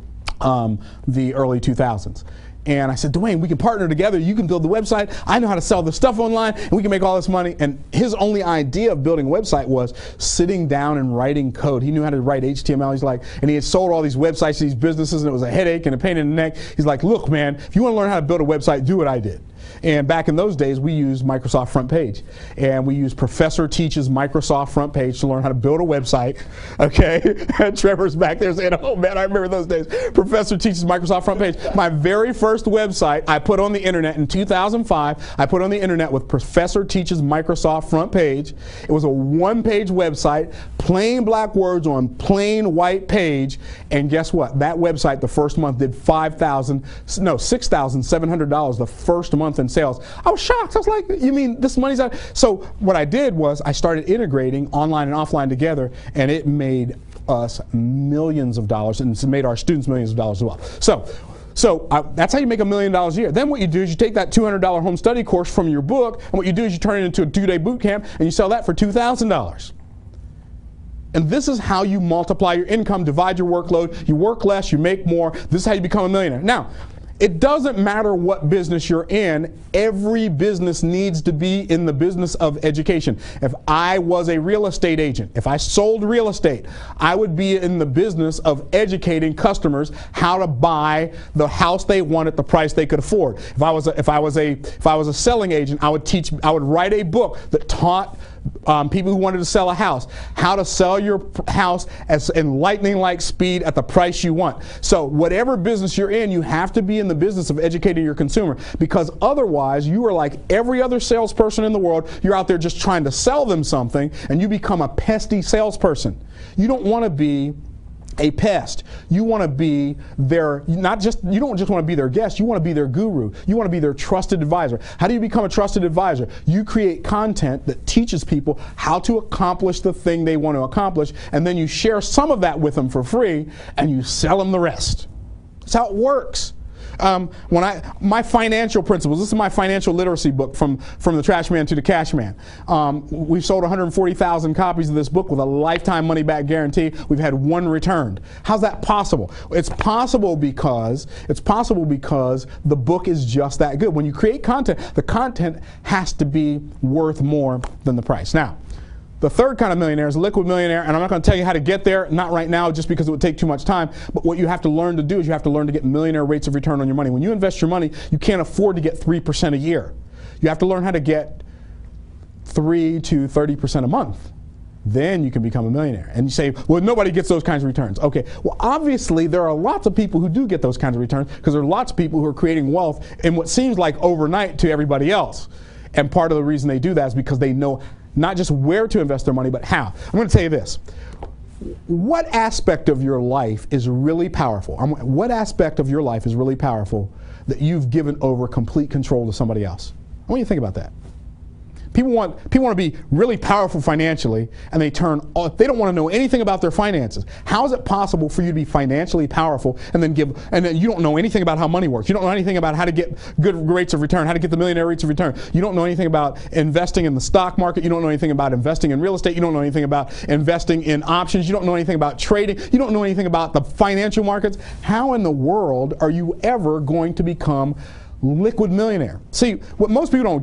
Speaker 3: the early 2000s. And I said, Dwayne, we can partner together. You can build the website. I know how to sell this stuff online, and we can make all this money. And his only idea of building a website was sitting down and writing code. He knew how to write HTML. He's like, and he had sold all these websites to these businesses, and it was a headache and a pain in the neck. He's like, look, man, if you want to learn how to build a website, do what I did. And back in those days, we used Microsoft Front Page. And we used Professor Teach's Microsoft Front Page to learn how to build a website. Okay? And Trevor's back there saying, oh man, I remember those days. Professor Teach's Microsoft Front Page. My very first website I put on the internet in 2005. I put on the internet with Professor Teach's Microsoft Front Page. It was a one-page website, plain black words on plain white page. And guess what? That website the first month did $6,700 the first month in sales. I was shocked. I was like, you mean this money's out? So what I did was I started integrating online and offline together, and it made us millions of dollars, and it's made our students millions of dollars as well. So that's how you make $1 million a year. Then what you do is you take that $200 home study course from your book, and what you do is you turn it into a 2-day boot camp, and you sell that for $2,000. And this is how you multiply your income, divide your workload. You work less, you make more. This is how you become a millionaire. Now, it doesn't matter what business you're in. Every business needs to be in the business of education. If I was a real estate agent, if I sold real estate, I would be in the business of educating customers how to buy the house they want at the price they could afford. If I was a selling agent, I would write a book that taught people who wanted to sell a house how to sell your house in lightning-like speed at the price you want. So whatever business you're in, you have to be in the business of educating your consumer, because otherwise you are like every other salesperson in the world. You're out there just trying to sell them something, and you become a pesty salesperson. You don't want to be a pest. You want to be you don't just want to be their guest, you want to be their guru. You want to be their trusted advisor. How do you become a trusted advisor? You create content that teaches people how to accomplish the thing they want to accomplish, and then you share some of that with them for free, and you sell them the rest. That's how it works. My financial principles, this is my financial literacy book, from the trash man to the cash man. We've sold 140,000 copies of this book with a lifetime money back guarantee. We've had one returned. How's that possible? It's possible because the book is just that good. When you create content, the content has to be worth more than the price. Now, the third kind of millionaire is a liquid millionaire, and I'm not going to tell you how to get there, not right now, just because it would take too much time. But what you have to learn to do is you have to learn to get millionaire rates of return on your money. When you invest your money, you can't afford to get 3% a year. You have to learn how to get 3 to 30% a month. Then you can become a millionaire. And you say, well, nobody gets those kinds of returns. Okay, well, obviously there are lots of people who do get those kinds of returns, because there are lots of people who are creating wealth in what seems like overnight to everybody else. And part of the reason they do that is because they know not just where to invest their money, but how. I'm going to tell you this. What aspect of your life is really powerful? What aspect of your life is really powerful that you've given over complete control to somebody else? I want you to think about that. People want to be really powerful financially, and they don't want to know anything about their finances. How is it possible for you to be financially powerful and then you don't know anything about how money works? You don't know anything about how to get good rates of return, how to get the millionaire rates of return. You don't know anything about investing in the stock market. You don't know anything about investing in real estate. You don't know anything about investing in options. You don't know anything about trading. You don't know anything about the financial markets. How in the world are you ever going to become liquid millionaire? See, what most people don't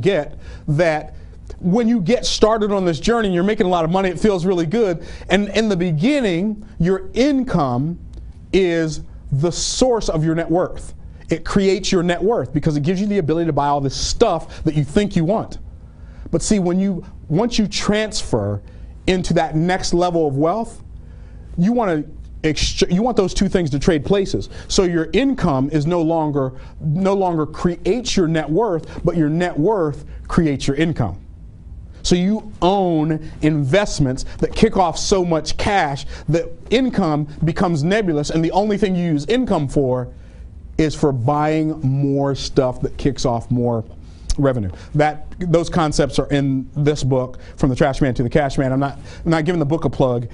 Speaker 3: get that when you get started on this journey and you're making a lot of money, it feels really good. And in the beginning, your income is the source of your net worth. It creates your net worth because it gives you the ability to buy all this stuff that you think you want. But see, once you transfer into that next level of wealth, you want those two things to trade places. So your income is no longer creates your net worth, but your net worth creates your income. So you own investments that kick off so much cash that income becomes nebulous, and the only thing you use income for is for buying more stuff that kicks off more revenue. Those concepts are in this book, From the Trash Man to the Cash Man. I'm not giving the book a plug.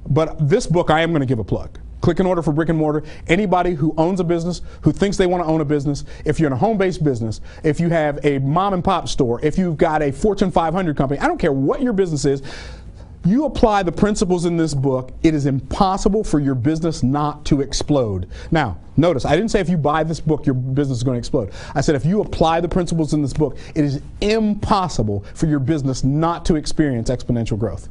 Speaker 3: But this book, I am going to give a plug. Click and Order for Brick and Mortar. Anybody who owns a business, who thinks they want to own a business, if you're in a home-based business, if you have a mom and pop store, if you've got a Fortune 500 company, I don't care what your business is, you apply the principles in this book, it is impossible for your business not to explode. Now, notice, I didn't say if you buy this book, your business is going to explode. I said if you apply the principles in this book, it is impossible for your business not to experience exponential growth.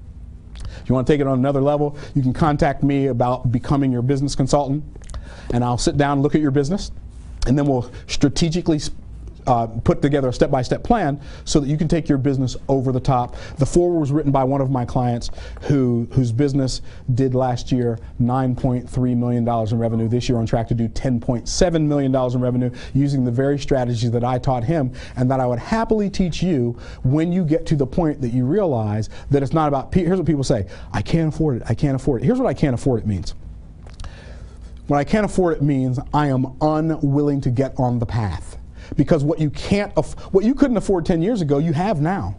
Speaker 3: If you want to take it on another level, you can contact me about becoming your business consultant, and I'll sit down and look at your business, and then we'll strategically put together a step-by-step plan so that you can take your business over the top. The foreword was written by one of my clients whose business did last year $9.3 million in revenue. This year on track to do $10.7 million in revenue using the very strategies that I taught him and that I would happily teach you when you get to the point that you realize that it's not about, here's what people say, I can't afford it, I can't afford it. Here's what I can't afford it means. What I can't afford it means I am unwilling to get on the path. Because what you couldn't afford 10 years ago, you have now.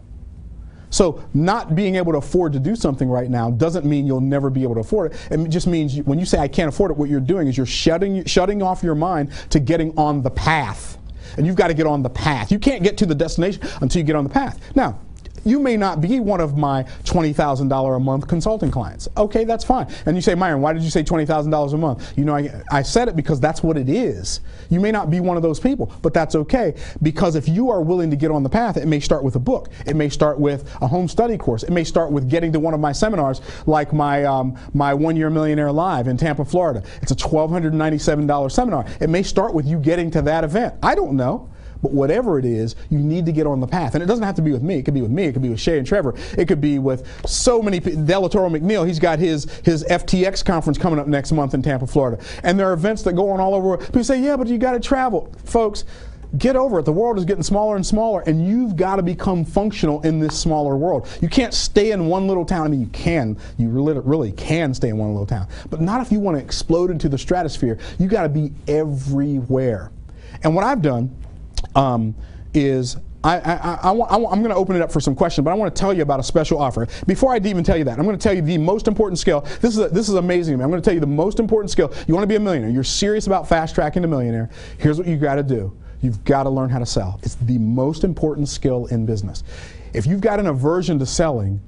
Speaker 3: So not being able to afford to do something right now doesn't mean you'll never be able to afford it. It just means when you say I can't afford it, what you're doing is you're shutting off your mind to getting on the path. And you've got to get on the path. You can't get to the destination until you get on the path. Now, you may not be one of my $20,000 a month consulting clients. Okay, that's fine. And you say, Myron, why did you say $20,000 a month? You know, I said it because that's what it is. You may not be one of those people, but that's okay, because if you are willing to get on the path, it may start with a book. It may start with a home study course. It may start with getting to one of my seminars, like my 1 Year Millionaire Live in Tampa, Florida. It's a $1,297 seminar. It may start with you getting to that event. I don't know. But whatever it is, you need to get on the path. And it doesn't have to be with me. It could be with me. It could be with Shay and Trevor. It could be with so many people. Delatoro McNeil, he's got his FTX conference coming up next month in Tampa, Florida. And there are events that go on all over. People say, yeah, but you got to travel. Folks, get over it. The world is getting smaller and smaller, and you've got to become functional in this smaller world. You can't stay in one little town. I mean, you can. You really can stay in one little town. But not if you want to explode into the stratosphere. You got to be everywhere. And what I've done is I'm going to open it up for some questions, but I want to tell you about a special offer. Before I even tell you that, I'm going to tell you the most important skill. This is amazing to me. I'm going to tell you the most important skill. You want to be a millionaire. You're serious about fast tracking to millionaire. Here's what you got to do. You've got to learn how to sell. It's the most important skill in business. If you've got an aversion to selling,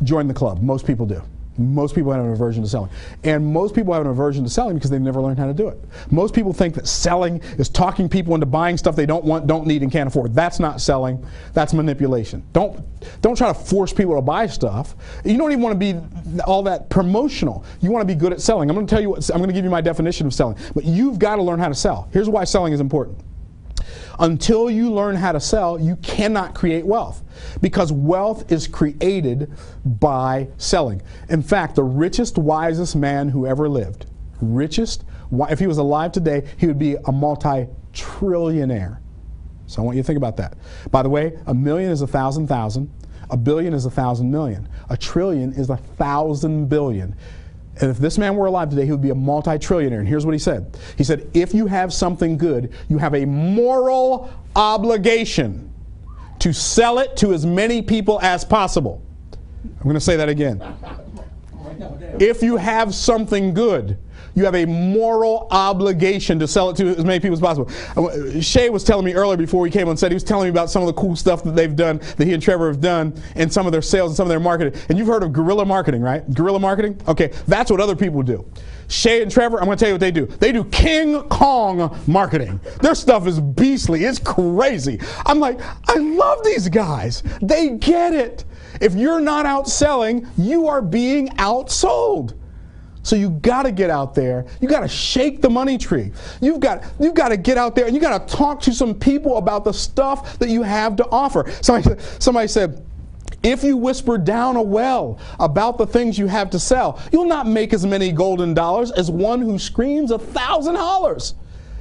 Speaker 3: join the club. Most people do. Most people have an aversion to selling. And most people have an aversion to selling because they've never learned how to do it. Most people think that selling is talking people into buying stuff they don't want, don't need, and can't afford. That's not selling. That's manipulation. Don't try to force people to buy stuff. You don't even want to be all that promotional. You want to be good at selling. I'm going to tell you I'm going to give you my definition of selling. But you've got to learn how to sell. Here's why selling is important. Until you learn how to sell, you cannot create wealth, because wealth is created by selling. In fact, the richest, wisest man who ever lived, if he was alive today, he would be a multi-trillionaire. So I want you to think about that. By the way, a million is 1,000,000. A billion is 1,000 million. A trillion is 1,000 billion. And if this man were alive today, he would be a multi-trillionaire. And here's what he said. He said, if you have something good, you have a moral obligation to sell it to as many people as possible. I'm going to say that again. If you have something good, you have a moral obligation to sell it to as many people as possible. Shay was telling me earlier before we came on set, he was telling me about some of the cool stuff that they've done, that he and Trevor have done, and some of their sales and some of their marketing. And you've heard of guerrilla marketing, right? Guerrilla marketing? Okay, that's what other people do. Shay and Trevor, I'm going to tell you what they do. They do King Kong marketing. Their stuff is beastly. It's crazy. I'm like, I love these guys. They get it. If you're not outselling, you are being outsold. So you got to get out there. You got to shake the money tree. You've got to get out there and you got to talk to some people about the stuff that you have to offer. Somebody said, if you whisper down a well about the things you have to sell, you'll not make as many golden dollars as one who screams $1,000.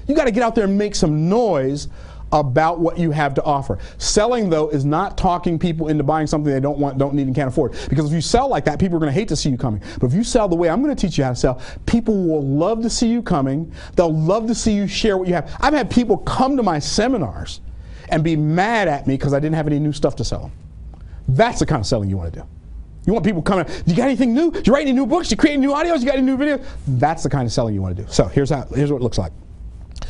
Speaker 3: You got to get out there and make some noise about what you have to offer. Selling, though, is not talking people into buying something they don't want, don't need, and can't afford. Because if you sell like that, people are going to hate to see you coming. But if you sell the way I'm going to teach you how to sell, people will love to see you coming. They'll love to see you share what you have. I've had people come to my seminars and be mad at me because I didn't have any new stuff to sell them. That's the kind of selling you want to do. You want people coming, you got anything new? Did you write any new books? You create any new audios? You got any new videos? That's the kind of selling you want to do. So here's what it looks like.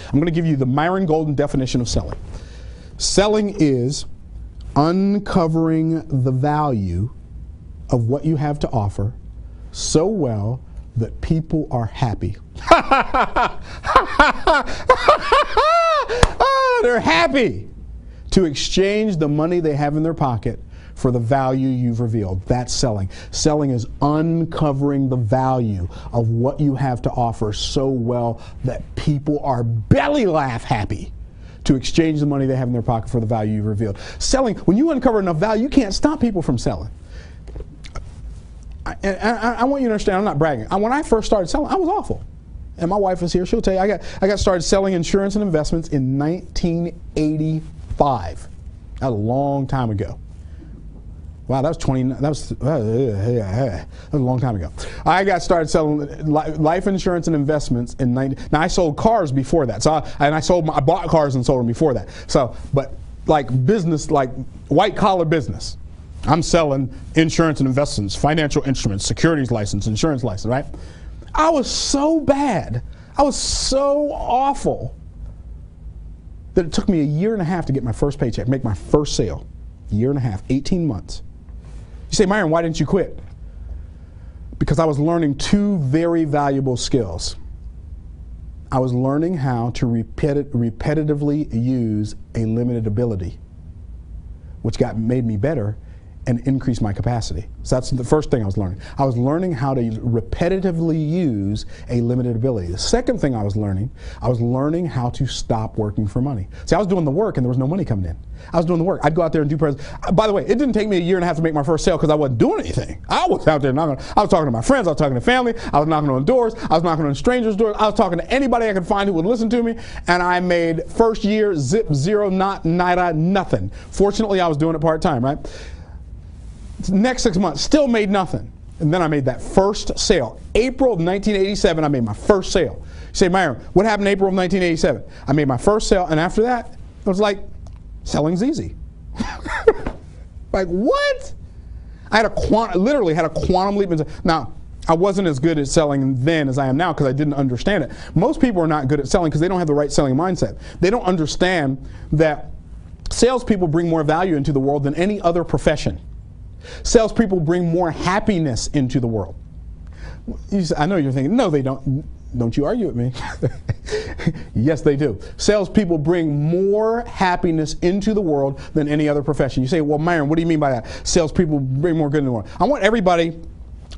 Speaker 3: I'm going to give you the Myron Golden definition of selling. Selling is uncovering the value of what you have to offer so well that people are happy. Oh, they're happy to exchange the money they have in their pocket for the value you've revealed. That's selling. Selling is uncovering the value of what you have to offer so well that people are belly laugh happy to exchange the money they have in their pocket for the value you've revealed. Selling, when you uncover enough value, you can't stop people from selling. I want you to understand, I'm not bragging. When I first started selling, I was awful. And my wife is here, she'll tell you, I got started selling insurance and investments in 1985. That was a long time ago. Wow, that was a long time ago. I got started selling life insurance and investments in now I sold cars before that. I bought cars and sold them before that. So, but like business, like white collar business. I'm selling insurance and investments, financial instruments, securities license, insurance license, right? I was so bad. I was so awful that it took me 1.5 years to get my first paycheck, make my first sale. 1.5 years, 18 months. You say, Myron, why didn't you quit? Because I was learning two very valuable skills. I was learning how to repetitively use a limited ability, which made me better and increase my capacity. So that's the first thing I was learning. I was learning how to repetitively use a limited ability. The second thing I was learning how to stop working for money. See, I was doing the work and there was no money coming in. I was doing the work. I'd go out there and do presentations. By the way, it didn't take me 1.5 years to make my first sale because I wasn't doing anything. I was out there knocking. I was talking to my friends. I was talking to family. I was knocking on doors. I was knocking on strangers' doors. I was talking to anybody I could find who would listen to me. And I made first year zip, zero, not, nada, nothing. Fortunately, I was doing it part-time, right? Next 6 months, still made nothing. And then I made that first sale. April of 1987, I made my first sale. You say, Myron, what happened in April of 1987? I made my first sale, and after that, it was like, selling's easy. Like, what? I had literally had a quantum leap. Now, I wasn't as good at selling then as I am now because I didn't understand it. Most people are not good at selling because they don't have the right selling mindset. They don't understand that salespeople bring more value into the world than any other profession. Salespeople bring more happiness into the world. I know you're thinking, no, they don't. Don't you argue with me. Yes, they do. Salespeople bring more happiness into the world than any other profession. You say, well, Myron, what do you mean by that? Salespeople bring more good in the world. I want everybody,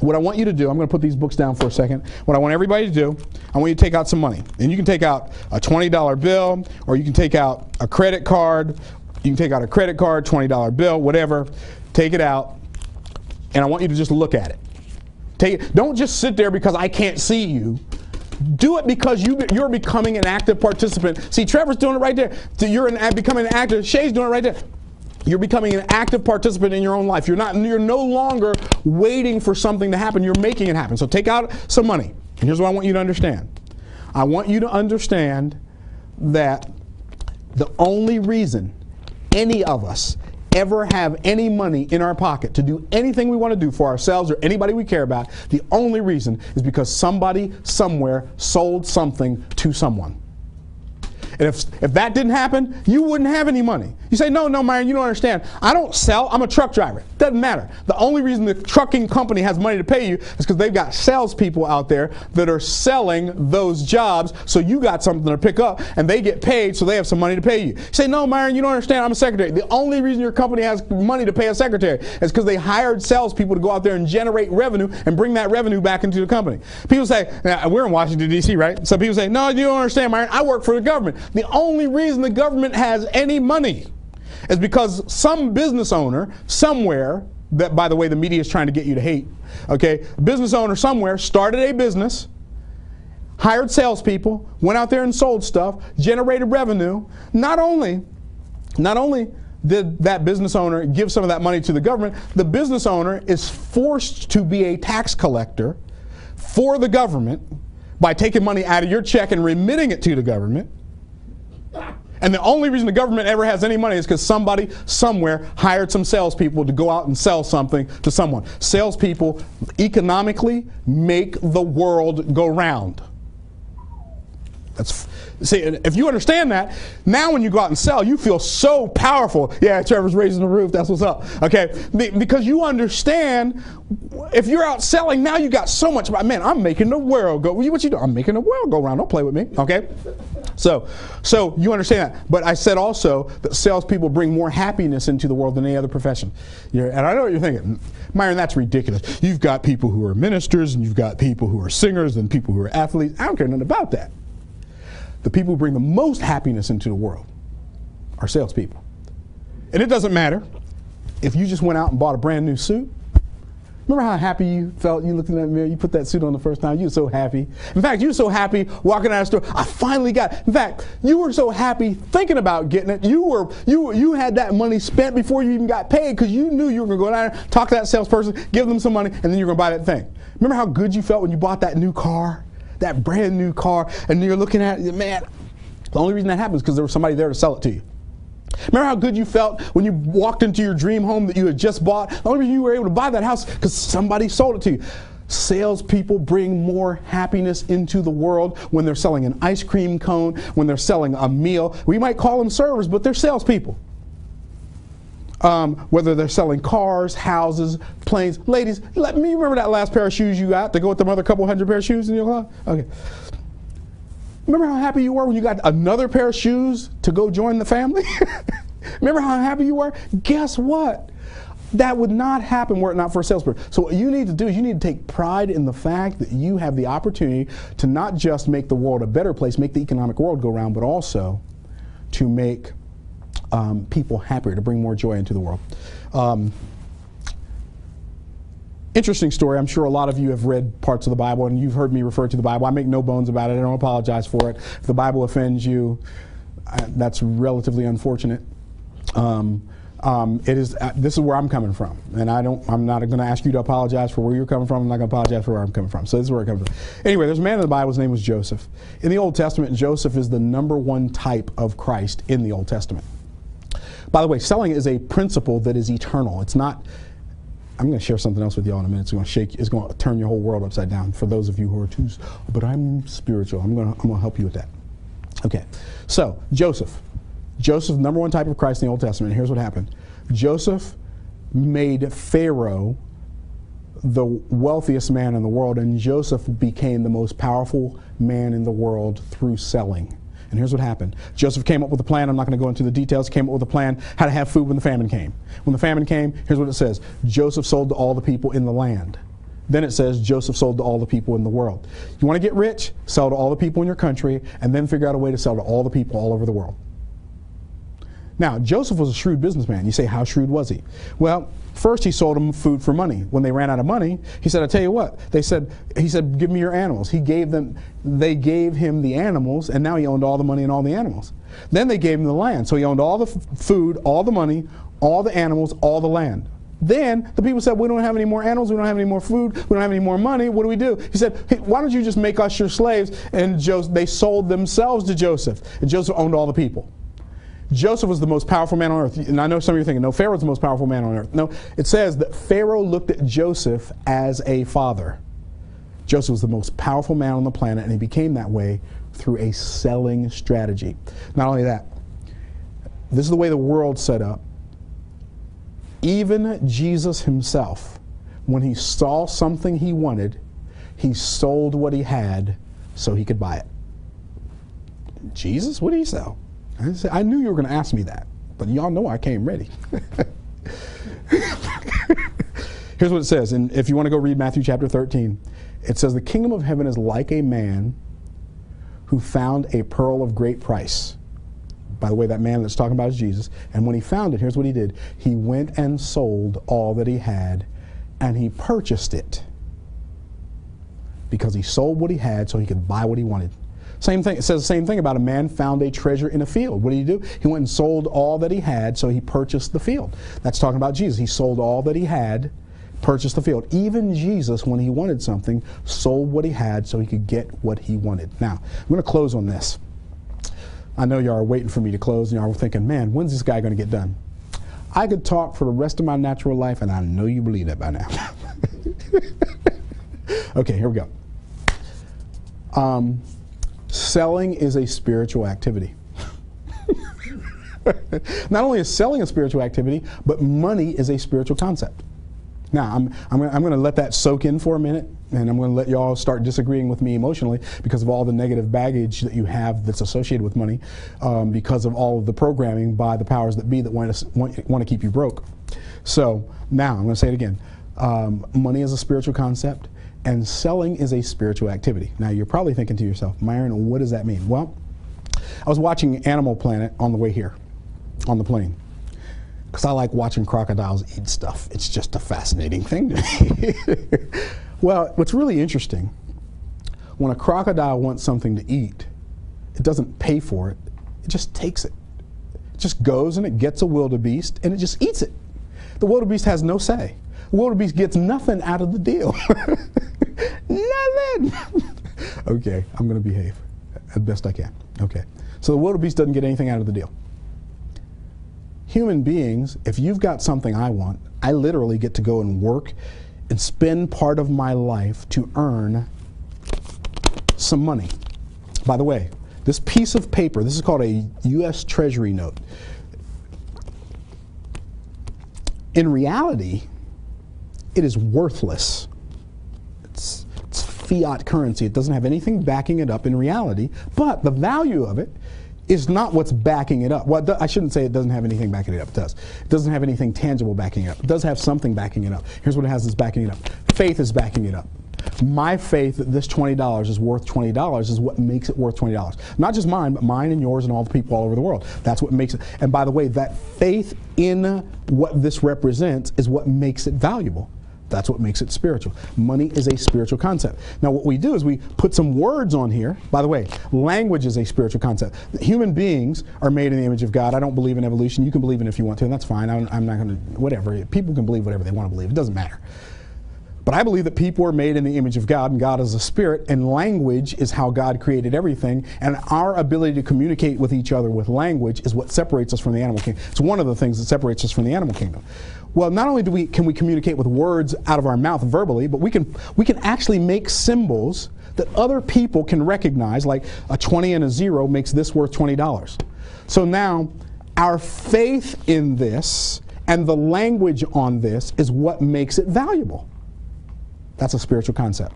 Speaker 3: what I want you to do, I'm going to put these books down for a second. What I want everybody to do, I want you to take out some money. And you can take out a $20 bill, or you can take out a credit card. You can take out a credit card, $20 bill, whatever. Take it out, and I want you to just look at it. Take it. Don't just sit there because I can't see you. Do it because you're becoming an active participant. See, Trevor's doing it right there. You're becoming an active. Shay's doing it right there. You're becoming an active participant in your own life. You're no longer waiting for something to happen. You're making it happen. So take out some money. And here's what I want you to understand. I want you to understand that the only reason any of us ever have any money in our pocket to do anything we want to do for ourselves or anybody we care about, the only reason is because somebody somewhere sold something to someone. And if that didn't happen, you wouldn't have any money. You say, no, Myron, you don't understand. I don't sell. I'm a truck driver. Doesn't matter. The only reason the trucking company has money to pay you is because they've got salespeople out there that are selling those jobs, so you got something to pick up, and they get paid, so they have some money to pay you. You say, no, Myron, you don't understand. I'm a secretary. The only reason your company has money to pay a secretary is because they hired salespeople to go out there and generate revenue and bring that revenue back into the company. People say, now, we're in Washington, D.C., right? So people say, no, you don't understand, Myron. I work for the government. The only reason the government has any money is because some business owner somewhere, that, by the way, the media is trying to get you to hate, okay? Business owner somewhere started a business, hired salespeople, went out there and sold stuff, generated revenue. Not only did that business owner give some of that money to the government, the business owner is forced to be a tax collector for the government by taking money out of your check and remitting it to the government. And the only reason the government ever has any money is because somebody somewhere hired some salespeople to go out and sell something to someone. Salespeople economically make the world go round. See, if you understand that, now when you go out and sell, you feel so powerful. Yeah, Trevor's raising the roof. That's what's up. Okay, because you understand, if you're out selling, now you got so much. Man, I'm making the world go. What you do? I'm making the world go round. Don't play with me. Okay. So you understand that. But I said also that salespeople bring more happiness into the world than any other profession. And I know what you're thinking, Myron, that's ridiculous. You've got people who are ministers, and you've got people who are singers, and people who are athletes. I don't care nothing about that. The people who bring the most happiness into the world are salespeople. And it doesn't matter if you just went out and bought a brand new suit. Remember how happy you felt? You looked in that mirror, you put that suit on the first time, you were so happy. In fact, you were so happy walking out of the store, I finally got it. In fact, you were so happy thinking about getting it. You had that money spent before you even got paid because you knew you were going to go down there, talk to that salesperson, give them some money, and then you're going to buy that thing. Remember how good you felt when you bought that new car? That brand new car, and you're looking at it, man, the only reason that happens is because there was somebody there to sell it to you. Remember how good you felt when you walked into your dream home that you had just bought? The only reason you were able to buy that house because somebody sold it to you. Salespeople bring more happiness into the world when they're selling an ice cream cone, when they're selling a meal. We might call them servers, but they're salespeople. Whether they're selling cars, houses, planes. Ladies, let me remember that last pair of shoes you got to go with them other couple hundred pair of shoes in your car? Okay. Remember how happy you were when you got another pair of shoes to go join the family? Remember how happy you were? Guess what? That would not happen were it not for a salesperson. So what you need to do is you need to take pride in the fact that you have the opportunity to not just make the world a better place, make the economic world go round, but also to make people happier, to bring more joy into the world. Interesting story. I'm sure a lot of you have read parts of the Bible and you've heard me refer to the Bible. I make no bones about it. I don't apologize for it. If the Bible offends you, that's relatively unfortunate. This is where I'm coming from, and I'm not going to ask you to apologize for where you're coming from. I'm not going to apologize for where I'm coming from. So this is where it comes from. Anyway, there's a man in the Bible. His name was Joseph. In the Old Testament, Joseph is the #1 type of Christ in the Old Testament. By the way, selling is a principle that is eternal. It's not. I'm going to share something else with y'all in a minute. It's going to turn your whole world upside down. For those of you who are too, but I'm spiritual. I'm going to help you with that. Okay. So Joseph, #1 type of Christ in the Old Testament. Here's what happened. Joseph made Pharaoh the wealthiest man in the world, and Joseph became the most powerful man in the world through selling. And here's what happened. Joseph came up with a plan. I'm not going to go into the details. Came up with a plan how to have food when the famine came. When the famine came, here's what it says. Joseph sold to all the people in the land. Then it says Joseph sold to all the people in the world. You want to get rich? Sell to all the people in your country, and then figure out a way to sell to all the people all over the world. Now, Joseph was a shrewd businessman. You say, how shrewd was he? Well, first he sold them food for money. When they ran out of money, he said, I tell you what. He said, give me your animals. They gave him the animals, and now he owned all the money and all the animals. Then they gave him the land. So he owned all the food, all the money, all the animals, all the land. Then the people said, we don't have any more animals, we don't have any more food, we don't have any more money, what do we do? He said, hey, why don't you just make us your slaves? And they sold themselves to Joseph, and Joseph owned all the people. Joseph was the most powerful man on earth. And I know some of you are thinking, no, Pharaoh's the most powerful man on earth. No, it says that Pharaoh looked at Joseph as a father. Joseph was the most powerful man on the planet, and he became that way through a selling strategy. Not only that, this is the way the world's set up. Even Jesus himself, when he saw something he wanted, he sold what he had so he could buy it. Jesus, what did he sell? I knew you were going to ask me that, but y'all know I came ready. Here's what it says, and if you want to go read Matthew chapter 13, it says, the kingdom of heaven is like a man who found a pearl of great price. By the way, that man that's talking about is Jesus. And when he found it, here's what he did. He went and sold all that he had, and he purchased it. Because he sold what he had so he could buy what he wanted. Same thing. It says the same thing about a man found a treasure in a field. What did he do? He went and sold all that he had, so he purchased the field. That's talking about Jesus. He sold all that he had, purchased the field. Even Jesus, when he wanted something, sold what he had so he could get what he wanted. Now, I'm going to close on this. I know y'all are waiting for me to close, and y'all are thinking, man, when's this guy going to get done? I could talk for the rest of my natural life, and I know you believe that by now. Okay, here we go. Selling is a spiritual activity. Not only is selling a spiritual activity, but money is a spiritual concept. Now, I'm going to let that soak in for a minute, and I'm going to let y'all start disagreeing with me emotionally because of all the negative baggage that you have that's associated with money, because of all of the programming by the powers that be that want to keep you broke. So now I'm going to say it again. Money is a spiritual concept, and selling is a spiritual activity. Now, you're probably thinking to yourself, Myron, what does that mean? Well, I was watching Animal Planet on the way here, on the plane. Because I like watching crocodiles eat stuff. It's just a fascinating thing to me. Well, what's really interesting, when a crocodile wants something to eat, it doesn't pay for it, it just takes it. It just goes and it gets a wildebeest and it just eats it. The wildebeest has no say. The wildebeest gets nothing out of the deal. Nothing! Okay, I'm going to behave as best I can. Okay, so the wildebeest doesn't get anything out of the deal. Human beings, if you've got something I want, I literally get to go and work and spend part of my life to earn some money. By the way, this piece of paper, this is called a U.S. Treasury note. In reality, it is worthless. It's fiat currency. It doesn't have anything backing it up in reality, but the value of it is not what's backing it up. Well, I shouldn't say it doesn't have anything backing it up. It does. It doesn't have anything tangible backing it up. It does have something backing it up. Here's what it has that's backing it up. Faith is backing it up. My faith that this $20 is worth $20 is what makes it worth $20. Not just mine, but mine and yours and all the people all over the world. That's what makes it. And by the way, that faith in what this represents is what makes it valuable. That's what makes it spiritual. Money is a spiritual concept. Now, what we do is we put some words on here. By the way, language is a spiritual concept. Human beings are made in the image of God. I don't believe in evolution. You can believe in it if you want to, and that's fine. I'm not going to, whatever. People can believe whatever they want to believe. It doesn't matter. But I believe that people are made in the image of God, and God is a spirit, and language is how God created everything, and our ability to communicate with each other with language is what separates us from the animal kingdom. It's one of the things that separates us from the animal kingdom. Well, not only can we communicate with words out of our mouth verbally, but we can actually make symbols that other people can recognize, like a 20 and a 0 makes this worth $20. So now, our faith in this and the language on this is what makes it valuable. That's a spiritual concept.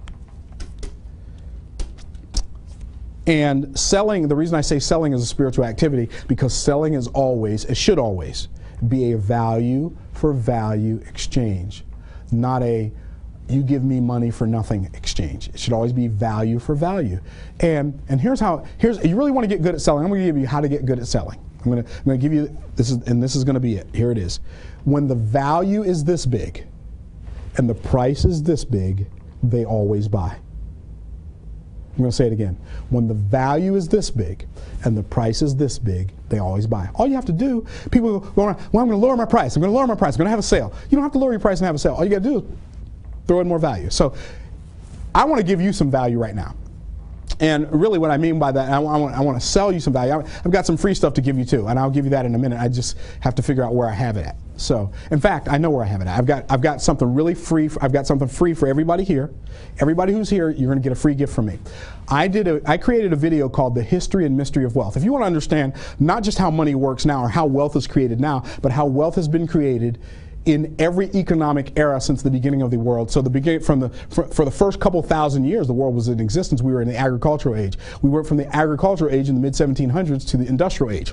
Speaker 3: And selling, the reason I say selling is a spiritual activity, because selling is always, it should always be a value for value exchange, not a you give me money for nothing exchange. It should always be value for value. And here's you really want to get good at selling. I'm going to give you how to get good at selling. I'm going to give you this is going to be it. Here it is. When the value is this big and the price is this big, they always buy. I'm going to say it again. When the value is this big and the price is this big, they always buy. All you have to do, people go, well, I'm going to lower my price. I'm going to lower my price. I'm going to have a sale. You don't have to lower your price and have a sale. All you got to do is throw in more value. So I want to give you some value right now. And really what I mean by that, I want to sell you some value. I've got some free stuff to give you too, and I'll give you that in a minute. I just have to figure out where I have it at. So, in fact, I know where I have it at. I've got something really free. I've got something free for everybody here. Everybody who's here, you're going to get a free gift from me. I created a video called The History and Mystery of Wealth. If you want to understand not just how money works now or how wealth is created now, but how wealth has been created in every economic era since the beginning of the world. So for the first couple thousand years the world was in existence, we were in the agricultural age. We went from the agricultural age in the mid-1700s to the industrial age.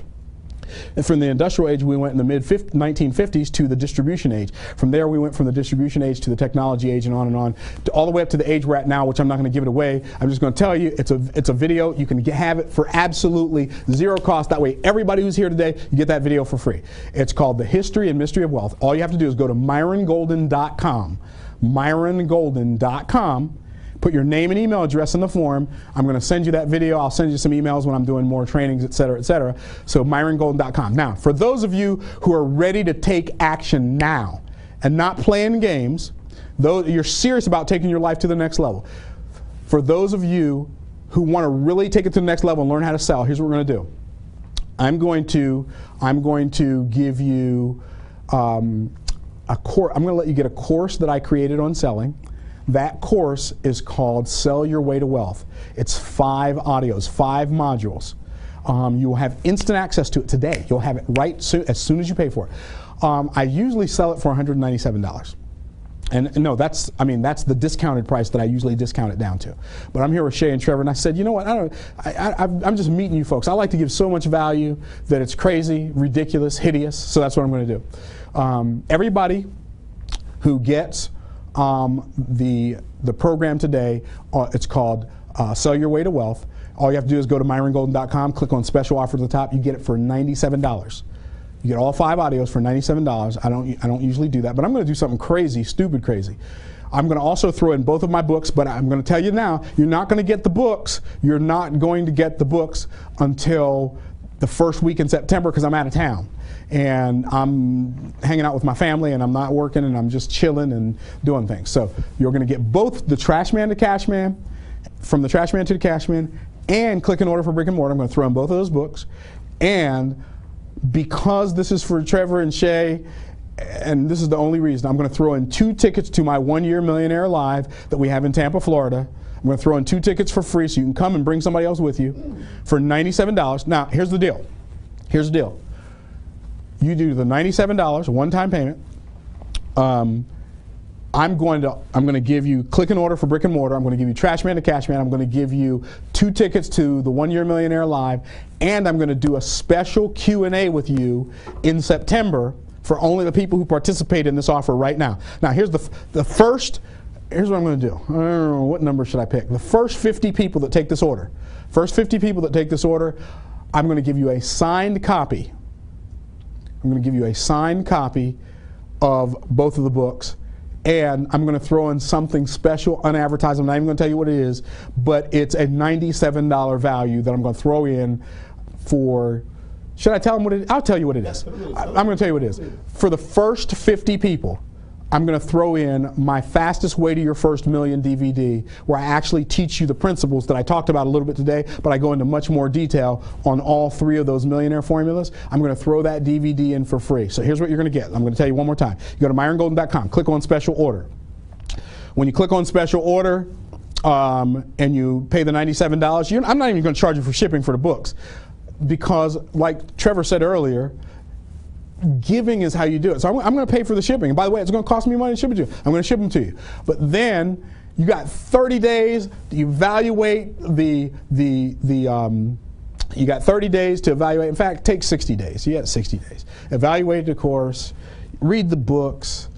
Speaker 3: And from the industrial age, we went in the mid-1950s to the distribution age. From there, we went from the distribution age to the technology age, and on, to all the way up to the age we're at now, which I'm not going to give it away. I'm just going to tell you, it's a video. You can have it for absolutely zero cost. That way, everybody who's here today, you get that video for free. It's called The History and Mystery of Wealth. All you have to do is go to MyronGolden.com. MyronGolden.com. Put your name and email address in the form. I'm going to send you that video. I'll send you some emails when I'm doing more trainings, et cetera, et cetera. So MyronGolden.com. Now, for those of you who are ready to take action now and not playing games, though you're serious about taking your life to the next level, for those of you who want to really take it to the next level and learn how to sell, here's what we're going to do. I'm going to give you a course. I'm going to let you get a course that I created on selling. That course is called Sell Your Way to Wealth. It's 5 audios, 5 modules. You will have instant access to it today. You'll have it as soon as you pay for it. I usually sell it for $197. And no, that's the discounted price that I usually discount it down to. But I'm here with Shay and Trevor, and I said, you know what? I'm just meeting you folks. I like to give so much value that it's crazy, ridiculous, hideous. So that's what I'm going to do. Everybody who gets the program today, it's called Sell Your Way to Wealth. All you have to do is go to MyronGolden.com, click on special offer at the top. You get it for $97. You get all 5 audios for $97. I don't usually do that, but I'm going to do something crazy, stupid crazy. I'm going to also throw in both of my books, but I'm going to tell you now, you're not going to get the books. You're not going to get the books until the first week in September, because I'm out of town. And I'm hanging out with my family, and I'm not working, and I'm just chilling and doing things. So you're going to get both the Trash Man to Cash Man, from the Trash Man to the Cash Man, and Click and Order for Brick and Mortar. I'm going to throw in both of those books. And because this is for Trevor and Shay, and this is the only reason, I'm going to throw in 2 tickets to my 1-year Millionaire Live that we have in Tampa, Florida. I'm going to throw in 2 tickets for free so you can come and bring somebody else with you for $97. Now, here's the deal. Here's the deal. You do the $97, a one-time payment. I'm going to give you Click and Order for Brick and Mortar. I'm going to give you Trash Man to Cash Man. I'm going to give you 2 tickets to the 1-year Millionaire Live, and I'm going to do a special Q&A with you in September for only the people who participate in this offer right now. Now, here's the first. Here's what I'm going to do. I don't know, what number should I pick? The first 50 people that take this order. First 50 people that take this order, I'm going to give you a signed copy. I'm going to give you a signed copy of both of the books, and I'm going to throw in something special, unadvertised. I'm not even going to tell you what it is, but it's a $97 value that I'm going to throw in for. Should I tell them what it is? I'll tell you what it is. I'm going to tell you what it is. For the first 50 people, I'm going to throw in my Fastest Way to Your First Million DVD, where I actually teach you the principles that I talked about a little bit today, but I go into much more detail on all 3 of those millionaire formulas. I'm going to throw that DVD in for free. So here's what you're going to get. I'm going to tell you one more time. You go to MyronGolden.com, click on Special Order. When you click on Special Order and you pay the $97, I'm not even going to charge you for shipping for the books, because like Trevor said earlier, giving is how you do it. So I'm going to pay for the shipping. And by the way, it's going to cost me money to ship it to you. I'm going to ship them to you. But then You got 30 days to evaluate you got 30 days to evaluate. In fact, take 60 days. You got 60 days. Evaluate the course, read the books.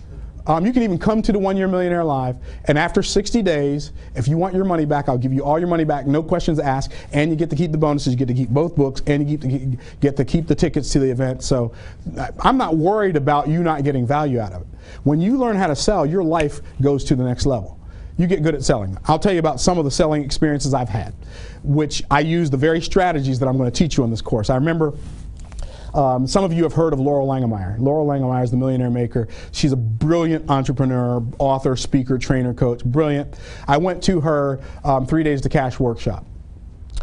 Speaker 3: You can even come to the 1 Year Millionaire Live, and after 60 days, if you want your money back, I'll give you all your money back, no questions asked, and you get to keep the bonuses, you get to keep both books, and you get to keep the tickets to the event. So I'm not worried about you not getting value out of it. When you learn how to sell, your life goes to the next level. You get good at selling. I'll tell you about some of the selling experiences I've had, which I use the very strategies that I'm going to teach you on this course. I remember some of you have heard of Laurel Langemeier. Laurel Langemeier is the Millionaire Maker. She's a brilliant entrepreneur, author, speaker, trainer, coach, brilliant. I went to her 3 Days to Cash workshop.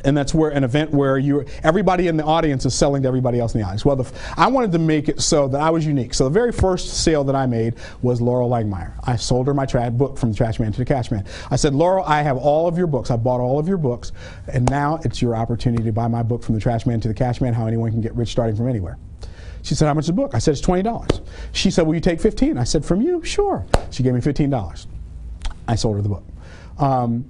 Speaker 3: And that's where an event where everybody in the audience is selling to everybody else in the audience. Well, I wanted to make it so that I was unique. So the very first sale that I made was Laurel Langemeier. I sold her my book, From the Trash Man to the Cash Man. I said, Laurel, I have all of your books. I bought all of your books. And now it's your opportunity to buy my book, From the Trash Man to the Cash Man, How Anyone Can Get Rich Starting From Anywhere. She said, how much is the book? I said, it's $20. She said, will you take 15? I said, from you? Sure. She gave me $15. I sold her the book.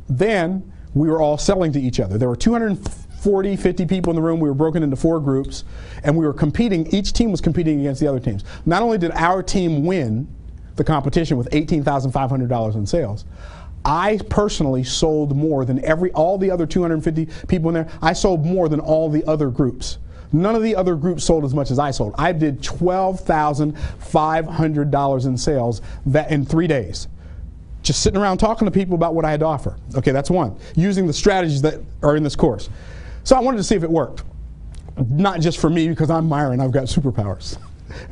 Speaker 3: Then we were all selling to each other. There were 240, 50 people in the room. We were broken into 4 groups, and we were competing. Each team was competing against the other teams. Not only did our team win the competition with $18,500 in sales, I personally sold more than all the other 250 people in there. I sold more than all the other groups. None of the other groups sold as much as I sold. I did $12,500 in sales in 3 days. Just sitting around talking to people about what I had to offer. Okay, that's one. Using the strategies that are in this course. So I wanted to see if it worked. Not just for me, because I'm Myron, I've got superpowers.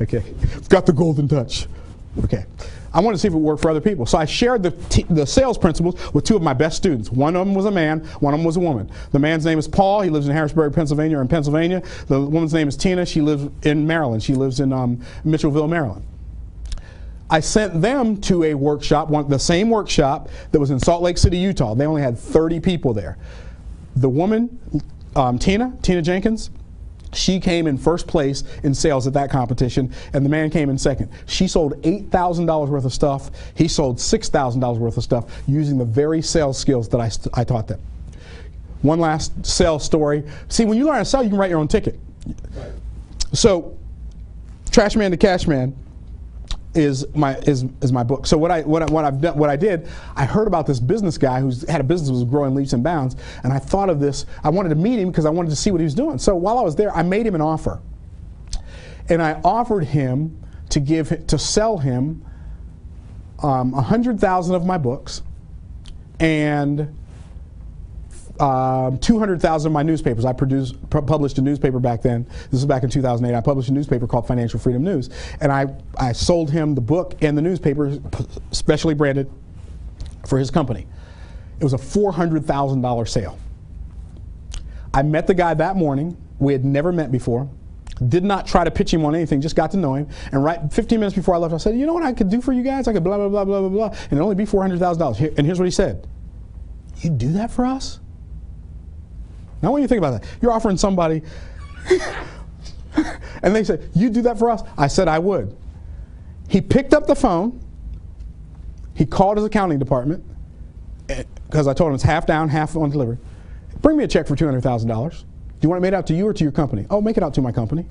Speaker 3: Okay, I've got the golden touch. Okay, I wanted to see if it worked for other people. So I shared the sales principles with 2 of my best students. One of them was a man, one of them was a woman. The man's name is Paul. He lives in Harrisburg, Pennsylvania, or in Pennsylvania. The woman's name is Tina. She lives in Maryland. She lives in Mitchellville, Maryland. I sent them to a workshop, the same workshop that was in Salt Lake City, Utah. They only had 30 people there. The woman, Tina Jenkins, she came in first place in sales at that competition, and the man came in second. She sold $8,000 worth of stuff. He sold $6,000 worth of stuff using the very sales skills that I taught them. One last sales story. See, when you learn how to sell, you can write your own ticket. Right. So, Trash Man to Cash Man is my book. So what I did, I heard about this business guy who's had a business that was growing leaps and bounds, and I thought of this. I wanted to meet him because I wanted to see what he was doing. So while I was there, I made him an offer, and I offered him to sell him 100,000 of my books and 200,000 of my newspapers. I published a newspaper back then. This is back in 2008. I published a newspaper called Financial Freedom News, and I sold him the book and the newspaper, specially branded for his company. It was a $400,000 sale. I met the guy that morning. We had never met before. Did not try to pitch him on anything, just got to know him. And right 15 minutes before I left, I said, you know what I could do for you guys? I could blah, blah, blah, blah, blah, blah, and it'd only be $400,000. And here's what he said. You'd do that for us? Now when you think about that, you're offering somebody, and they said, you do that for us? I said I would. He picked up the phone, he called his accounting department, because I told him it's half down, half on delivery. Bring me a check for $200,000. Do you want it made out to you or to your company? Oh, make it out to my company.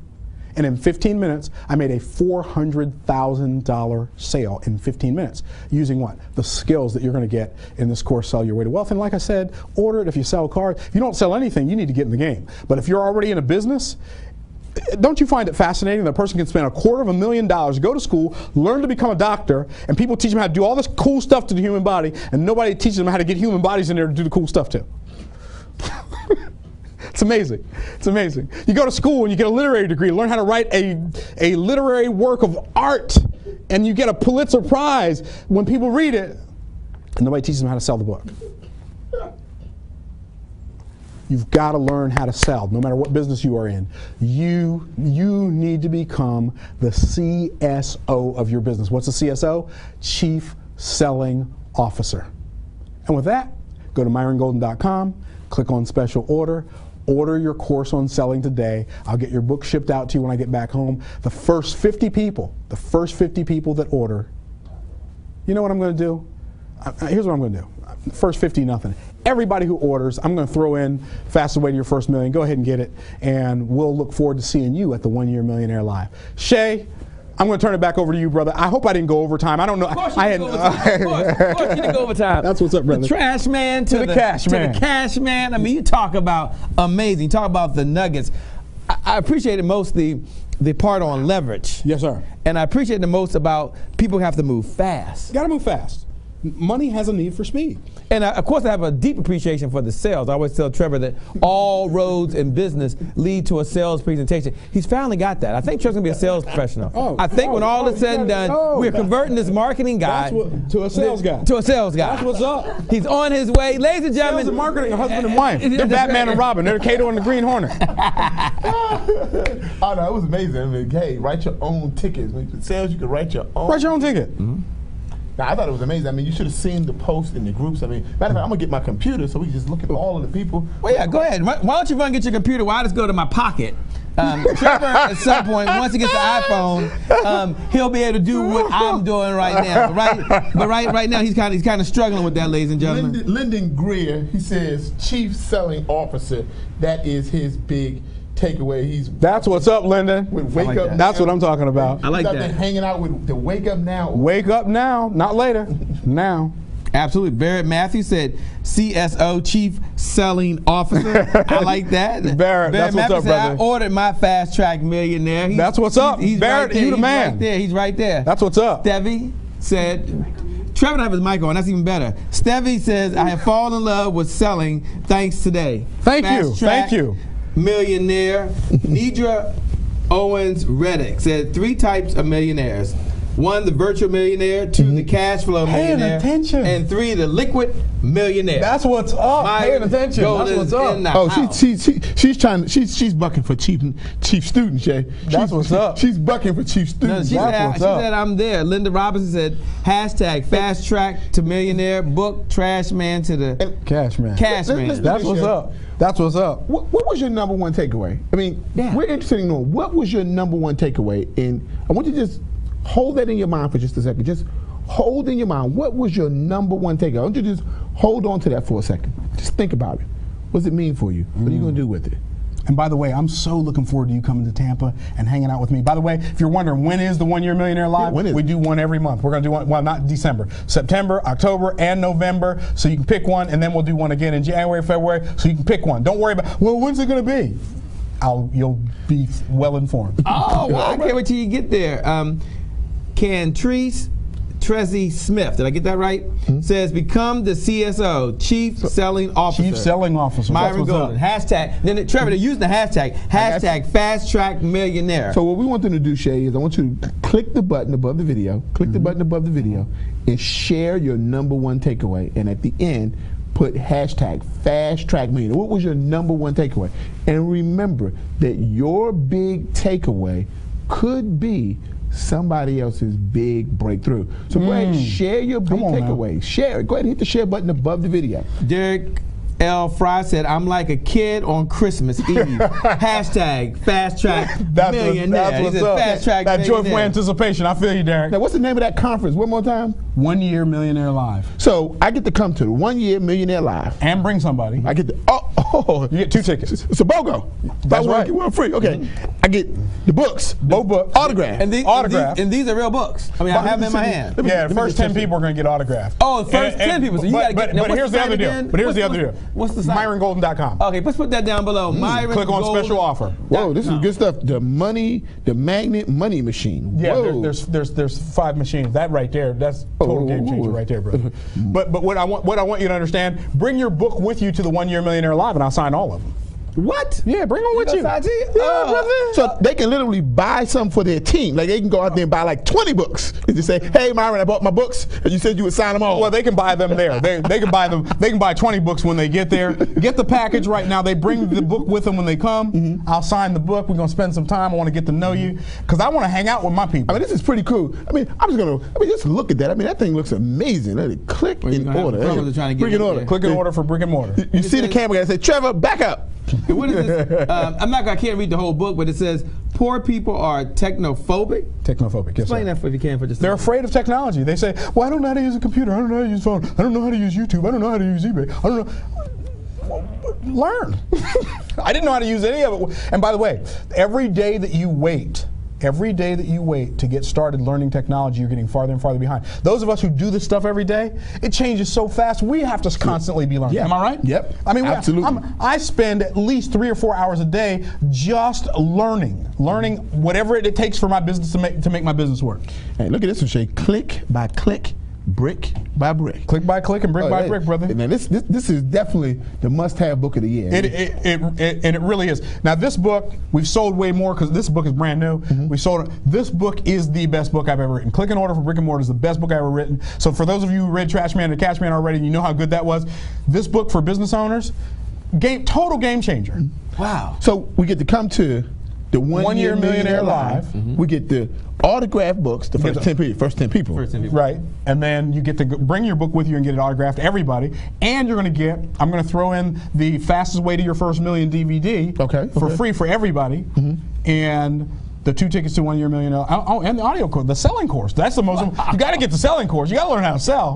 Speaker 3: And in 15 minutes, I made a $400,000 sale in 15 minutes. Using what? The skills that you're going to get in this course, Sell Your Way to Wealth. And like I said, order it if you sell cars. If you don't sell anything, you need to get in the game. But if you're already in a business, don't you find it fascinating that a person can spend $250,000, go to school, learn to become a doctor, and people teach them how to do all this cool stuff to the human body, and nobody teaches them how to get human bodies in there to do the cool stuff too? It's amazing. It's amazing. You go to school and you get a literary degree, learn how to write a literary work of art, and you get a Pulitzer Prize when people read it, and nobody teaches them how to sell the book. You've got to learn how to sell, no matter what business you are in. You need to become the CSO of your business. What's a CSO? Chief Selling Officer. And with that, go to MyronGolden.com, click on Special Order. Order your course on selling today. I'll get your book shipped out to you when I get back home. The first 50 people that order, you know what I'm going to do? here's what I'm going to do. First 50 nothing. Everybody who orders, I'm going to throw in fastest way to your first million. Go ahead and get it, and we'll look forward to seeing you at the 1 Year Millionaire Live. Shay, I'm going to turn it back over to you, brother. I hope I didn't go overtime. I don't know.
Speaker 1: Of course you didn't go overtime.
Speaker 3: That's what's up, brother.
Speaker 1: The trash man to the cash man. To the cash man. I mean, you talk about amazing. Talk about the nuggets. I appreciated most the part on leverage.
Speaker 3: Yes, sir.
Speaker 1: And I appreciate the most about people have to move fast.
Speaker 3: You got to move fast. Money has a need for speed.
Speaker 1: And of course, I have a deep appreciation for the sales. I always tell Trevor that all roads in business lead to a sales presentation. He's finally got that. I think Trevor's going to be a sales professional. I think when all is said and done, we're converting this marketing guy
Speaker 3: to a sales guy.
Speaker 1: To a sales guy.
Speaker 3: That's what's up.
Speaker 1: He's on his way. Ladies and gentlemen.
Speaker 3: Sales and marketing, husband and wife. They're Batman and Robin. They're Kato and the Green Hornet.
Speaker 2: Oh, no, it was amazing. I mean, hey, write your own tickets. When you sales, you can write your own.
Speaker 3: Write your own ticket.
Speaker 2: Now, I thought it was amazing. I mean, you should have seen the posts in the groups. I mean, matter of fact, I'm going to get my computer so we can just look at all of the people.
Speaker 1: Well, yeah, go ahead. Why don't you run and get your computer while I just go to my pocket? Trevor, at some point, once he gets the iPhone, he'll be able to do what I'm doing right now. But right now, he's kind of struggling with that, ladies and gentlemen.
Speaker 2: Lyndon Greer, he says, Chief Selling Officer. That is his big takeaway.
Speaker 3: That's what's up, Lyndon.
Speaker 2: Wake
Speaker 1: like
Speaker 2: up.
Speaker 1: That.
Speaker 3: That's what I'm talking about.
Speaker 1: I like that.
Speaker 2: Hanging out with the Wake Up Now.
Speaker 3: Wake up now, not later. Now.
Speaker 1: Absolutely. Barrett Matthews said CSO, Chief Selling Officer. I like that.
Speaker 3: Barrett, that's what's up, brother.
Speaker 1: I ordered my Fast Track Millionaire.
Speaker 3: That's what's up.
Speaker 1: He's
Speaker 3: Barrett,
Speaker 1: right there.
Speaker 3: you the man.
Speaker 1: He's right there.
Speaker 3: That's what's up.
Speaker 1: Stevie said, Trevor don't have his mic on. That's even better. Stevie says, I have fallen in love with selling thanks today.
Speaker 3: Thank
Speaker 1: Fast
Speaker 3: you.
Speaker 1: Track
Speaker 3: Thank you.
Speaker 1: Millionaire. Nidra Owens Reddick said 3 types of millionaires. 1, the virtual millionaire. 2, the cash flow millionaire.
Speaker 3: Attention.
Speaker 1: And 3, the liquid millionaire.
Speaker 3: That's what's up. Paying attention. That's what's up.
Speaker 2: Oh, she's bucking for chief students, Jay.
Speaker 3: That's what's up.
Speaker 2: She's bucking for chief students.
Speaker 1: She said I'm there. Linda Robinson said hashtag fast track to millionaire, book trash man to the
Speaker 3: cash man.
Speaker 1: Cash man.
Speaker 3: That's what's up. That's what's up.
Speaker 2: What was your number 1 takeaway? I mean, we're interested in knowing what was your number 1 takeaway, and I want you to just hold that in your mind for just a second. Just hold in your mind, what was your number 1 takeaway? I want you to just hold on to that for a second. Just think about it. What does it mean for you? What are you going to do with it?
Speaker 3: And by the way, I'm so looking forward to you coming to Tampa and hanging out with me. By the way, if you're wondering, when is the 1 Year Millionaire Live?
Speaker 2: Yeah,
Speaker 3: we do one every month. We're going to do one, well, not December, September, October, and November. So you can pick one, and then we'll do one again in January, February. So you can pick one. Don't worry about, well, when's it going to be? You'll be well informed.
Speaker 1: Oh, well, I can't wait till you get there. Cantrice Trezzy Smith, did I get that right? Says, become the CSO, Chief Selling Officer.
Speaker 3: Chief Selling Officer.
Speaker 1: Myron Golden. Hashtag, then Trevor, they're using the hashtag Fast Track Millionaire.
Speaker 2: So what we want them to do, Shay, is I want you to click the button above the video, and share your number 1 takeaway. And at the end, put hashtag Fast Track Millionaire. What was your number 1 takeaway? And remember that your big takeaway could be somebody else's big breakthrough. So go ahead and share your big takeaway. Share it. Go ahead and hit the share button above the video.
Speaker 1: Derek L. Fry said, I'm like a kid on Christmas Eve. Hashtag Fast Track Millionaire.
Speaker 3: That's what's up.
Speaker 1: Fast Track
Speaker 3: that
Speaker 1: Millionaire.
Speaker 3: joyful anticipation. I feel you, Derek.
Speaker 2: Now, what's the name of that conference? One more time.
Speaker 3: 1 Year Millionaire Live.
Speaker 2: So I get to come to the 1 Year Millionaire Live.
Speaker 3: And bring somebody.
Speaker 2: I get to,
Speaker 3: you get 2 tickets.
Speaker 2: It's a BOGO.
Speaker 3: That's right.
Speaker 2: Get one free. Okay. I get the books.
Speaker 3: Both books.
Speaker 2: Autograph.
Speaker 1: And these are real books. I mean, I have them in my hand.
Speaker 3: Yeah, the first 10 people are going to get autographed.
Speaker 1: Oh, the first 10 people. So you got to get.
Speaker 3: But here's the other deal.
Speaker 1: What's the site?
Speaker 3: MyronGolden.com.
Speaker 1: Okay, let's put that down below. Myron
Speaker 3: Click on
Speaker 1: Golden.
Speaker 3: special offer.
Speaker 2: Whoa, this is good stuff. The magnet money machine.
Speaker 3: Yeah,
Speaker 2: Whoa.
Speaker 3: there's 5 machines. That right there, that's total game changer right there, bro. But what I want you to understand, bring your book with you to the 1 Year Millionaire Live, and I'll sign all of them.
Speaker 2: What?
Speaker 3: Yeah, bring them with you.
Speaker 2: Yeah, brother. So they can literally buy some for their team. Like they can go out there and buy like 20 books and just say, "Hey, Myron, I bought my books, and you said you would sign them all."
Speaker 3: Well, they can buy them there. They can buy them. They can buy 20 books when they get there. Get the package right now. They bring the book with them when they come. I'll sign the book. We're gonna spend some time. I want to get to know you because I want to hang out with my people.
Speaker 2: I mean, this is pretty cool. I mean, just look at that. I mean, that thing looks amazing. Let it click in order.
Speaker 1: Click in order.
Speaker 3: Click in order for brick and mortar.
Speaker 2: You see the camera guy say, "Trevor, back up."
Speaker 1: What is this? I can't read the whole book, but it says, poor people are technophobic?
Speaker 3: Technophobic, yes,
Speaker 1: Explain
Speaker 3: sir.
Speaker 1: that if you can for just a
Speaker 3: They're
Speaker 1: minute.
Speaker 3: afraid of technology. They say, well, I don't know how to use a computer. I don't know how to use a phone. I don't know how to use YouTube. I don't know how to use eBay. I don't know. Well, learn. I didn't know how to use any of it. And by the way, every day that you wait to get started learning technology, you're getting farther and farther behind. Those of us who do this stuff every day, it changes so fast, we have to constantly be learning.
Speaker 2: Yeah.
Speaker 3: Am I right?
Speaker 2: Yep.
Speaker 3: I mean,
Speaker 2: absolutely.
Speaker 3: I spend at least 3 or 4 hours a day just learning whatever it takes for my business to make my business work.
Speaker 2: Hey, look at this one, Shay. Click by click, brick by brick.
Speaker 3: Click by click and brick by brick, brother.
Speaker 2: Now this is definitely the must-have book of the year.
Speaker 3: And it really is. Now this book, we've sold way more because this book is brand new. We sold it. This book is the best book I've ever written. Click and Order for Brick and Mortar is the best book I've ever written. So for those of you who read Trash Man and Cash Man already, and you know how good that was, this book for business owners, total game changer.
Speaker 1: Wow.
Speaker 2: So we get to come to the One Year Millionaire Live. We get the autographed books, the first 10 people.
Speaker 1: First 10 people.
Speaker 3: Right. And then you get to bring your book with you and get it autographed, everybody. And you're going to get, I'm going to throw in the Fastest Way to Your First Million DVD for free for everybody. And the 2 tickets to 1 Year Millionaire. Oh, and the audio course, the selling course. That's the most, you got to get the selling course. You got to learn how to sell.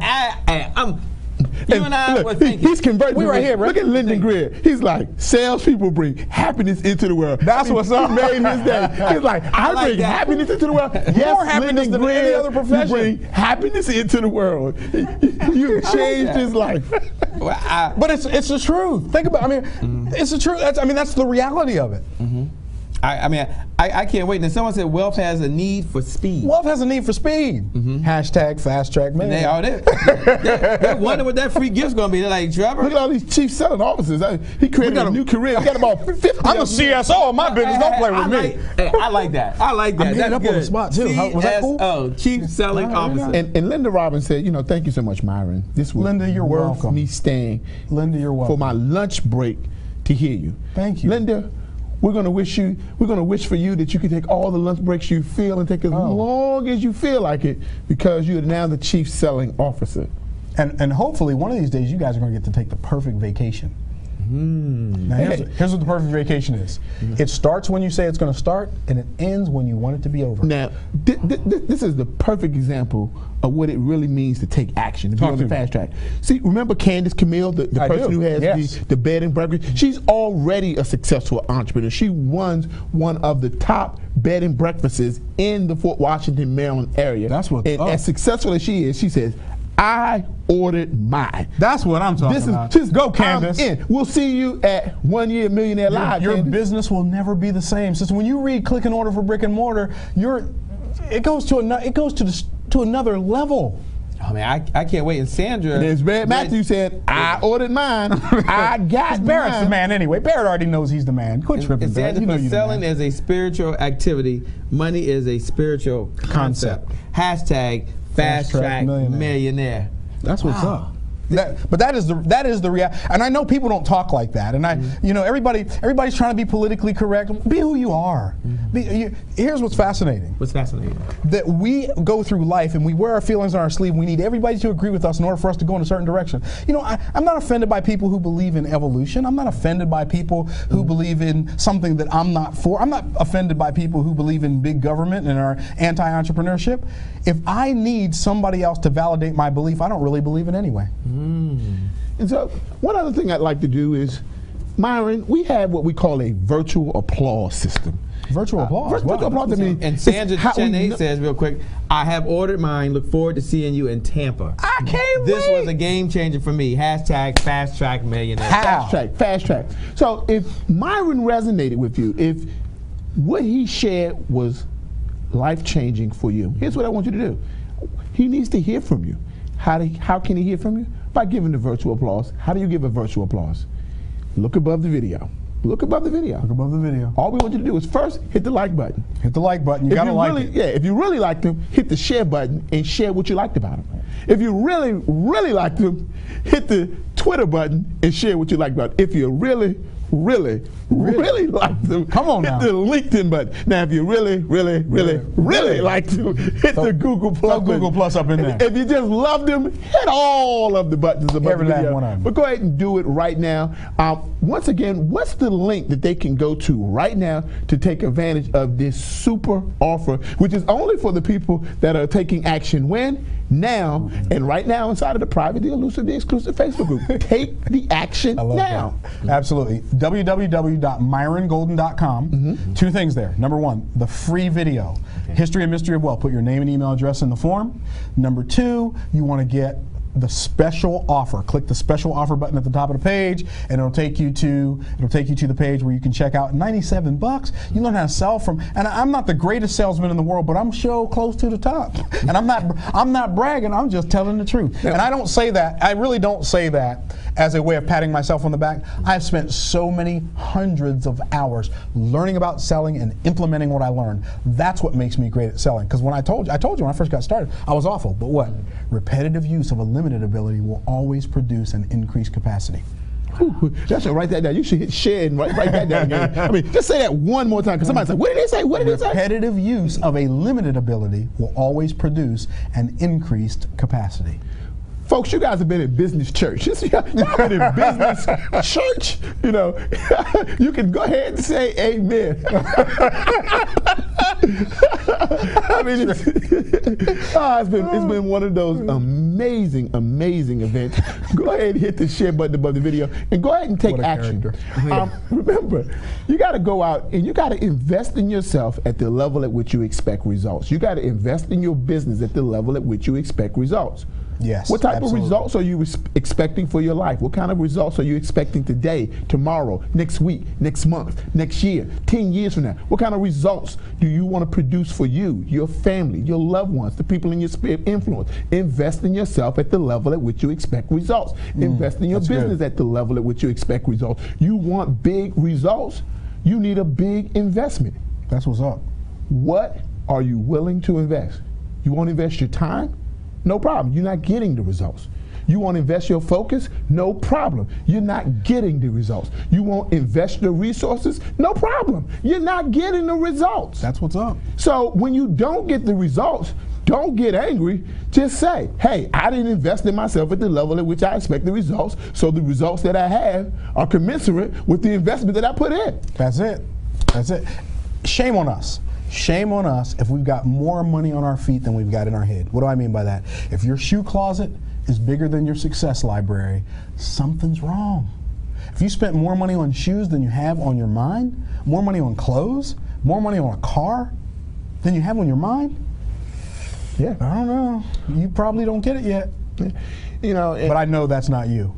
Speaker 1: You and I were thinking.
Speaker 2: He's converting.
Speaker 3: We right here, right?
Speaker 2: Look at Lyndon Greer. He's like, salespeople bring happiness into the world.
Speaker 3: That's what's up.
Speaker 2: He made his day. He's like, I bring happiness into the world.
Speaker 3: More happiness than any other profession.
Speaker 2: You bring happiness into the world. You changed his life.
Speaker 3: But it's the truth. Think about. I mean, it's the truth. That's the reality of it.
Speaker 1: I can't wait. And someone said wealth has a need for speed.
Speaker 3: Wealth has a need for speed. Hashtag fast track man.
Speaker 1: They are there. They wonder what that free gift's going to be. They're like, Trevor.
Speaker 2: Look at all these chief selling officers. He created a new career. He got about 50.
Speaker 3: I'm the CSO of my business. Don't play with me.
Speaker 1: I like that. I like that.
Speaker 3: I'm
Speaker 1: That's
Speaker 3: up
Speaker 1: good.
Speaker 3: on the spot too. Was that cool?
Speaker 1: CSO, Chief Selling Officer.
Speaker 2: And Linda Robbins said, thank you so much, Myron. This was
Speaker 3: Linda, you're
Speaker 2: worth
Speaker 3: welcome.
Speaker 2: me staying.
Speaker 3: Linda, you're welcome.
Speaker 2: For my lunch break to hear you.
Speaker 3: Thank you.
Speaker 2: Linda, we're going to wish for you that you can take all the lunch breaks you feel and take as long as you feel like it, because you're now the chief selling officer.
Speaker 3: And hopefully one of these days you guys are going to get to take the perfect vacation. Now here's what the perfect vacation is. It starts when you say it's going to start, and it ends when you want it to be over.
Speaker 2: Now, this is the perfect example of what it really means to take action, to be on the fast track. See, remember Candace Camille, the person who has the bed and breakfast? She's already a successful entrepreneur. She runs one of the top bed and breakfasts in the Fort Washington, Maryland area.
Speaker 3: That's what's
Speaker 2: and
Speaker 3: up.
Speaker 2: As successful as she is, she says, I ordered mine.
Speaker 3: That's what I'm talking about.
Speaker 2: Just
Speaker 3: go, Candace.
Speaker 2: We'll see you at 1 Year Millionaire Live.
Speaker 3: Your business will never be the same. Since when you read Click and Order for Brick and Mortar, it goes to another level.
Speaker 1: I mean, I can't wait. And Sandra.
Speaker 2: And as Matthew said, I ordered mine. I got
Speaker 3: Barrett's
Speaker 2: mine.
Speaker 3: the man anyway. Barrett already knows he's the man. Quit tripping, Barrett.
Speaker 1: Sandra, but selling is a spiritual activity. Money is a spiritual concept. Hashtag Fast Track Millionaire.
Speaker 3: That's what's up. But that is the reality. And I know people don't talk like that. And everybody's trying to be politically correct. Be who you are. Here's what's fascinating.
Speaker 1: What's fascinating?
Speaker 3: That we go through life and we wear our feelings on our sleeve. We need everybody to agree with us in order for us to go in a certain direction. I'm not offended by people who believe in evolution. I'm not offended by people who believe in something that I'm not for. I'm not offended by people who believe in big government and are anti-entrepreneurship. If I need somebody else to validate my belief, I don't really believe it anyway.
Speaker 2: And so one other thing I'd like to do is, Myron, we have what we call a virtual applause system.
Speaker 3: Virtual applause?
Speaker 2: Virtual applause.
Speaker 1: And Sandra Cheney says real quick, I have ordered mine. Look forward to seeing you in Tampa.
Speaker 3: I can't wait.
Speaker 1: This was a game changer for me. Hashtag Fast Track Millionaire.
Speaker 2: Fast track. So if Myron resonated with you, if what he shared was life-changing for you, here's what I want you to do. He needs to hear from you. How can he hear from you? By giving the virtual applause. How do you give a virtual applause? Look above the video. Look above the video.
Speaker 3: Look above the video.
Speaker 2: All we want you to do is first hit the like button.
Speaker 3: Hit the like button. You gotta like it.
Speaker 2: Yeah, if you really liked him, hit the share button and share what you liked about him. If you really, really liked him, hit the Twitter button and share what you liked about him. If you really liked him,
Speaker 3: come on now.
Speaker 2: Hit the LinkedIn button. Now, if you really liked him, hit the Google Plus.
Speaker 3: Throw Google Plus up in there.
Speaker 2: If you just loved him, hit all of the buttons above the video.
Speaker 3: Every last one of them.
Speaker 2: But go ahead and do it right now. once again, what's the link that they can go to right now to take advantage of this super offer, which is only for the people that are taking action when, now, and right now inside of the private, the elusive, the exclusive Facebook group. Take the action now.
Speaker 3: That. Absolutely. www.myrongolden.com. Two things there. Number one, the free video, History and Mystery of Wealth. Put your name and email address in the form. Number two, you want to get the special offer. Click the special offer button at the top of the page, and it'll take you to the page where you can check out. $97. You learn how to sell from. And I'm not the greatest salesman in the world, but I'm sure close to the top. And I'm not bragging. I'm just telling the truth. And I don't say that. I really don't say that as a way of patting myself on the back. I've spent so many hundreds of hours learning about selling and implementing what I learned. That's what makes me great at selling. Because when I told you when I first got started, I was awful. But what? Repetitive use of a limited ability will always produce an increased capacity.
Speaker 2: Ooh, that should write that down. You should hit share and write that down again. I mean, just say that one more time, because somebody said, what did they say? What did they say?
Speaker 3: Repetitive use of a limited ability will always produce an increased capacity.
Speaker 2: Folks, you guys have been in business church. Y'all been in business church. You know, you can go ahead and say amen. I mean, it's been one of those amazing events. Go ahead and hit the share button above the video and go ahead and take action. Remember, you got to go out and you got to invest in yourself at the level at which you expect results. You got to invest in your business at the level at which you expect results.
Speaker 3: Yes.
Speaker 2: What type of results are you expecting for your life? What kind of results are you expecting today, tomorrow, next week, next month, next year, 10 years from now? What kind of results do you want to produce for you, your family, your loved ones, the people in your sphere of influence? Invest in yourself at the level at which you expect results. Invest in your business at the level at which you expect results. You want big results? You need a big investment.
Speaker 3: That's what's up.
Speaker 2: What are you willing to invest? You want to invest your time? No problem. You're not getting the results. You want to invest your focus? No problem. You're not getting the results. You want to invest your resources? No problem. You're not getting the results.
Speaker 3: That's what's up.
Speaker 2: So when you don't get the results, don't get angry. Just say, hey, I didn't invest in myself at the level at which I expect the results, so the results that I have are commensurate with the investment that I put in.
Speaker 3: That's it. That's it. Shame on us. Shame on us if we've got more money on our feet than we've got in our head. What do I mean by that? If your shoe closet is bigger than your success library, something's wrong. If you spent more money on shoes than you have on your mind, more money on clothes, more money on a car than you have on your mind,
Speaker 2: yeah,
Speaker 3: I don't know. You probably don't get it yet.
Speaker 2: You know,
Speaker 3: but I know that's not you.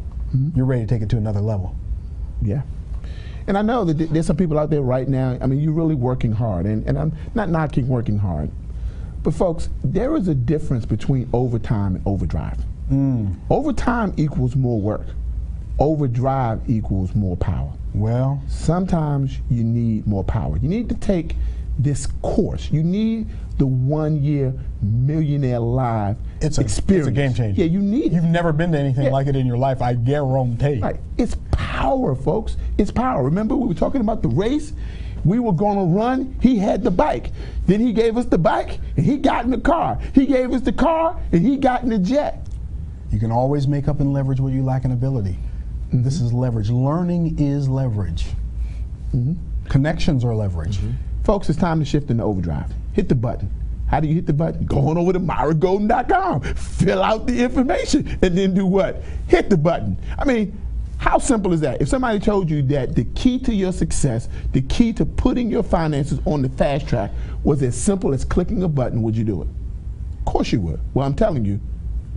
Speaker 3: You're ready to take it to another level.
Speaker 2: Yeah. And I know that there's some people out there right now, I mean, you're really working hard, and I'm not knocking working hard. But folks, there is a difference between overtime and overdrive. Overtime equals more work. Overdrive equals more power.
Speaker 3: Well,
Speaker 2: sometimes you need more power. You need to take this course. You need the 1 year Millionaire Live experience.
Speaker 3: It's a game changer.
Speaker 2: Yeah, you need.
Speaker 3: You've never been to anything like it in your life, I guarantee.
Speaker 2: Right. It's power, folks. It's power. Remember we were talking about the race? We were going to run. He had the bike. Then he gave us the bike, and he got in the car. He gave us the car, and he got in the jet.
Speaker 3: You can always make up and leverage what you lack in ability. This is leverage. Learning is leverage. Connections are leverage.
Speaker 2: Folks, it's time to shift into overdrive. Hit the button. How do you hit the button? Go on over to MyronGolden.com, fill out the information, and then do what? Hit the button. I mean, how simple is that? If somebody told you that the key to your success, the key to putting your finances on the fast track was as simple as clicking a button, would you do it? Of course you would. Well, I'm telling you,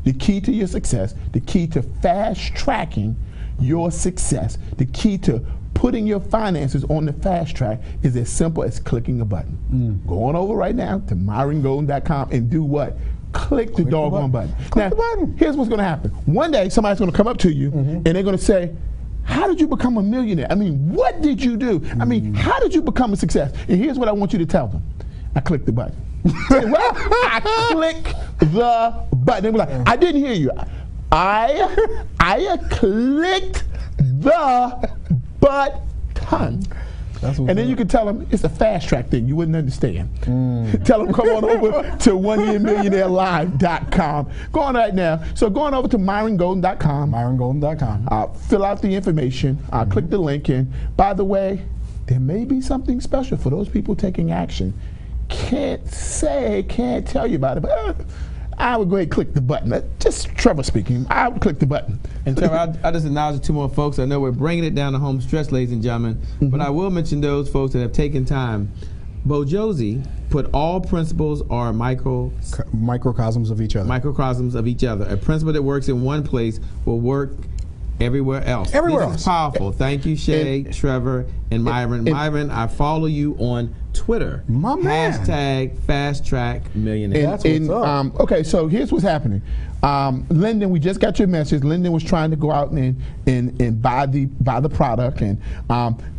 Speaker 2: the key to your success, the key to fast tracking your success, the key to putting your finances on the fast track is as simple as clicking a button. Go on over right now to MyronGolden.com and do what? Click the doggone button. Now, here's what's going to happen. One day, somebody's going to come up to you and they're going to say, how did you become a millionaire? I mean, what did you do? I mean, how did you become a success? And here's what I want you to tell them. I clicked the button. Well, I click the button. They'll be like, I didn't hear you. I clicked the button.
Speaker 3: That's what's
Speaker 2: and then
Speaker 3: up.
Speaker 2: you can tell them it's a fast track thing. You wouldn't understand. Tell them come on over to OneYearMillionaireLive.com. Go on right now. So going over to MyronGolden.com.
Speaker 3: MyronGolden.com.
Speaker 2: Fill out the information. Click the link in. By the way, there may be something special for those people taking action. Can't tell you about it, but I would go ahead and click the button. Just Trevor speaking. I would click the button.
Speaker 1: And Trevor, I just acknowledge two more folks. I know we're bringing it down to home stretch, ladies and gentlemen, but I will mention those folks that have taken time. Bo Josie put all principles are
Speaker 3: microcosms of each other.
Speaker 1: Microcosms of each other. A principle that works in one place will work everywhere else. This is powerful. Thank you, Shay, Trevor, and Myron. Myron, I follow you on Twitter.
Speaker 3: My man.
Speaker 1: Hashtag Fast Track Millionaire.
Speaker 3: That's what's up.
Speaker 2: Okay, so here's what's happening. Lyndon, we just got your message. Lyndon was trying to go out and buy the product, and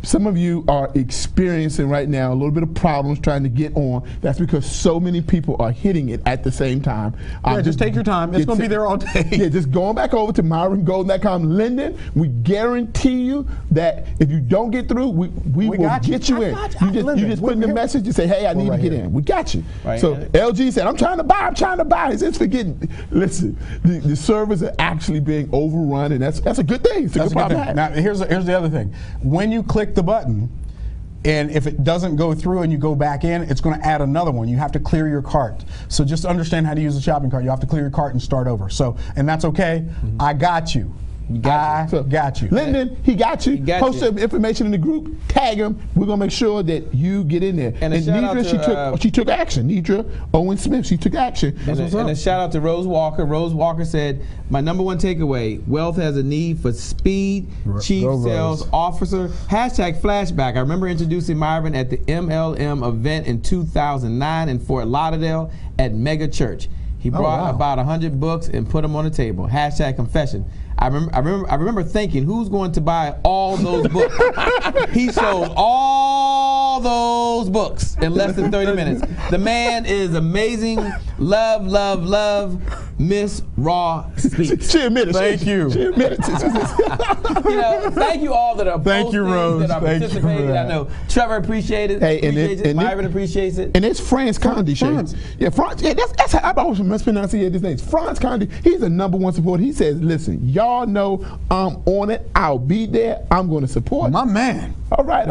Speaker 2: some of you are experiencing right now a little bit of problems trying to get on. That's because so many people are hitting it at the same time.
Speaker 3: Yeah, just take your time. It's going to be there all day.
Speaker 2: Yeah, just going back over to MyronGolden.com. Lyndon, we guarantee you that if you don't get through, we will get you in. You just put in the message. You say, hey, I need to get in. We got you.
Speaker 1: Right.
Speaker 2: So LG said, I'm trying to buy. He says, forgetting. Listen, the servers are actually being overrun, and that's a good thing. It's a good problem to have.
Speaker 3: Now, here's the other thing. When you click the button, and if it doesn't go through and you go back in, it's going to add another one. You have to clear your cart. So just understand how to use the shopping cart. You have to clear your cart and start over. So, and that's okay. I got you. Got you.
Speaker 2: Lyndon, he got you. Post some information in the group. Tag him. We're gonna make sure that you get in there.
Speaker 1: And
Speaker 2: Nidra, she took action. Nidra Owen Smith, she took action.
Speaker 1: And a shout out to Rose Walker. Rose Walker said, "My #1 takeaway: wealth has a need for speed." Chief Sales Officer. Hashtag flashback. I remember introducing Myron at the MLM event in 2009 in Fort Lauderdale at Mega Church. He brought about 100 books and put them on the table. Hashtag confession. I remember thinking, who's going to buy all those books? He sold all those books in less than 30 minutes. The man is amazing. Love, love, love. Miss Raw speaks.
Speaker 2: She admitted.
Speaker 3: Thank you.
Speaker 2: She admitted.
Speaker 1: Thank you all that are posting,
Speaker 3: Rose.
Speaker 1: that are participating. I know Trevor appreciates it. Myron appreciates it.
Speaker 2: And it's Franz Condi. Yeah, Franz. Yeah, that's how I always mispronounce his name. Franz Condi. He's the @1 supporter. He says, "Listen, y'all know I'm on it. I'll be there. I'm going to support."
Speaker 3: My man.
Speaker 2: All right.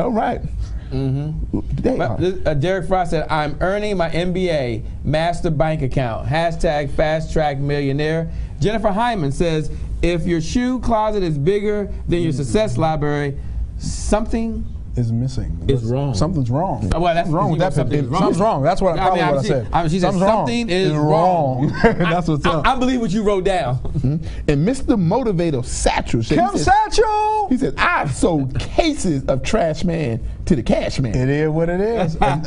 Speaker 1: Derek Frost said, "I'm earning my MBA master bank account." Hashtag Fast Track Millionaire. Jennifer Hyman says, "If your shoe closet is bigger than your success library, something
Speaker 3: is missing.
Speaker 1: Is wrong.
Speaker 3: Something's wrong.
Speaker 1: Well, that's
Speaker 3: wrong with that. Something's wrong. That's what I said.
Speaker 1: She said something is wrong.
Speaker 3: That's what's up.
Speaker 1: I believe what you wrote down.
Speaker 2: And Mr. Motivator Satchel said,
Speaker 3: Satchel!
Speaker 2: He said, "I've sold cases of trash man to the cash man."
Speaker 3: It is what it is. and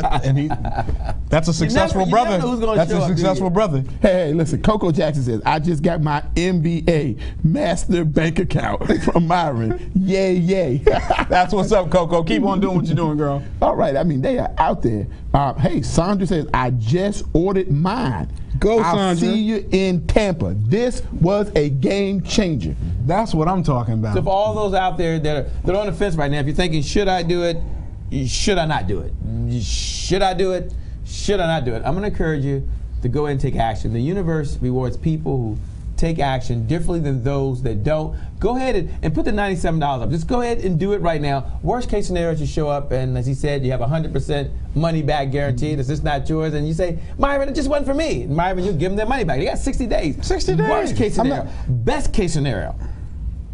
Speaker 3: that's a successful brother. That's a successful brother.
Speaker 2: Hey, listen, Coco Jackson says, "I just got my MBA master bank account from Myron." Yay.
Speaker 3: That's what's up, Coco. Keep on doing what you're doing, girl.
Speaker 2: All right. I mean, they are out there. Hey, Sandra says, "I just ordered mine."
Speaker 3: Go, Sandra.
Speaker 2: I'll see you in Tampa. This was a game changer.
Speaker 3: That's what I'm talking about.
Speaker 1: So for all those out there that are on the fence right now, if you're thinking, should I do it? Should I not do it? Should I do it? Should I not do it? I'm going to encourage you to go ahead and take action. The universe rewards people who take action differently than those that don't. Go ahead and put the $97 up. Just go ahead and do it right now. Worst case scenario is you show up and, as he said, you have 100% money back guaranteed. It's just not yours. And you say, "Myron, it just wasn't for me." And Myron, you give them their money back. They got 60 days.
Speaker 3: 60 days.
Speaker 1: Worst case scenario. Best case scenario,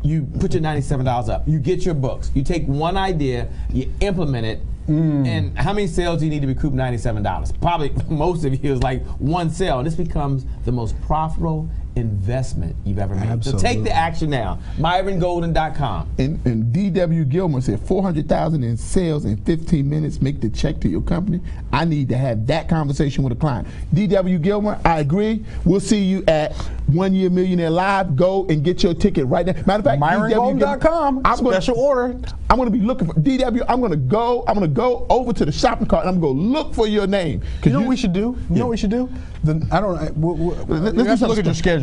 Speaker 1: you put your $97 up. You get your books. You take one idea, you implement it. And how many sales do you need to recoup $97? Probably most of you is like one sale. And this becomes the most profitable investment you've ever made.
Speaker 3: Absolutely.
Speaker 1: So take the action now. MyronGolden.com.
Speaker 2: And D.W. Gilmer said, $400,000 in sales in 15 minutes. Make the check to your company. I need to have that conversation with a client. D.W. Gilmer, I agree. We'll see you at One Year Millionaire Live. Go and get your ticket right now. Matter of fact,
Speaker 3: MyronGolden.com. Special order.
Speaker 2: I'm going to be looking for D.W. I'm going to go over to the shopping cart and I'm going to go look for your name.
Speaker 3: You know what we should do? You know what we should do? Let's look at your schedule.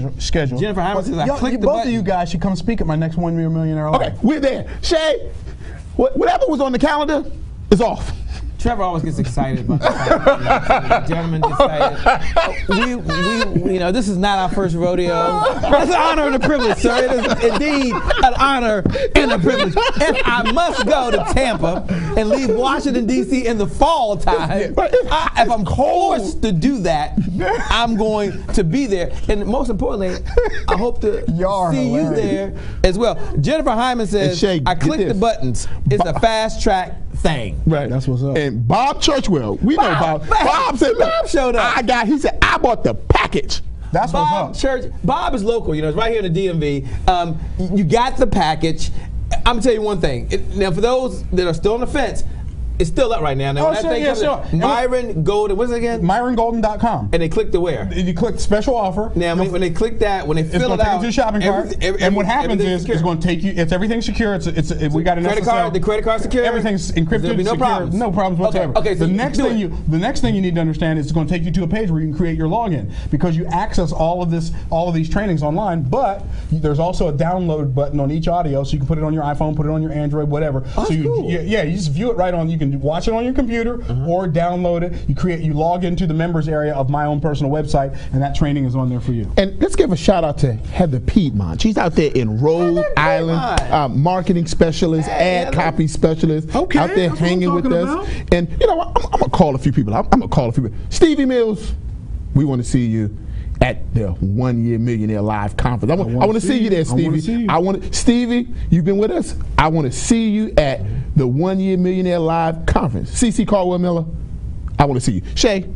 Speaker 1: Jennifer Hyman says, "I clicked the
Speaker 3: both
Speaker 1: button."
Speaker 3: of you guys should come speak at my next One Year Millionaire Live.
Speaker 2: Okay, we're there. Shay, whatever was on the calendar, It's off.
Speaker 1: Trevor always gets excited about the fact the gentleman decided. This is not our first rodeo. It's an honor and a privilege, sir. It is indeed an honor and a privilege. If I must go to Tampa and leave Washington, D.C. in the fall time, if I'm forced to do that, I'm going to be there. And most importantly, I hope to see you there as well. Jennifer Hyman says,
Speaker 2: Shay,
Speaker 1: I clicked the buttons. It's a fast track thing.
Speaker 2: Right.
Speaker 3: That's what's up.
Speaker 2: And Bob Churchwell, we know Bob. Bob said,
Speaker 1: Bob showed up.
Speaker 2: He said, I bought the package.
Speaker 3: That's
Speaker 1: Bob
Speaker 3: what's up.
Speaker 1: Bob is local. It's right here in the DMV. You got the package. I'm going to tell you one thing. Now, for those that are still on the fence, it's still up right now. Now,
Speaker 3: Sure.
Speaker 1: Myron Golden, what's it again?
Speaker 3: MyronGolden.com.
Speaker 1: And they click to where?
Speaker 3: You click special offer.
Speaker 1: Now, when they click that, when they fill it out,
Speaker 3: it's going to take you to your shopping cart. And what happens is it's going to take you. It's everything secure. We got an
Speaker 1: credit card. The credit card secure.
Speaker 3: Everything's encrypted.
Speaker 1: There'll be no
Speaker 3: secure,
Speaker 1: problems.
Speaker 3: No problems whatsoever.
Speaker 1: Okay. So
Speaker 3: the next thing you need to understand is it's going to take you to a page where you can create your login because you access all of these trainings online. But there's also a download button on each audio, so you can put it on your iPhone, put it on your Android, whatever.
Speaker 1: Oh,
Speaker 3: so
Speaker 1: cool.
Speaker 3: you just view it right on. You can watch it on your computer or download it. You log into the members area of my own personal website, and that training is on there for you.
Speaker 2: And let's give a shout out to Heather Piedmont. She's out there in Rhode Island, marketing specialist, ad copy specialist, out there hanging with us. And I'm gonna call a few people. Stevie Mills, we want to see you at the 1 Year Millionaire Live Conference. I want to see you there, Stevie. Stevie, you've been with us. I want to see you at the 1 Year Millionaire Live Conference. CC Caldwell Miller, I want to see you. Shay,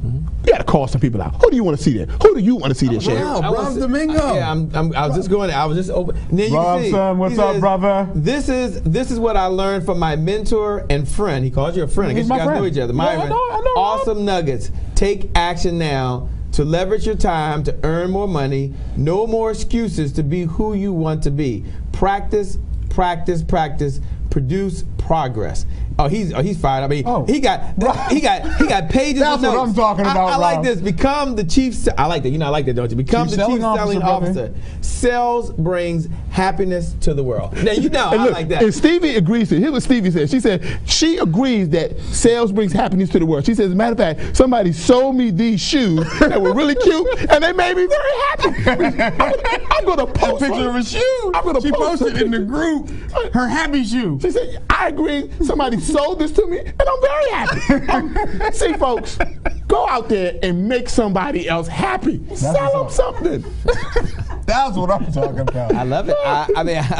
Speaker 2: you got to call some people out. Who do you want to see there? Who do you want to see there, Shay?
Speaker 3: Rob Domingo.
Speaker 1: Yeah, I was just going. I was just open. Then you can see,
Speaker 3: son, what's up, brother?
Speaker 1: This is what I learned from my mentor and friend. He calls you a friend. I guess you guys know each other. Myron.
Speaker 3: I know,
Speaker 1: awesome nuggets. Take action now to leverage your time to earn more money. No more excuses to be who you want to be. Practice, practice, practice. Produce progress. Oh, he's fired. I mean, he got pages
Speaker 3: That's
Speaker 1: of notes.
Speaker 3: what I'm talking about.
Speaker 1: I like this. Become the chief. I like that. I like that, don't you? Become the chief selling officer. Sales brings happiness to the world. Now I like that.
Speaker 2: And Stevie agrees to it. Here's what Stevie said. She said she agrees that sales brings happiness to the world. She says, as a matter of fact, somebody sold me these shoes that were really cute, and they made me very happy. I'm going to post
Speaker 3: a picture of a shoe. She posted in the group her happy shoe.
Speaker 2: She said, I agree. Somebody sold this to me, and I'm very happy. See, folks, go out there and make somebody else happy. Sell them something.
Speaker 3: That's what I'm talking about.
Speaker 1: I love it.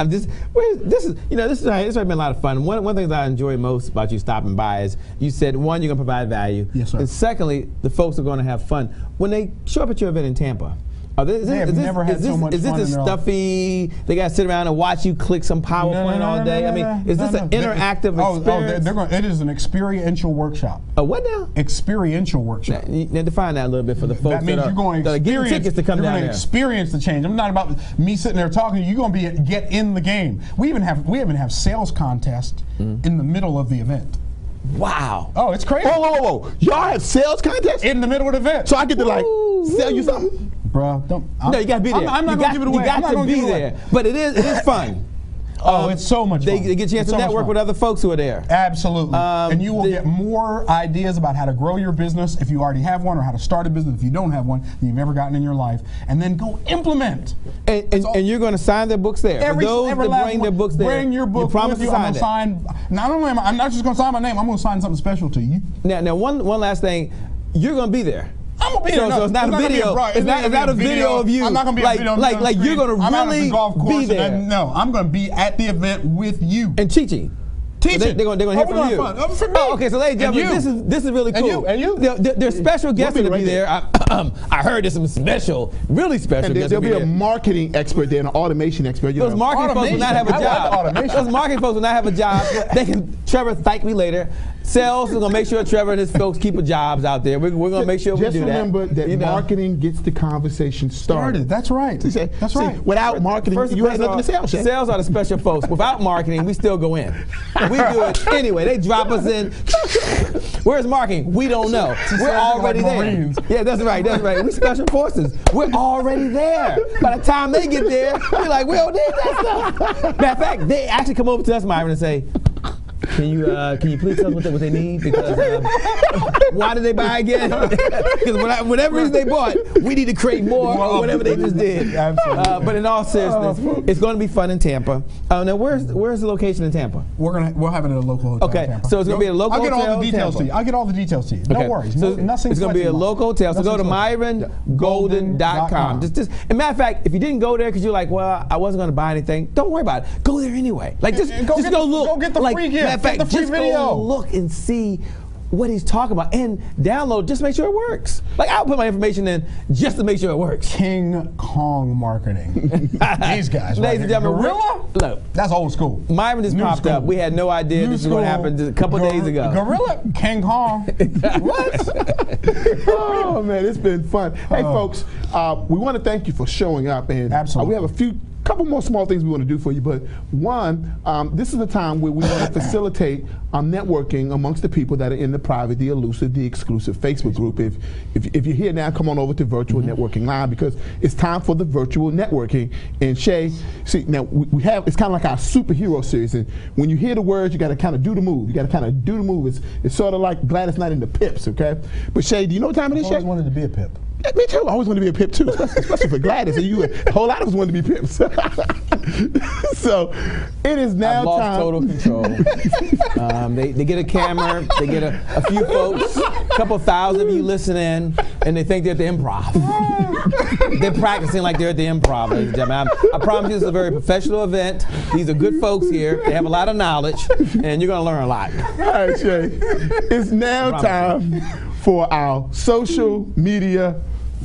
Speaker 1: This has been a lot of fun. One of the things I enjoy most about you stopping by is you said, one, you're going to provide value.
Speaker 3: Yes, sir.
Speaker 1: And secondly, the folks are going to have fun. When they show up at your event in Tampa, is this stuffy? They got to sit around and watch you click some PowerPoint all day. Is this an interactive experience?
Speaker 3: It is an experiential workshop.
Speaker 1: What now?
Speaker 3: Experiential workshop.
Speaker 1: Now define that a little bit for the folks
Speaker 3: that means you're going to experience
Speaker 1: tickets to come down there.
Speaker 3: Experience the change. I'm not about me sitting there talking. You're going to get in the game. We even have sales contests in the middle of the event.
Speaker 1: Wow.
Speaker 3: Oh, it's crazy.
Speaker 2: Whoa. Y'all have sales contests?
Speaker 3: In the middle of the event.
Speaker 2: So I get to sell you something?
Speaker 3: Bro,
Speaker 1: no, you got to be there.
Speaker 3: I'm not going to give it away.
Speaker 1: You got to be there. But it is fun.
Speaker 3: It's so much fun.
Speaker 1: They get a chance to network with other folks who are there.
Speaker 3: Absolutely. And you will get more ideas about how to grow your business if you already have one, or how to start a business if you don't have one that you've ever gotten in your life, and then go implement.
Speaker 1: And you're going to sign their books there. For those that bring their books there,
Speaker 3: bring your book with you. I'm not just going to sign my name. I'm going to sign something special to you.
Speaker 1: Now, one last thing. You're going to be there.
Speaker 3: I'm gonna be there.
Speaker 1: So it's not a video. It's not a video of you.
Speaker 3: I'm not gonna be a video.
Speaker 1: Like you're gonna really be there.
Speaker 3: No, I'm gonna be at the event with you
Speaker 1: and teaching.
Speaker 3: Teaching.
Speaker 1: So they're gonna hear from you.
Speaker 3: From me.
Speaker 1: Okay, so ladies and gentlemen, this is really cool.
Speaker 3: And you.
Speaker 1: There's special guests gonna be there. I heard there's some really special guests.
Speaker 2: There'll be a marketing expert there, and an automation expert.
Speaker 1: Those marketing folks will not have a job. Those marketing folks will not have a job. Trevor, thank me later. Sales is going to make sure Trevor and his folks keep jobs out there. We're going to make sure we do that.
Speaker 2: Just remember that marketing gets the conversation started.
Speaker 3: That's right. That's right.
Speaker 2: Without marketing, you have nothing to sell.
Speaker 1: Sales are the special folks. Without marketing, we still go in. We do it anyway. They drop us in. Where's marketing? We don't know. We're already there. Yeah, that's right. We special forces. We're already there. By the time they get there, we're like, we don't need that stuff. Matter of fact, they actually come over to us, Myron, and say, Can you please tell us what they need? Because why did they buy again? Because whatever reason they bought, we need to create more or whatever they just did.
Speaker 3: Absolutely.
Speaker 1: But in all seriousness, it's going to be fun in Tampa. Now, where's the location in Tampa?
Speaker 3: We'll have it at a local hotel.
Speaker 1: Okay,
Speaker 3: in Tampa.
Speaker 1: so it's going to be a local hotel.
Speaker 3: I'll get all the details
Speaker 1: Tampa.
Speaker 3: to you. I'll get all the details to you. No worries.
Speaker 1: So
Speaker 3: Nothing.
Speaker 1: It's going to be a local hotel. So go to MyronGolden.com. Just, and matter of fact, if you didn't go there because you're like, well, I wasn't going to buy anything, don't worry about it. Go there anyway. Like just go look.
Speaker 3: Go get the free gift.
Speaker 1: Matter of fact,
Speaker 3: get the free
Speaker 1: just
Speaker 3: video.
Speaker 1: go look and see what he's talking about and download. Just make sure it works. Like I'll put my information in just to make sure it works.
Speaker 3: King Kong marketing. These guys.
Speaker 1: Ladies and gentlemen,
Speaker 3: Gorilla?
Speaker 1: Look,
Speaker 3: that's old school.
Speaker 1: Myron just popped up. We had no idea this was going to happen just a couple days ago.
Speaker 3: Gorilla? King Kong. What?
Speaker 2: Oh man, it's been fun. Hey folks, we want to thank you for showing up, and
Speaker 3: absolutely.
Speaker 2: We have a couple more small things we want to do for you, but one, this is a time where we want to facilitate networking amongst the people that are in the private, the elusive, the exclusive Facebook group. If you're here now, come on over to Virtual Networking Live because it's time for the virtual networking. And Shay, see now we have, it's kind of like our superhero series, and when you hear the words, you got to kind of do the move. You got to kind of do the move. It's sort of like Gladys Knight and the Pips, okay? But Shay, do you know what time it is, Shay?
Speaker 3: I always wanted to be a Pip.
Speaker 2: Yeah, me too. I always wanted to be a Pip too, especially for Gladys. And a whole lot of us wanted to be Pips. So it is now
Speaker 1: I've lost
Speaker 2: time.
Speaker 1: total control. They get a camera, they get a few folks, a couple thousand of you listening, and they think they're at the improv. They're practicing like they're at the improv, ladies and gentlemen. I promise you this is a very professional event. These are good folks here. They have a lot of knowledge, and you're going to learn a lot.
Speaker 2: All right, Shay. It's now time for our social media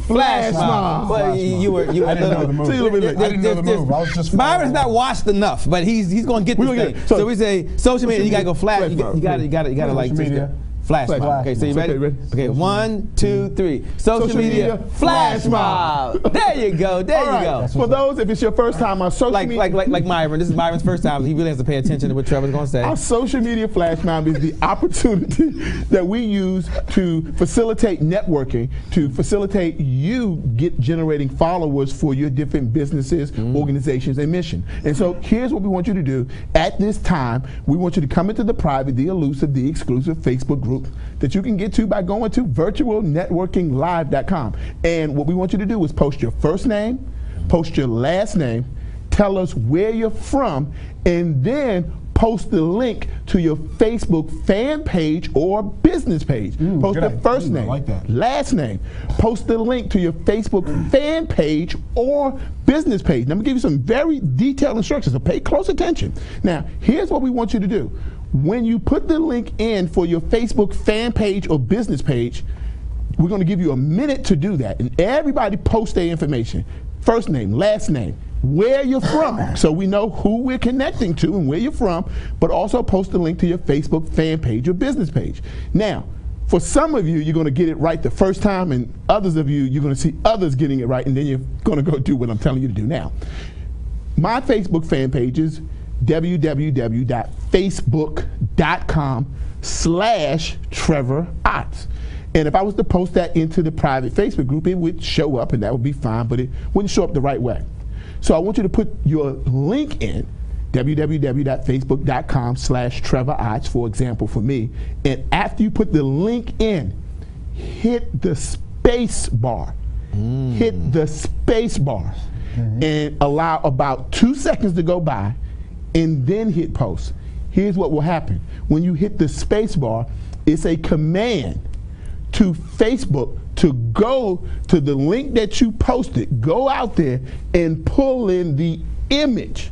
Speaker 2: flash mob.
Speaker 1: Well, you were
Speaker 3: I didn't know the move. I didn't know the move. I was just
Speaker 1: Myron's not watched enough, but he's going to get this thing. So we say social media. You got to go flash. You got to like
Speaker 3: media.
Speaker 1: Flash mob. Okay, so you ready? Okay, 1, 2, 3. Social media flash mob. There you go. There you go.
Speaker 2: For those, if it's your first time on social media,
Speaker 1: like Myron. This is Myron's first time. He really has to pay attention to what Trevor's going to say.
Speaker 2: Our social media flash mob is the opportunity that we use to facilitate networking, to facilitate you generating followers for your different businesses, organizations, and mission. And so here's what we want you to do. At this time, we want you to come into the private, the elusive, the exclusive Facebook group that you can get to by going to virtualnetworkinglive.com. And what we want you to do is post your first name, post your last name, tell us where you're from, and then post the link to your Facebook fan page or business page. Post the first name,
Speaker 3: like that.
Speaker 2: last name. Post the link to your Facebook fan page or business page. Now, I'm going to give you some very detailed instructions, so pay close attention. Now, here's what we want you to do. When you put the link in for your Facebook fan page or business page, we're going to give you a minute to do that. And everybody post their information. First name, last name, where you're from, so we know who we're connecting to and where you're from, but also post the link to your Facebook fan page or business page. Now, for some of you, you're going to get it right the first time, and others of you, you're going to see others getting it right, and then you're going to go do what I'm telling you to do now. My Facebook fan page is www.facebook.com/Trevor Otts. And if I was to post that into the private Facebook group, it would show up and that would be fine, but it wouldn't show up the right way. So I want you to put your link in, www.facebook.com/Trevor Otts, for example, for me. And after you put the link in, hit the space bar. Hit the space bar and allow about 2 seconds to go by, and then hit post. Here's what will happen. When you hit the space bar, it's a command to Facebook to go to the link that you posted, go out there and pull in the image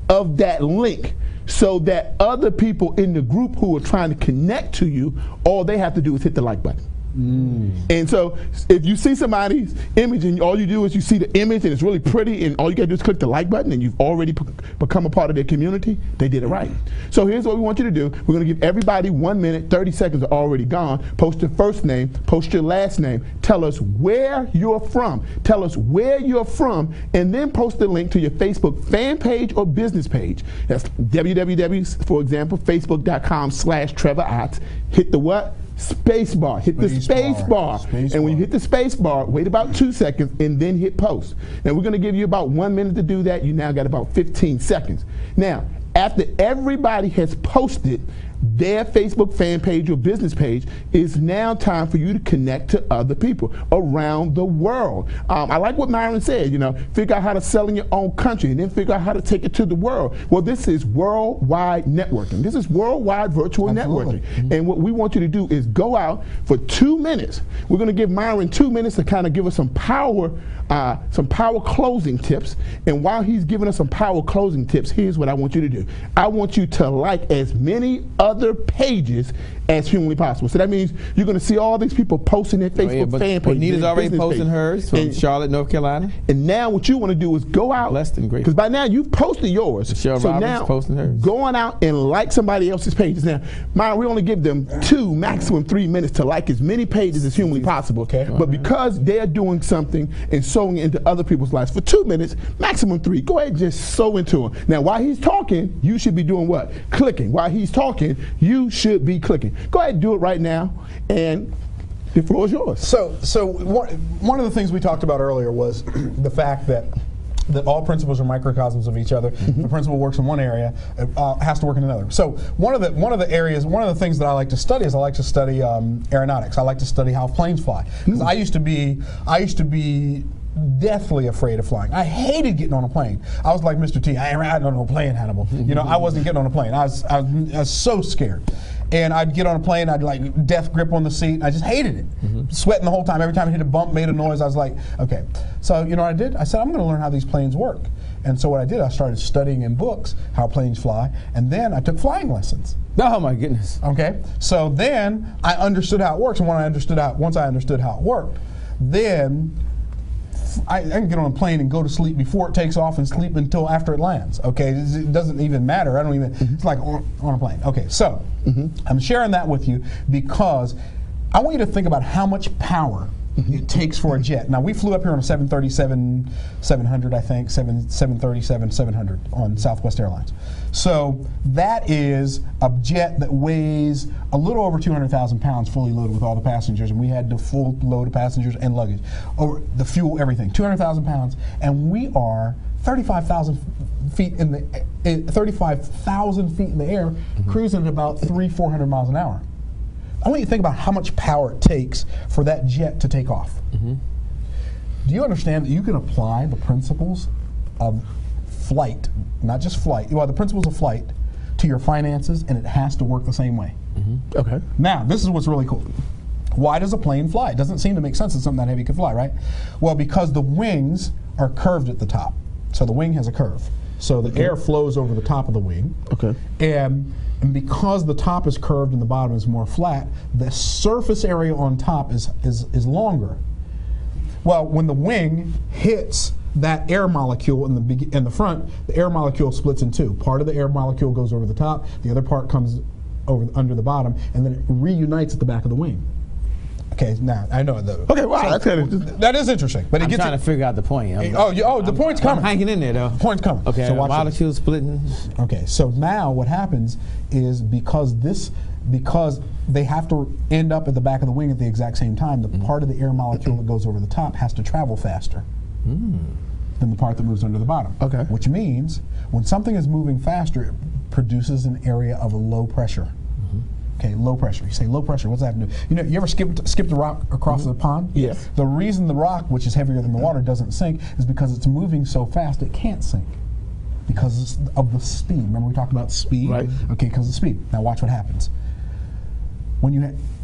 Speaker 2: of that link so that other people in the group who are trying to connect to you, all they have to do is hit the like button. And so if you see somebody's image and all you do is you see the image and it's really pretty and all you gotta do is click the like button and you've already become a part of their community, they did it right. So here's what we want you to do. We're gonna give everybody 1 minute, 30 seconds are already gone. Post your first name, post your last name, tell us where you're from. Tell us where you're from, and then post the link to your Facebook fan page or business page. That's www, for example, facebook.com/Trevor Otts. Hit the what? Space bar. Hit the space bar. And when you hit the space bar, wait about 2 seconds and then hit post. Now we're going to give you about 1 minute to do that. You now got about 15 seconds. Now, after everybody has posted their Facebook fan page or business page, it's now time for you to connect to other people around the world. I like what Myron said, you know, figure out how to sell in your own country and then figure out how to take it to the world. Well, this is worldwide networking. This is worldwide virtual networking. And what we want you to do is go out for 2 minutes. We're going to give Myron 2 minutes to kind of give us some power closing tips. And while he's giving us some power closing tips, here's what I want you to do. I want you to like as many other pages as humanly possible. So that means you're going to see all these people posting their Facebook fan page.
Speaker 1: But Nita's already posting hers from Charlotte, North Carolina.
Speaker 2: And now what you want to do is go out.
Speaker 1: Less than great.
Speaker 2: Because by now you've posted yours.
Speaker 1: Michelle
Speaker 2: so
Speaker 1: Roberts
Speaker 2: now
Speaker 1: posting hers.
Speaker 2: Going out and like somebody else's pages. Now, Myron, we only give them 2, maximum 3 minutes to like as many pages as humanly possible.
Speaker 3: Okay.
Speaker 2: But because they're doing something and sowing into other people's lives for 2 minutes, maximum 3, go ahead and just sow into them. Now, while he's talking, you should be doing what? Clicking. While he's talking, you should be clicking. Go ahead and do it right now, and the floor is yours.
Speaker 3: So one of the things we talked about earlier was the fact that all principles are microcosms of each other. If a principle works in one area, it has to work in another. So one of the things that I like to study is I like to study aeronautics. I like to study how planes fly. 'Cause I used to be deathly afraid of flying. I hated getting on a plane. I was like Mr. T. I don't know plane, Hannibal. You know, I wasn't getting on a plane. I was so scared. And I'd get on a plane, I'd like death grip on the seat. I just hated it. Sweating the whole time. Every time I hit a bump, made a noise, I was like, okay. So you know what I did? I said, I'm going to learn how these planes work. And so what I did, I started studying in books how planes fly, and then I took flying lessons.
Speaker 1: Oh my goodness.
Speaker 3: Okay. So then I understood how it works, and once I understood how it worked, then I can get on a plane and go to sleep before it takes off and sleep until after it lands. Okay, it doesn't even matter. I don't even. It's like on a plane. Okay, so I'm sharing that with you because I want you to think about how much power it takes for a jet. Now we flew up here on a 737-700, I think, 737-700 on Southwest Airlines. So that is a jet that weighs a little over 200,000 pounds fully loaded with all the passengers, and we had the full load of passengers and luggage, over the fuel, everything, 200,000 pounds, and we are 35,000 feet in the air, cruising at about 300-400 miles an hour. I want you to think about how much power it takes for that jet to take off. Do you understand that you can apply the principles of flight, not just flight, well, the principles of flight to your finances, and it has to work the same way? Okay. Now, this is what's really cool. Why does a plane fly? It doesn't seem to make sense that something that heavy could fly, right? Well, because the wings are curved at the top. So the wing has a curve. So the air flows over the top of the wing. Okay. And because the top is curved and the bottom is more flat, the surface area on top is longer. Well, when the wing hits that air molecule in the front, the air molecule splits in two. Part of the air molecule goes over the top, the other part comes over under the bottom, and then it reunites at the back of the wing. Okay, now I know the. Okay, wow, that's kind of, that is interesting, but
Speaker 1: I'm trying to figure out the point.
Speaker 3: The point's coming.
Speaker 1: I'm hanging in there though.
Speaker 3: The point's coming.
Speaker 1: Okay,
Speaker 3: so watch
Speaker 1: molecules splitting.
Speaker 3: Okay, so now what happens is because they have to end up at the back of the wing at the exact same time, the part of the air molecule that goes over the top has to travel faster than the part that moves under the bottom. Okay, which means when something is moving faster, it produces an area of low pressure. Okay, low pressure. You say low pressure, what's that have to do? You know, you ever skipped a rock across the pond? Yes. The reason the rock, which is heavier than the water, doesn't sink is because it's moving so fast it can't sink. Because of the speed. Remember we talked about speed? Right. Okay, because of the speed. Now watch what happens. When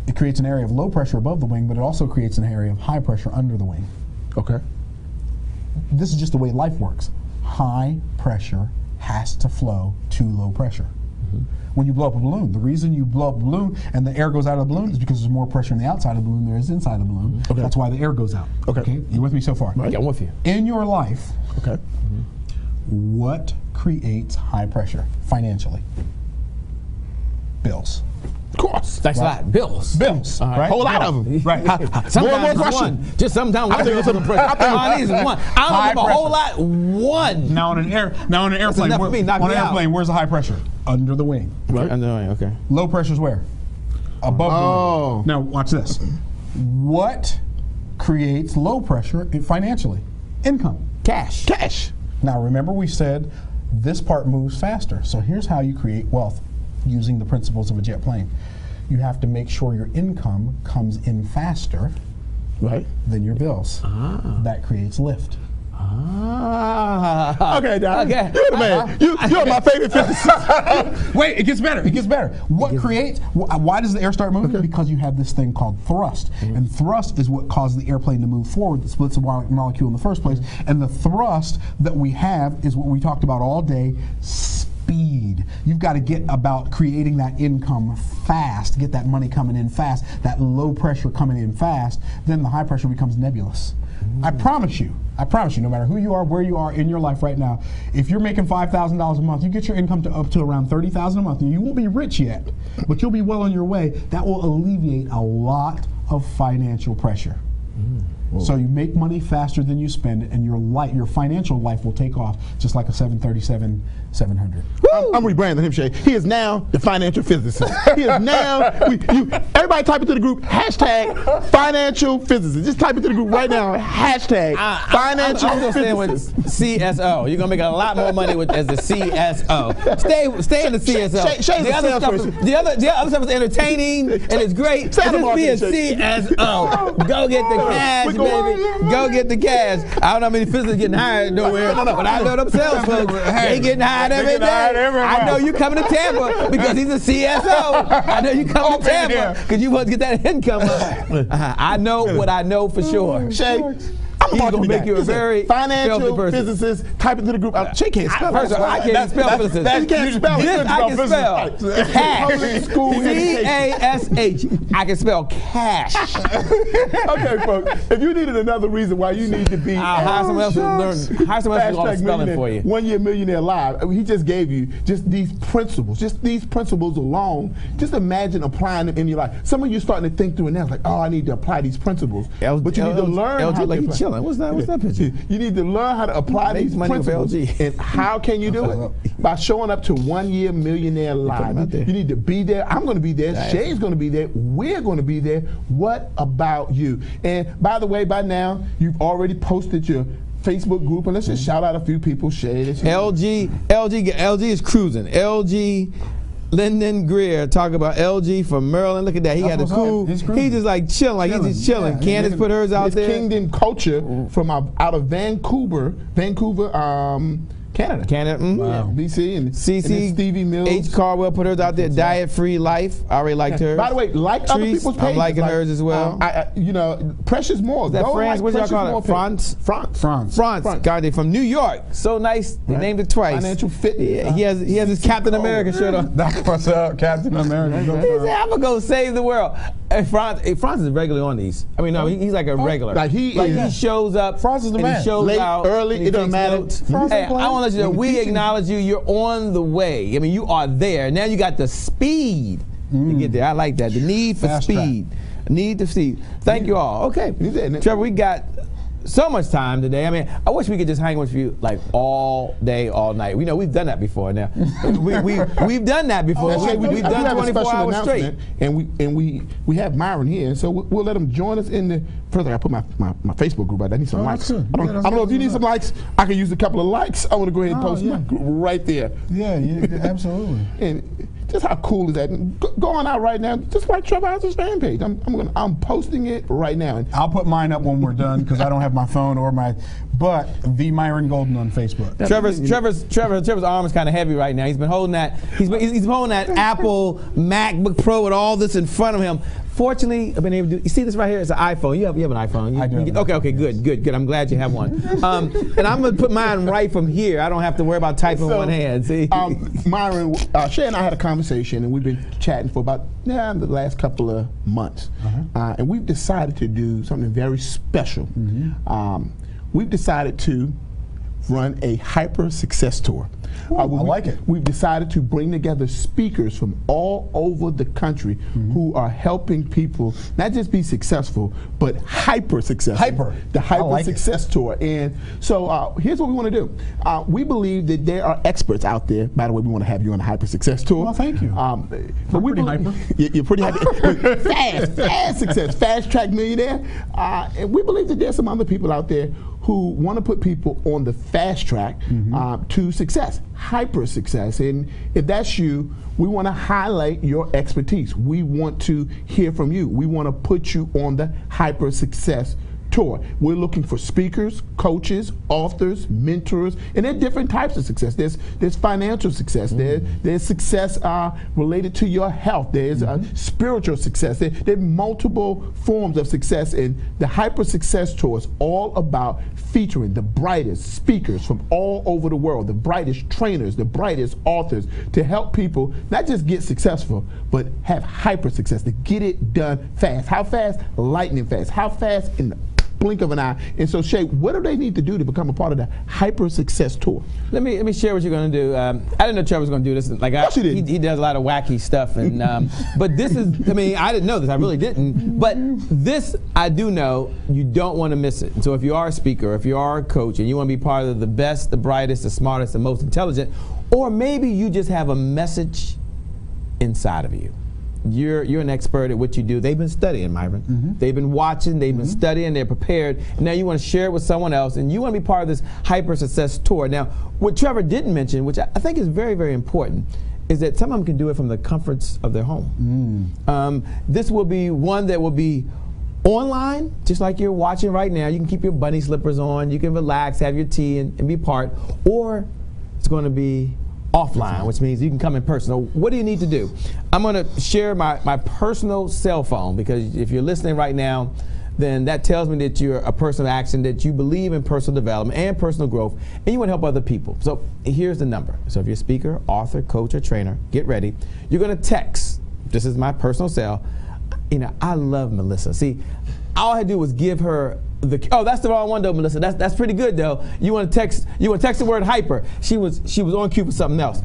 Speaker 3: it creates an area of low pressure above the wing, but it also creates an area of high pressure under the wing. Okay. This is just the way life works. High pressure has to flow to low pressure. When you blow up a balloon, the reason you blow up a balloon and the air goes out of the balloon is because there's more pressure on the outside of the balloon than there is inside the balloon. Okay. That's why the air goes out. Okay. You with me so far?
Speaker 1: Right. I'm with you.
Speaker 3: In your life, what creates high pressure financially? Bills.
Speaker 1: Of course. That's a lot. Bills.
Speaker 3: Bills.
Speaker 1: Right. Whole lot of them. Right. Sometimes one question. Just sometimes one. I think it's one. I don't know a whole lot. One.
Speaker 3: Now on an airplane, where's the high pressure? Under the wing.
Speaker 1: Right. Under the wing. Okay.
Speaker 3: Low pressure's where? Above the wing. Now watch this. What creates low pressure financially? Income.
Speaker 1: Cash.
Speaker 3: Cash. Now remember we said this part moves faster. So here's how you create wealth using the principles of a jet plane. You have to make sure your income comes in faster than your bills. That creates lift.
Speaker 2: Okay, Don.
Speaker 1: Okay.
Speaker 2: You're the man. You're my favorite physicist.
Speaker 3: Wait, it gets better. It gets better. What creates? Why does the air start moving? Because you have this thing called thrust, and thrust is what causes the airplane to move forward. That splits the molecule in the first place, and the thrust that we have is what we talked about all day. Speed. You've got to get about creating that income fast, get that money coming in fast, that low pressure coming in fast. Then the high pressure becomes nebulous. I promise you, no matter who you are, where you are in your life right now, if you're making $5,000 a month, you get your income up to around $30,000 a month, and you won't be rich yet, but you'll be well on your way. That will alleviate a lot of financial pressure. So you make money faster than you spend, and your financial life will take off, just like a 737-700.
Speaker 2: I'm rebranding him, Shay. He is now the financial physicist. He is now. Everybody type into the group #financial physicist. Just type into the group right now #financial
Speaker 1: I'm gonna stay with CSO. You're gonna make a lot more money as the CSO. Stay in the CSO.
Speaker 2: Shay's
Speaker 1: the other stuff is entertaining and it's great. Just be a CSO. Go get the cash, baby. Go get the cash. I don't know how many physicists getting hired nowhere, but I know them sales folks. They getting hired every day. I know you coming to Tampa because he's a CSO. I know you coming to Tampa because you want to get that income up. I know what I know for sure.
Speaker 2: Shay,
Speaker 1: He's going to make you a very
Speaker 2: financial physicist. Type into the group. Shay can't spell.
Speaker 1: First of all, I can't spell physicist.
Speaker 2: You can't spell.
Speaker 1: This I can spell. Cash. C-A-S-H. I can spell cash.
Speaker 2: Okay, folks. If you needed another reason why you need to be
Speaker 1: hire someone else to learn. Hire someone else to do all the spelling for you.
Speaker 2: 1 Year Millionaire Live. He just gave you just these principles. Just these principles alone. Just imagine applying them in your life. Some of you starting to think through it now, like, oh, I need to apply these principles. But you need to learn how to apply.
Speaker 1: What's that picture?
Speaker 2: You need to learn how to apply these principles. And how can you do it? By showing up to 1 Year Millionaire Live. You need to be there. I'm going to be there. Shay's going to be there. We're going to be there. What about you? And by the way, by now, you've already posted your Facebook group, and let's just shout out a few people. Shay.
Speaker 1: LG is cruising. LG. Lyndon Greer talk about LG from Maryland. Look at that. He got a cool. He's just like chilling. Like he's just chilling. Yeah, Candace put hers out there.
Speaker 2: Kingdom Culture from out of Vancouver, Canada.
Speaker 1: Wow.
Speaker 2: BC and
Speaker 1: CC.
Speaker 2: And Stevie Mills.
Speaker 1: H. Caldwell put hers out there. Diet Free Life. I already liked hers.
Speaker 2: By the way, like other people's pages.
Speaker 1: I'm liking hers as well.
Speaker 2: Precious Moore.
Speaker 1: Is that France? What y'all call it? France. God, they from New York. So nice. They named it twice.
Speaker 2: Financial Fitness.
Speaker 1: Yeah, he has his Captain America shirt on.
Speaker 3: That's what's up, Captain America.
Speaker 1: He said, "I'm gonna go save the world." Hey, France is regularly on these. I mean, no, he's like a regular.
Speaker 2: He
Speaker 1: shows up.
Speaker 3: France is the man.
Speaker 1: He shows out
Speaker 2: early. It doesn't matter.
Speaker 1: Hey, I want to let you know we acknowledge you. You're on the way. I mean, you are there. Now you got the speed to get there. I like that. The need for speed. Need to see. Thank you all. Okay, Trevor, we got so much time today. I mean, I wish we could just hang with you like all day, all night. We know we've done that before. Now we've done that before. We've done 24 hours straight.
Speaker 2: And we have Myron here, so we'll let him join us in the. Further, I put my Facebook group out. I need some likes. I don't know if you need some likes. I can use a couple of likes. I want to go ahead and post my group right there.
Speaker 3: Yeah, absolutely.
Speaker 2: And just how cool is that? Go on out right now. Just like Trevor House's fan page. I'm posting it right now. And
Speaker 3: I'll put mine up when we're done because I don't have my phone or but the Myron Golden on Facebook.
Speaker 1: Trevor's arm is kind of heavy right now. He's been holding that. He's holding that Apple MacBook Pro with all this in front of him. Fortunately, I've been able to do. You see this right here? It's an iPhone. You have an iPhone.
Speaker 3: I do.
Speaker 1: Okay, good. I'm glad you have one. And I'm gonna put mine right from here. I don't have to worry about typing one hand. See,
Speaker 2: Myron, Shay and I had a conversation, and we've been chatting for about the last couple of months, and we've decided to do something very special. We've decided to run a hyper success tour.
Speaker 3: I like it.
Speaker 2: We've decided to bring together speakers from all over the country who are helping people not just be successful, but hyper successful. The hyper success tour. And so here's what we want to do. We believe that there are experts out there. By the way, we want to have you on the hyper success tour.
Speaker 3: Well, thank you.
Speaker 2: But we're pretty hyper. You're pretty hyper. Fast success, fast track millionaire. And we believe that there's some other people out there who want to put people on the fast track to success, hyper success. And if that's you, we want to highlight your expertise. We want to hear from you. We want to put you on the hyper success tour. We're looking for speakers, coaches, authors, mentors, and there are different types of success. There's financial success. There's success related to your health. There's spiritual success. There are multiple forms of success, and the Hyper Success Tour is all about featuring the brightest speakers from all over the world, the brightest trainers, the brightest authors, to help people not just get successful, but have hyper success, to get it done fast. How fast? Lightning fast. How fast? In the blink of an eye. And so, Shay, what do they need to do to become a part of the Hyper Success Tour? Let me share what you're going to do. I didn't know Trevor was going to do this. Like, he does a lot of wacky stuff, and but this is, I mean, I didn't know this. I really didn't. But this, I do know, you don't want to miss it. And so if you are a speaker, if you are a coach, and you want to be part of the best, the brightest, the smartest, the most intelligent, or maybe you just have a message inside of you. You're an expert at what you do. They've been studying, Myron. They've been watching, they've been studying, they're prepared. Now you want to share it with someone else, and you want to be part of this Hyper Success Tour. Now, what Trevor didn't mention, which I think is very, very important, is that some of them can do it from the comforts of their home. This will be one that will be online, just like you're watching right now. You can keep your bunny slippers on, you can relax, have your tea, and be part. Or it's going to be offline, which means you can come in person. So what do you need to do? I'm going to share my personal cell phone, because if you're listening right now, then that tells me that you're a person of action, that you believe in personal development and personal growth, and you want to help other people. So here's the number. So if you're a speaker, author, coach, or trainer, get ready. You're going to text. This is my personal cell. You know, I love Melissa. See, all I had to do was give her that's the wrong one though, Melissa. That's pretty good though. You want to text the word hyper. She was on cue for something else.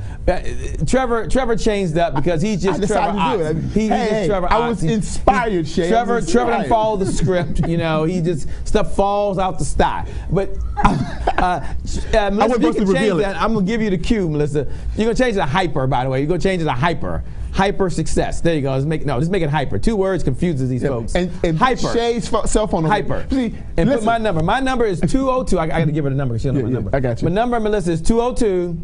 Speaker 2: Trevor changed up because he's just Trevor Otts. He's Trevor Otts. I was inspired, Shay.
Speaker 1: Trevor didn't follow the script. You know, he just stuff falls out the sky. But Melissa, you can change that. I'm gonna give you the cue, Melissa. You're gonna change it to hyper. By the way, you're gonna change it to hyper. Hyper success. There you go. Let's make it hyper. Two words confuses these folks. And hyper.
Speaker 2: Shay's cell phone number.
Speaker 1: Hyper. See, and listen. Put my number. My number is 202. I got to give her the number because she don't know my number.
Speaker 2: I got you.
Speaker 1: My number, Melissa, is 202.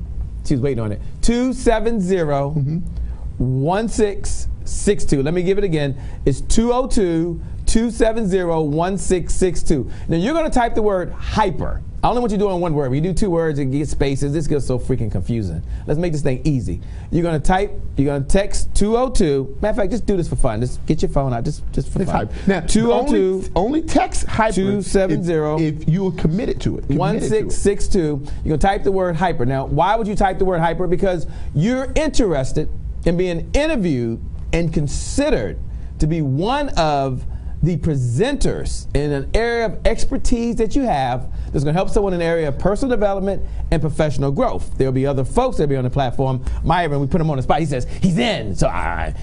Speaker 1: She was waiting on it. 270-1662. Let me give it again. It's 202-270-1662. Now you're going to type the word hyper. I only want you doing one word. When you do two words and get spaces, this gets so freaking confusing. Let's make this thing easy. You're gonna text 202. Matter of fact, just do this for fun. Just get your phone out, just for fun.
Speaker 2: Now,
Speaker 1: 202.
Speaker 2: Only text hyper
Speaker 1: 270
Speaker 2: if you are committed to it.
Speaker 1: 1662. You're gonna type the word hyper. Now, why would you type the word hyper? Because you're interested in being interviewed and considered to be one of the presenters in an area of expertise that you have that's going to help someone in an area of personal development and professional growth. There'll be other folks that'll be on the platform. Myron, we put him on the spot. He says he's in. So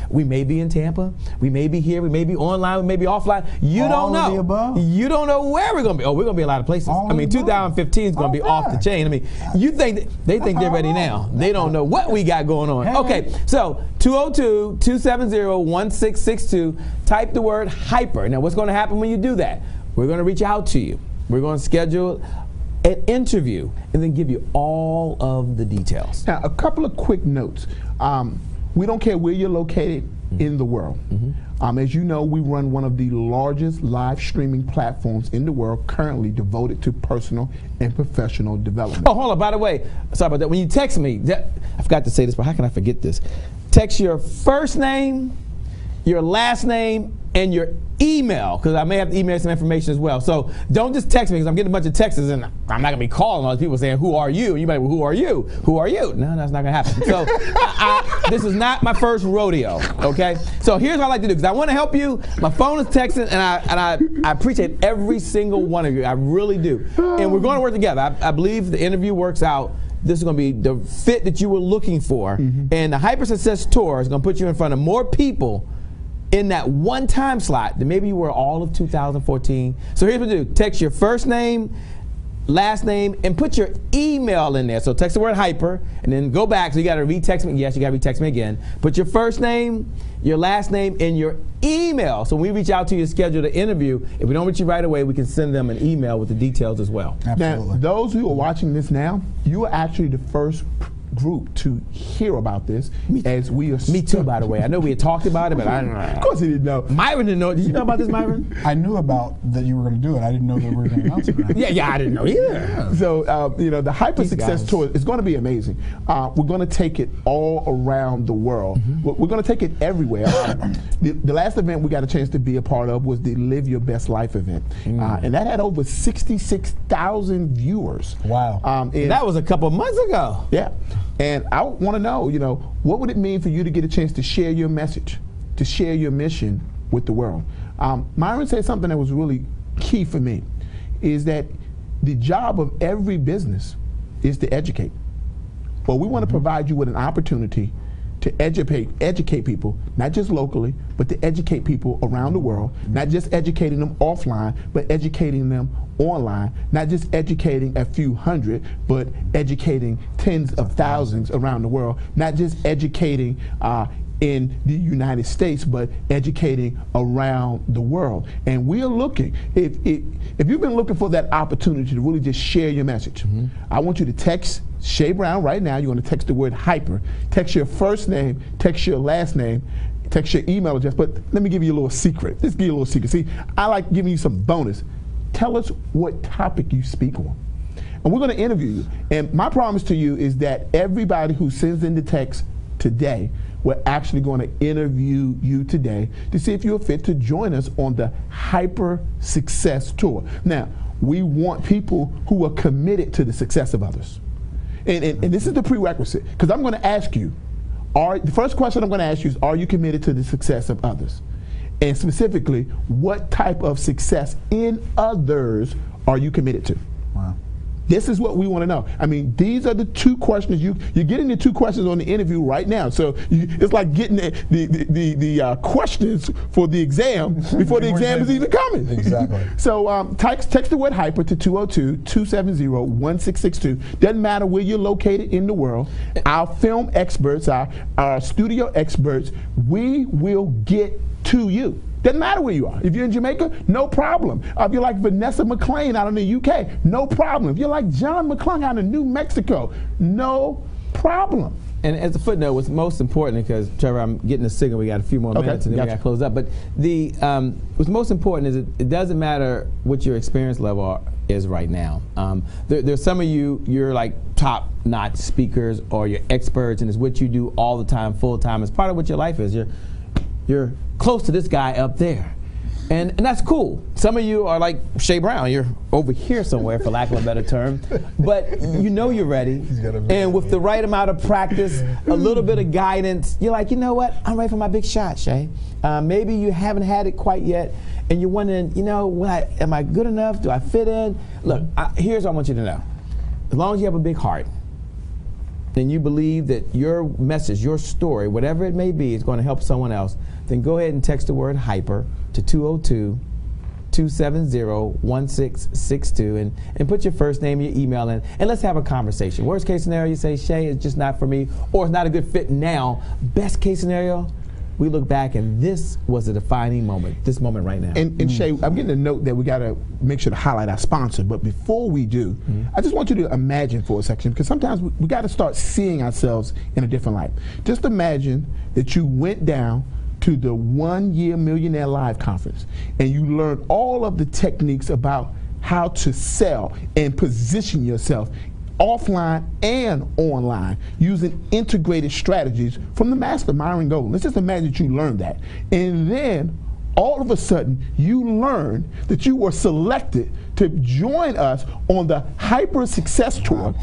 Speaker 1: we may be in Tampa, we may be here, we may be online, we may be offline. You don't know. You don't know where we're going to be. Oh, we're going to be a lot of places. 2015 is going to be off the chain. I mean, they think they're ready now. They don't know what we got going on. Okay, so 202-270-1662. Type the word hyper. Now, what's going to happen when you do that? We're going to reach out to you. We're going to schedule an interview and then give you all of the details.
Speaker 2: Now, a couple of quick notes. We don't care where you're located in the world. As you know, we run one of the largest live streaming platforms in the world currently devoted to personal and professional development.
Speaker 1: Oh, hold on. By the way, sorry about that. When you text me, I forgot to say this, but how can I forget this? Text your first name, your last name, and your email, because I may have to email some information as well. So don't just text me, because I'm getting a bunch of texts and I'm not going to be calling all these people saying, who are you? You might be, who are you? Who are you? No, that's not going to happen. So this is not my first rodeo, okay? So here's what I like to do, because I want to help you. My phone is texting, and I appreciate every single one of you. I really do. And we're going to work together. I believe the interview works out. This is going to be the fit that you were looking for. And the Hyper Success Tour is going to put you in front of more people in that one time slot than maybe you were all of 2014. So here's what you do. Text your first name, last name, and put your email in there. So text the word hyper, and then go back. So you got to re-text me. Yes, you got to re-text me again. Put your first name, your last name, and your email. So when we reach out to you to schedule the interview, if we don't reach you right away, we can send them an email with the details as well.
Speaker 3: Absolutely.
Speaker 2: Now, those who are watching this now, you are actually the first group to hear about this as we are.
Speaker 1: Me too, by the way. I know we had talked about it, but I don't know.
Speaker 2: Of course he didn't know.
Speaker 1: Myron didn't know. Did you know about this, Myron?
Speaker 3: I knew about that you were going to do it. I didn't know that we were going to announce it.
Speaker 1: Yeah, I didn't know either.
Speaker 2: So, you know, the Hyper
Speaker 1: These
Speaker 2: Success
Speaker 1: guys.
Speaker 2: Tour is going to be amazing. We're going to take it all around the world. We're going to take it everywhere. The last event we got a chance to be a part of was the Live Your Best Life event. And that had over 66,000 viewers.
Speaker 3: Wow.
Speaker 2: And
Speaker 1: That was a couple months ago.
Speaker 2: yeah. And I want to know, you know, what would it mean for you to get a chance to share your message, to share your mission with the world? Myron said something that was really key for me, is that the job of every business is to educate. Well, we want to provide you with an opportunity to educate people, not just locally, but to educate people around the world, not just educating them offline, but educating them online, not just educating a few hundred, but educating tens of thousands around the world, not just educating in the United States, but educating around the world. And we are looking, if you've been looking for that opportunity to really just share your message, I want you to text Shay Brown right now. You're going to text the word hyper. Text your first name, text your last name, text your email address. But let me give you a little secret. Let's give you a little secret. See, I like giving you some bonus. Tell us what topic you speak on. And we're going to interview you. And my promise to you is that everybody who sends in the text today, we're actually going to interview you today to see if you're fit to join us on the Hyper Success Tour. Now, we want people who are committed to the success of others. And this is the prerequisite, because I'm going to ask you, the first question I'm going to ask you is, are you committed to the success of others? And specifically, what type of success in others are you committed to?
Speaker 3: Wow.
Speaker 2: This is what we want to know. I mean, these are the two questions. You're getting the two questions on the interview right now. So it's like getting the questions for the exam before the exam is even coming.
Speaker 3: Exactly.
Speaker 2: So text the word hyper to 202-270-1662. Doesn't matter where you're located in the world. Our film experts, our studio experts, we will get to you. Doesn't matter where you are. If you're in Jamaica, no problem. If you're like Vanessa McClain out in the UK, no problem. If you're like John McClung out in New Mexico, no problem.
Speaker 1: And as a footnote, what's most important, because Trevor, I'm getting a signal, we got a few more minutes and then we got to close up. But what's most important is it doesn't matter what your experience level is right now. There's some of you're like top-notch speakers or you're experts, and it's what you do all the time, full-time. It's part of what your life is. You're close to this guy up there. And that's cool. Some of you are like Shay Brown. You're over here somewhere, for lack of a better term. But you know you're ready. And with the right amount of practice, a little bit of guidance, you're like, you know what? I'm ready for my big shot, Shay. Maybe you haven't had it quite yet, and you're wondering, you know, am I good enough? Do I fit in? Look, here's what I want you to know. As long as you have a big heart, and you believe that your message, your story, whatever it may be, is going to help someone else, then go ahead and text the word hyper to 202-270-1662 and put your first name, your email in, and let's have a conversation. Worst case scenario, you say, Shay, it's just not for me, or it's not a good fit now. Best case scenario, we look back and this was a defining moment, this moment right now.
Speaker 2: And Shay, I'm getting a note that we got to make sure to highlight our sponsor, but before we do, I just want you to imagine for a second, because sometimes we got to start seeing ourselves in a different light. Just imagine that you went down to the 1 Year Millionaire Live conference and you learned all of the techniques about how to sell and position yourself offline and online using integrated strategies from the master, Myron Golden. Let's just imagine that you learned that. And then all of a sudden you learn that you were selected to join us on the Hyper Success Tour.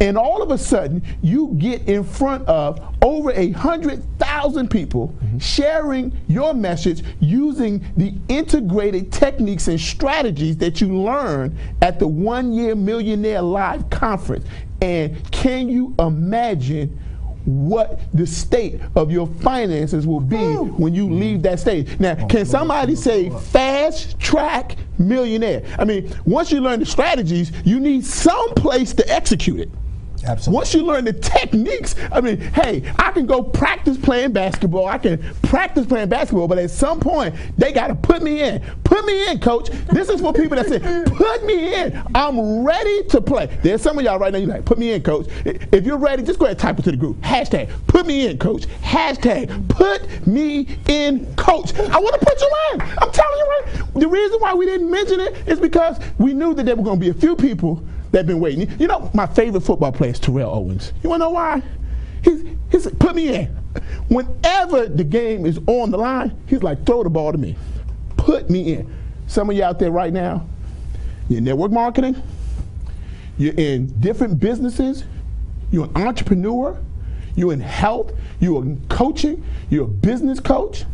Speaker 2: And all of a sudden, you get in front of over 100,000 people sharing your message using the integrated techniques and strategies that you learned at the 1 Year Millionaire Live conference. And can you imagine what the state of your finances will be when you leave that stage? Now, can somebody say fast track Millionaire. I mean, once you learn the strategies, you need some place to execute it.
Speaker 3: Absolutely.
Speaker 2: Once you learn the techniques, I mean, hey, I can go practice playing basketball. I can practice playing basketball, but at some point, they got to put me in. Put me in, coach. This is for people that say, put me in. I'm ready to play. There's some of y'all right now, you're like, put me in, coach. If you're ready, just go ahead and type it to the group. Hashtag, put me in, coach. Hashtag, put me in, coach. I want to put you in. I'm telling you, right? The reason why we didn't mention it is because we knew that there were going to be a few people that been waiting. You know, my favorite football player is Terrell Owens. You want to know why? He's put me in. Whenever the game is on the line, he's like, throw the ball to me. Put me in. Some of you out there right now, you're in network marketing, you're in different businesses, you're an entrepreneur, you're in health, you're in coaching, you're a business coach,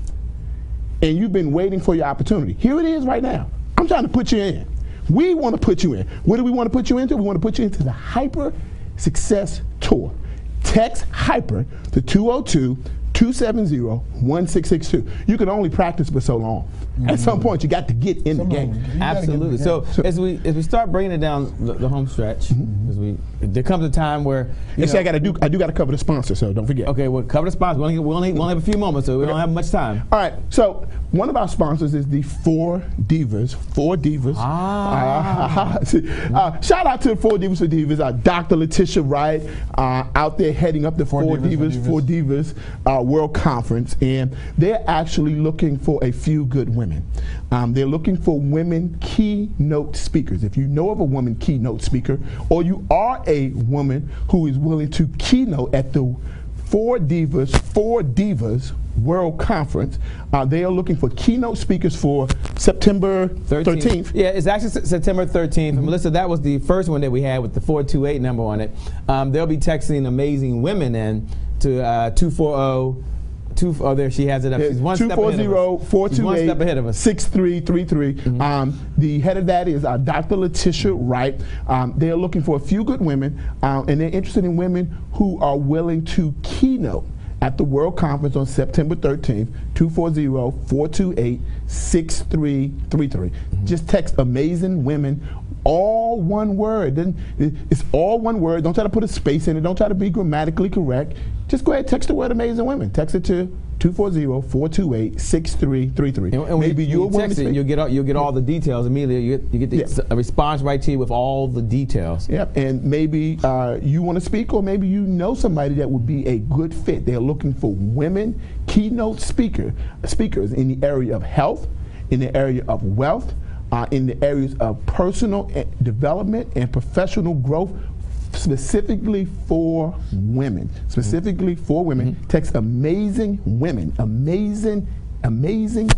Speaker 2: and you've been waiting for your opportunity. Here it is right now. I'm trying to put you in. We want to put you in. What do we want to put you into? We want to put you into the Hyper Success Tour. Text HYPER to 202-270-1662. You can only practice for so long. At some point, you got to get in the game.
Speaker 1: Absolutely. So as we start bringing it down the home stretch, there comes a time where
Speaker 2: I got to cover the sponsor, so don't forget.
Speaker 1: Okay, well, cover the sponsor. We only have a few moments, so we don't have much time.
Speaker 2: All right. So one of our sponsors is the 4 Divas. 4 Divas. Shout out to the 4 Divas for Divas. Dr. Letitia Wright out there heading up the 4 Divas World Conference, and they're actually looking for a few good women. They're looking for women keynote speakers. If you know of a woman keynote speaker, or you are a woman who is willing to keynote at the 4 Divas World Conference, they are looking for keynote speakers for September 13th.
Speaker 1: Yeah, it's actually September 13th. Melissa, that was the first one that we had with the 428 number on it. They'll be texting amazing women in to 240. Oh, there she has it up. She's one step ahead of us.
Speaker 2: 240-428-6333. The head of that is Dr. Letitia Wright. They're looking for a few good women, and they're interested in women who are willing to keynote at the World Conference on September 13th, 240-428-6333. Just text amazing women, all one word. It's all one word. Don't try to put a space in it. Don't try to be grammatically correct. Just go ahead and text the word amazing women. Text it to 240-428-6333.
Speaker 1: And
Speaker 2: maybe you'll
Speaker 1: text it, you'll get all the details immediately. You get a response right to you with all the details.
Speaker 2: Yep. And maybe you want to speak, or maybe you know somebody that would be a good fit. They're looking for women keynote speakers in the area of health, in the area of wealth, in the areas of personal development and professional growth, specifically for women. Text amazing women. Amazing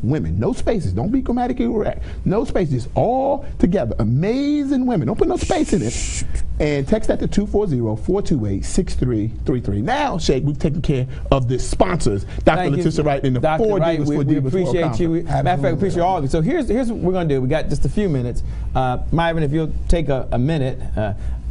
Speaker 2: women. No spaces. Don't be grammatically correct. No spaces. All together. Amazing women. Don't put no space in it. And text that to 240-428-6333. Now, Shake, we've taken care of the sponsors. Dr. Letitia Wright and the
Speaker 1: Dr.
Speaker 2: 4
Speaker 1: Wright,
Speaker 2: Divas for
Speaker 1: we
Speaker 2: Divas
Speaker 1: appreciate you. Matter of fact, we appreciate all of you. So here's what we're going to do. We got just a few minutes. Myron, if you'll take a minute,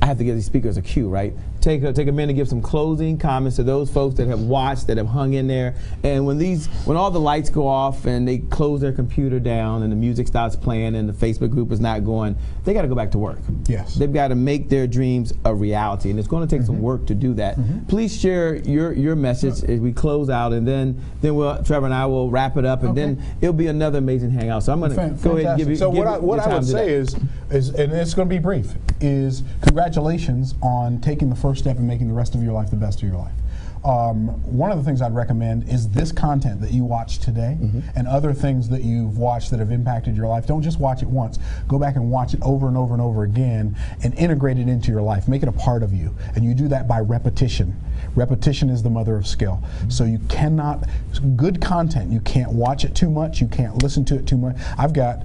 Speaker 1: I have to give these speakers a cue, right? Take a minute to give some closing comments to those folks that have watched, that have hung in there. And when all the lights go off and they close their computer down and the music starts playing and the Facebook group is not going, they got to go back to work.
Speaker 3: Yes.
Speaker 1: They've got to make their dreams a reality, and it's going to take some work to do that. Please share your message as we close out, and then Trevor and I will wrap it up, and then it'll be another amazing hangout. So I'm going to go ahead and give you.
Speaker 3: So what I would say is, and it's going to be brief, is congratulations on taking the first step and making the rest of your life the best of your life. One of the things I'd recommend is this content that you watch today and other things that you've watched that have impacted your life. Don't just watch it once. Go back and watch it over and over and over again and integrate it into your life. Make it a part of you. And you do that by repetition. Repetition is the mother of skill. So you cannot, good content, you can't watch it too much, you can't listen to it too much. I've got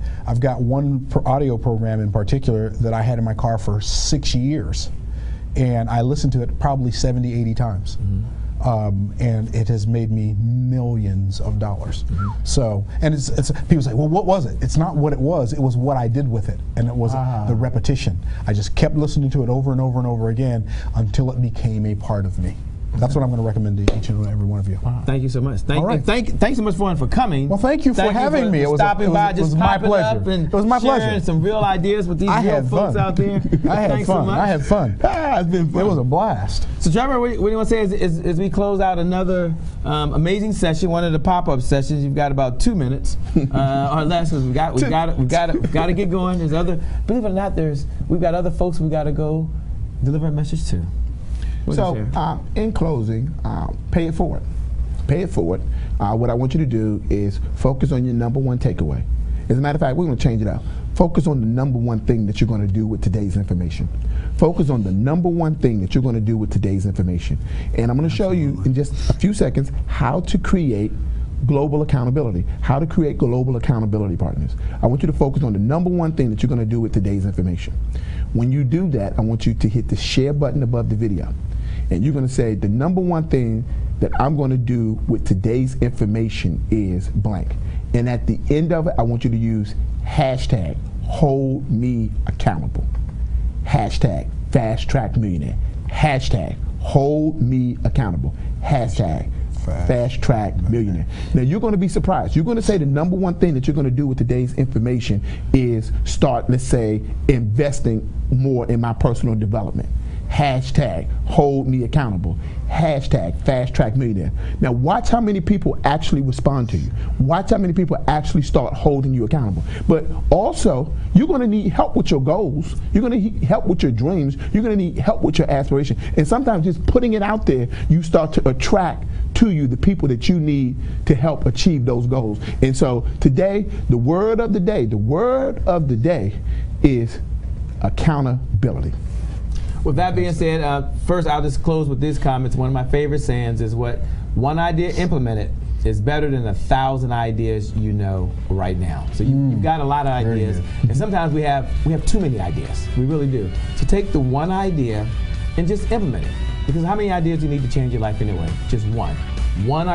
Speaker 3: one audio program in particular that I had in my car for 6 years. And I listened to it probably 70, 80 times. And it has made me millions of dollars. So, and it's people say, well, what was it? It's not what it was what I did with it. And it was the repetition. I just kept listening to it over and over and over again until it became a part of me. That's what I'm going to recommend to each and every one of you.
Speaker 1: Thank you so much. Thanks so much for coming.
Speaker 3: Well, thank you for having me. It was
Speaker 1: stopping by, just
Speaker 3: my
Speaker 1: popping
Speaker 3: pleasure.
Speaker 1: up and
Speaker 3: it was my
Speaker 1: sharing
Speaker 3: pleasure.
Speaker 1: some real ideas with these real folks out there.
Speaker 3: I had
Speaker 1: Thanks
Speaker 3: fun.
Speaker 1: so much.
Speaker 3: I had fun.
Speaker 2: It's been fun.
Speaker 3: It was a blast.
Speaker 1: So Trevor, what do you want to say as we close out another amazing session, one of the pop-up sessions? You've got about 2 minutes or less, because we got to get going. There's other, believe it or not, we've got other folks we got to go deliver a message to.
Speaker 2: So, in closing, pay it forward. Pay it forward. What I want you to do is focus on your number one takeaway. As a matter of fact, we're going to change it out. Focus on the number one thing that you're going to do with today's information. Focus on the number one thing that you're going to do with today's information. And I'm going to show you in just a few seconds how to create global accountability, how to create global accountability partners. I want you to focus on the number one thing that you're going to do with today's information. When you do that, I want you to hit the share button above the video. And you're going to say, the number one thing that I'm going to do with today's information is blank. And at the end of it, I want you to use hashtag hold me accountable. Hashtag fast track millionaire. Hashtag hold me accountable. Hashtag fast track millionaire. Now you're going to be surprised. You're going to say the number one thing that you're going to do with today's information is start, let's say, investing more in my personal development. Hashtag hold me accountable. Hashtag fast track millionaire. Now watch how many people actually respond to you. Watch how many people actually start holding you accountable. But also, you're going to need help with your goals. You're going to need help with your dreams. You're going to need help with your aspiration. And sometimes just putting it out there, you start to attract to you the people that you need to help achieve those goals. And so today, the word of the day is accountability.
Speaker 1: With that being said, first I'll just close with these comments. One of my favorite sayings is, what one idea implemented is better than 1,000 ideas you know right now. So you've got a lot of ideas, and sometimes we have too many ideas. We really do. So take the one idea and just implement it. Because how many ideas do you need to change your life anyway? Just one. One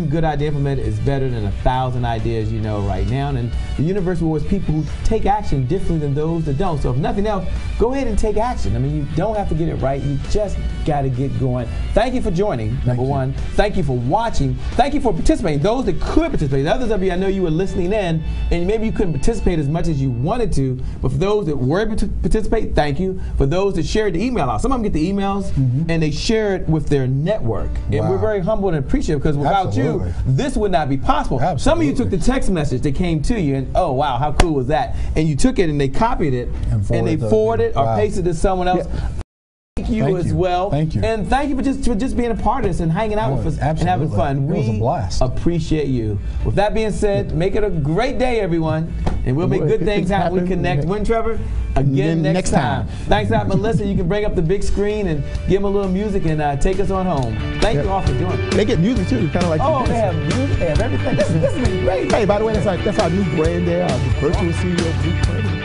Speaker 1: good idea implemented is better than 1,000 ideas you know right now. And the universe rewards people who take action differently than those that don't. So if nothing else, go ahead and take action. I mean, you don't have to get it right. You just got to get going. Thank you for joining, number one. Thank you for watching. Thank you for participating. Those that could participate. The others of you, I know you were listening in, and maybe you couldn't participate as much as you wanted to. But for those that were able to participate, thank you. For those that shared the email out, some of them get the emails, and they share it with their network. And we're very humble and appreciative, because without you, this would not be possible. Some of you took the text message that came to you, and oh wow, how cool was that? And you took it and they copied it and they forwarded or pasted it to someone else. Thank you as well.
Speaker 3: Thank you.
Speaker 1: And thank you for just being a part of this and hanging out with us and having fun. We appreciate you. With that being said, make it a great day, everyone. And we'll make good things happen. We connect. When, Trevor? Again next time. Thanks out, Melissa. You can bring up the big screen and give them a little music and take us on home. Thank you all for doing it.
Speaker 2: They get music too, kind of like.
Speaker 1: Oh, they have music. They have everything. This has been great.
Speaker 2: Hey, by the way, that's our new brand there, the virtual CEO.